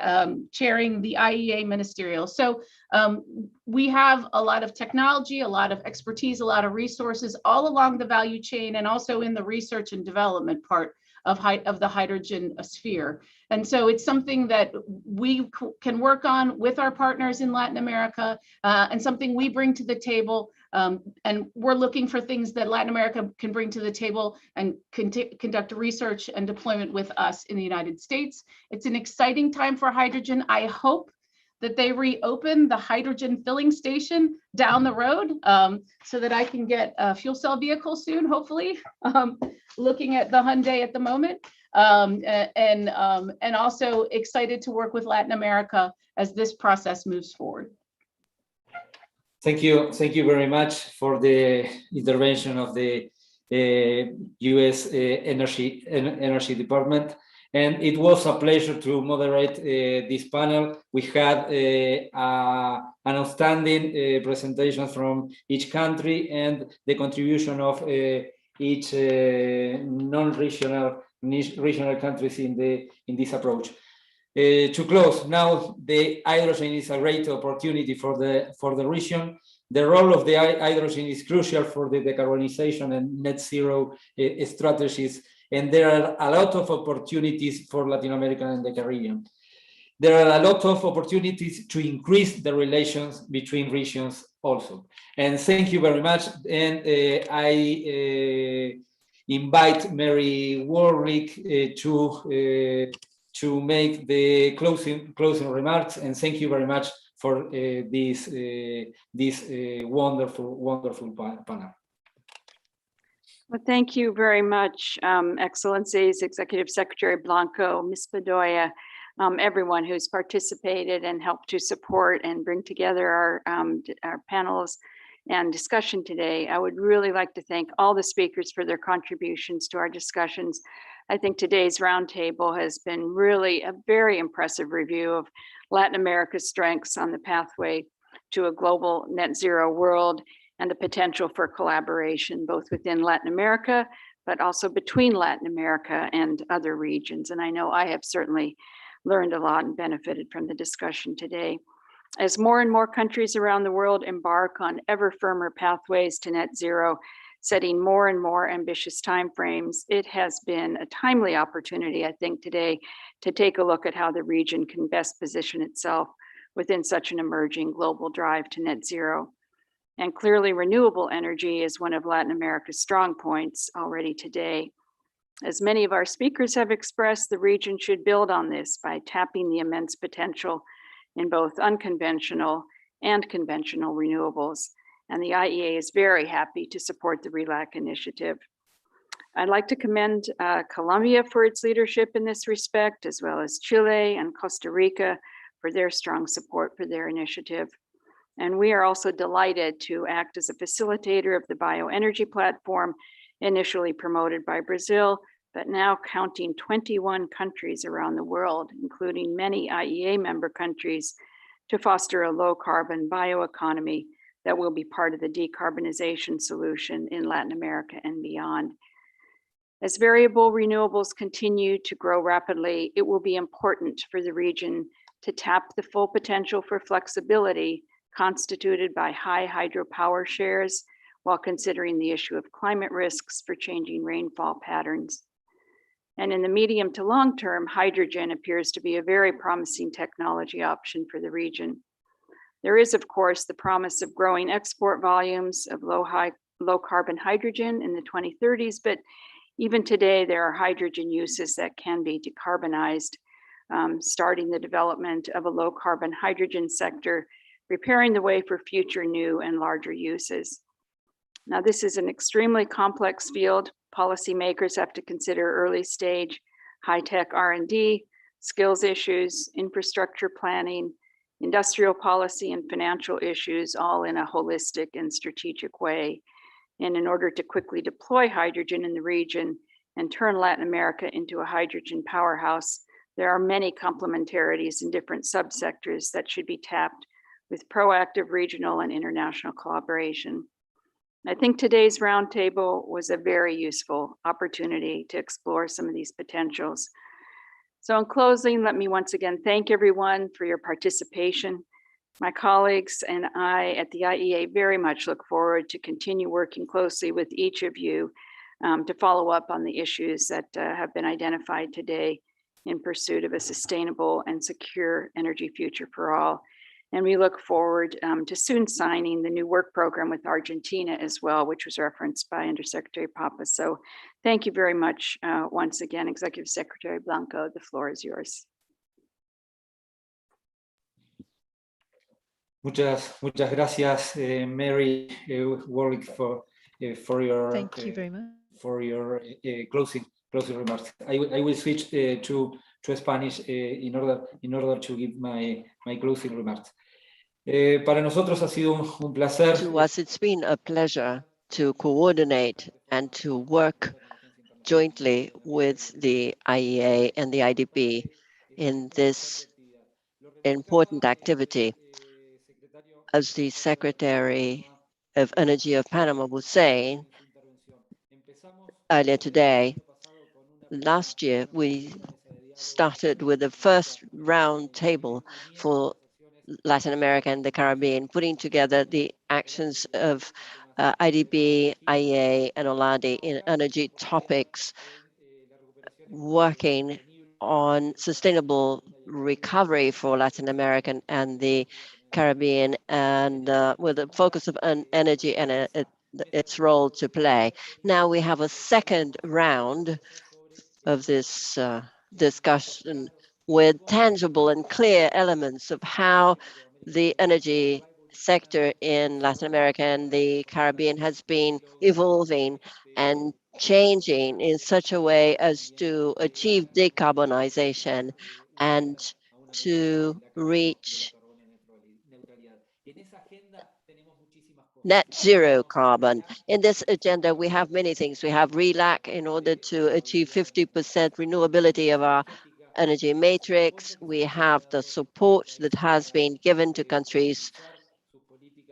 chairing the IEA Ministerial. So we have a lot of technology, a lot of expertise, a lot of resources all along the value chain, and also in the research and development part of the hydrogen sphere. And so it's something that we can work on with our partners in Latin America, and something we bring to the table. And we're looking for things that Latin America can bring to the table and conduct research and deployment with us in the United States. It's an exciting time for hydrogen. I hope that they reopen the hydrogen filling station down the road, so that I can get a fuel cell vehicle soon, hopefully, looking at the Hyundai at the moment. And also excited to work with Latin America as this process moves forward. Thank you very much for the intervention of the U.S. Energy Department. And it was a pleasure to moderate this panel. We had an outstanding presentation from each country and the contribution of each regional countries in this approach. To close, now the hydrogen is a great opportunity for the region. The role of the hydrogen is crucial for the decarbonization and net zero strategies. And there are a lot of opportunities for Latin America and the Caribbean. There are a lot of opportunities to increase the relations between regions also. And thank you very much. And I invite Mary Warwick to make the closing remarks. And thank you very much for this wonderful panel. Well, thank you very much, Excellencies, Executive Secretary Blanco, Ms. Bedoya, everyone who's participated and helped to support and bring together our panels and discussion today. I would really like to thank all the speakers for their contributions to our discussions. I think today's roundtable has been really a very impressive review of Latin America's strengths on the pathway to a global net zero world and the potential for collaboration, both within Latin America, but also between Latin America and other regions. And I know I have certainly learned a lot and benefited from the discussion today. As more and more countries around the world embark on ever firmer pathways to net zero, setting more and more ambitious timeframes, it has been a timely opportunity, I think, today to take a look at how the region can best position itself within such an emerging global drive to net zero. And clearly, renewable energy is one of Latin America's strong points already today. As many of our speakers have expressed, the region should build on this by tapping the immense potential in both unconventional and conventional renewables. And the IEA is very happy to support the RELAC initiative. I'd like to commend Colombia for its leadership in this respect, as well as Chile and Costa Rica for their strong support for their initiative. And we are also delighted to act as a facilitator of the bioenergy platform, initially promoted by Brazil, but now counting 21 countries around the world, including many IEA member countries, to foster a low carbon bioeconomy that will be part of the decarbonization solution in Latin America and beyond. As variable renewables continue to grow rapidly, it will be important for the region to tap the full potential for flexibility constituted by high hydropower shares, while considering the issue of climate risks for changing rainfall patterns. And in the medium to long term, hydrogen appears to be a very promising technology option for the region. There is, of course, the promise of growing export volumes of low carbon hydrogen in the 2030s, but even today there are hydrogen uses that can be decarbonized, starting the development of a low carbon hydrogen sector, preparing the way for future new and larger uses. Now, this is an extremely complex field. Policymakers have to consider early stage high-tech R&D, skills issues, infrastructure planning, industrial policy, and financial issues, all in a holistic and strategic way. And in order to quickly deploy hydrogen in the region and turn Latin America into a hydrogen powerhouse, there are many complementarities in different subsectors that should be tapped with proactive regional and international collaboration. I think today's roundtable was a very useful opportunity to explore some of these potentials. So in closing, let me once again thank everyone for your participation. My colleagues and I at the IEA very much look forward to continue working closely with each of you to follow up on the issues that have been identified today in pursuit of a sustainable and secure energy future for all. And we look forward to soon signing the new work program with Argentina as well, which was referenced by Undersecretary Papa. So thank you very much once again, Executive Secretary Blanco. The floor is yours. Muchas gracias, Mary Warwick, for your thank you very much for your closing remarks. I will switch to Spanish in order to give my closing remarks. Para nosotros ha sido un placer. To us, it's been a pleasure to coordinate and to work jointly with the IEA and the IDB in this important activity. As the Secretary of Energy of Panama was saying earlier today, last year we started with the first round table for Latin America and the Caribbean, putting together the actions of IDB, IEA, and OLADE in energy topics, working on sustainable recovery for Latin America and the Caribbean, and with a focus of energy and its role to play. Now we have a second round of this discussion with tangible and clear elements of how the energy sector in Latin America and the Caribbean has been evolving and changing in such a way as to achieve decarbonization and to reach net zero carbon. In this agenda, we have many things. We have RELAC in order to achieve 50% renewability of our energy matrix. We have the support that has been given to countries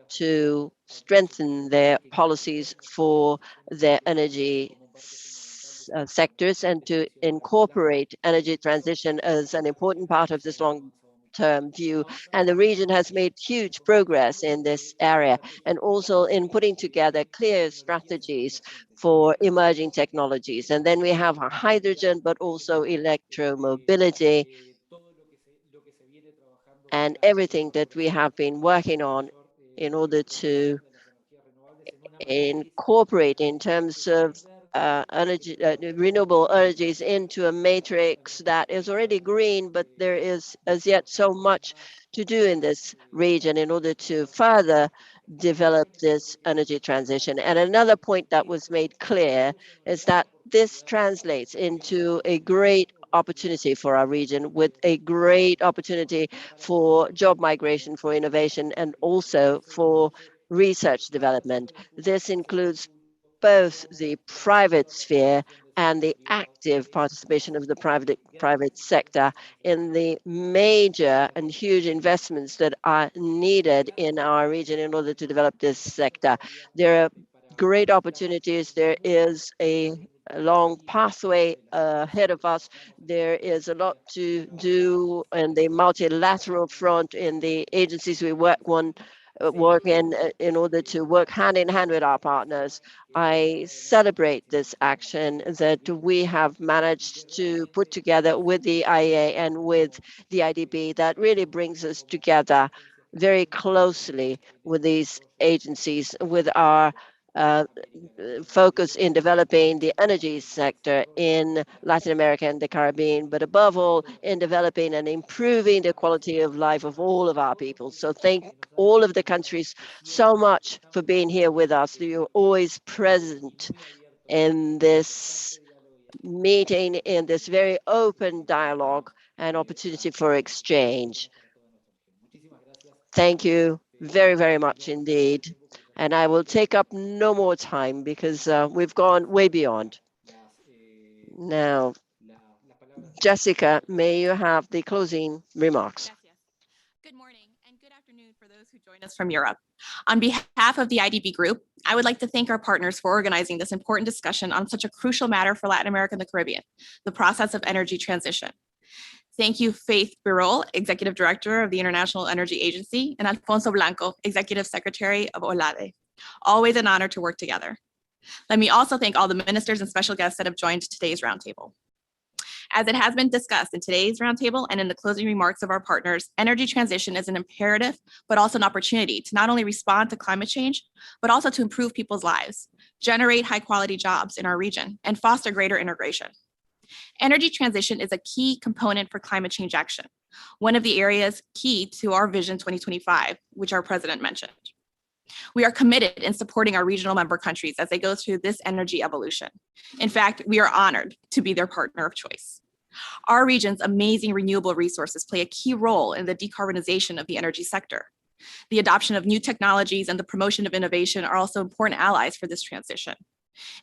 to strengthen their policies for their energy sectors and to incorporate energy transition as an important part of this long-term view. And the region has made huge progress in this area and also in putting together clear strategies for emerging technologies. And then we have hydrogen, but also electromobility and everything that we have been working on in order to incorporate in terms of renewable energies into a matrix that is already green, but there is as yet so much to do in this region in order to further develop this energy transition. And another point that was made clear is that this translates into a great opportunity for our region, with a great opportunity for job migration, for innovation, and also for research development. This includes both the private sphere and the active participation of the private sector in the major and huge investments that are needed in our region in order to develop this sector. There are great opportunities. There is a long pathway ahead of us. There is a lot to do in the multilateral front, in the agencies we work in order to work hand in hand with our partners. I celebrate this action that we have managed to put together with the IEA and with the IDB that really brings us together very closely with these agencies, with our focus in developing the energy sector in Latin America and the Caribbean, but above all, in developing and improving the quality of life of all of our people. So thank all of the countries so much for being here with us. You're always present in this meeting, in this very open dialogue and opportunity for exchange. Thank you very, very much indeed. And I will take up no more time because we've gone way beyond. Now, Jessica, may you have the closing remarks. Good morning and good afternoon for those who join us from Europe. On behalf of the IDB Group, I would like to thank our partners for organizing this important discussion on such a crucial matter for Latin America and the Caribbean, the process of energy transition. Thank you, Faith Birol, Executive Director of the International Energy Agency, and Alfonso Blanco, Executive Secretary of OLADE. Always an honor to work together. Let me also thank all the ministers and special guests that have joined today's roundtable. As it has been discussed in today's roundtable and in the closing remarks of our partners, energy transition is an imperative, but also an opportunity to not only respond to climate change, but also to improve people's lives, generate high-quality jobs in our region, and foster greater integration. Energy transition is a key component for climate change action, one of the areas key to our Vision 2025, which our president mentioned. We are committed in supporting our regional member countries as they go through this energy evolution. In fact, we are honored to be their partner of choice. Our region's amazing renewable resources play a key role in the decarbonization of the energy sector. The adoption of new technologies and the promotion of innovation are also important allies for this transition.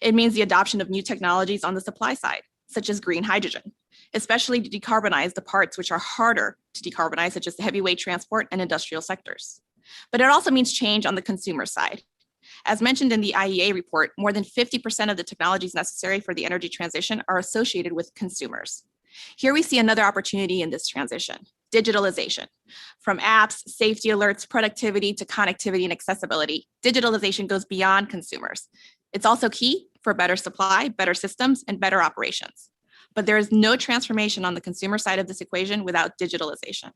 It means the adoption of new technologies on the supply side, such as green hydrogen, especially to decarbonize the parts which are harder to decarbonize, such as the heavyweight transport and industrial sectors. But it also means change on the consumer side. As mentioned in the IEA report, more than 50% of the technologies necessary for the energy transition are associated with consumers. Here we see another opportunity in this transition: digitalization. From apps, safety alerts, productivity to connectivity and accessibility, digitalization goes beyond consumers. It's also key for better supply, better systems, and better operations. But there is no transformation on the consumer side of this equation without digitalization.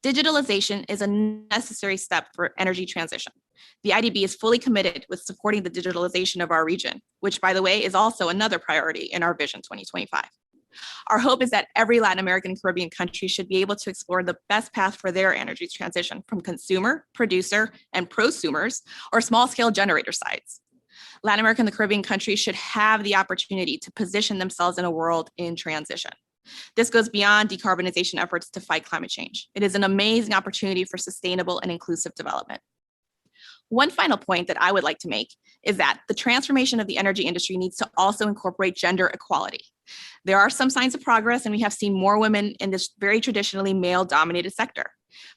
Digitalization is a necessary step for energy transition. The IDB is fully committed with supporting the digitalization of our region, which, by the way, is also another priority in our Vision 2025. Our hope is that every Latin American and Caribbean country should be able to explore the best path for their energy transition from consumer, producer, and prosumers, or small-scale generator sides. Latin America and the Caribbean countries should have the opportunity to position themselves in a world in transition. This goes beyond decarbonization efforts to fight climate change. It is an amazing opportunity for sustainable and inclusive development. One final point that I would like to make is that the transformation of the energy industry needs to also incorporate gender equality. There are some signs of progress, and we have seen more women in this very traditionally male-dominated sector.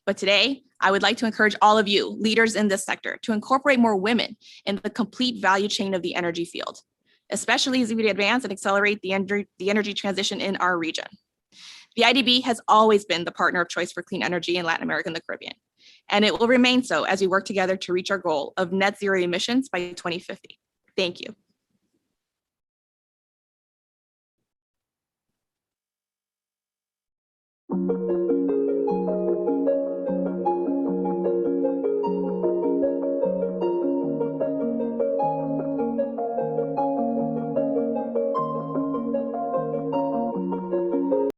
But today, I would like to encourage all of you, leaders in this sector, to incorporate more women in the complete value chain of the energy field, especially as we advance and accelerate the energy transition in our region. The IDB has always been the partner of choice for clean energy in Latin America and the Caribbean, and it will remain so as we work together to reach our goal of net zero emissions by 2050. Thank you.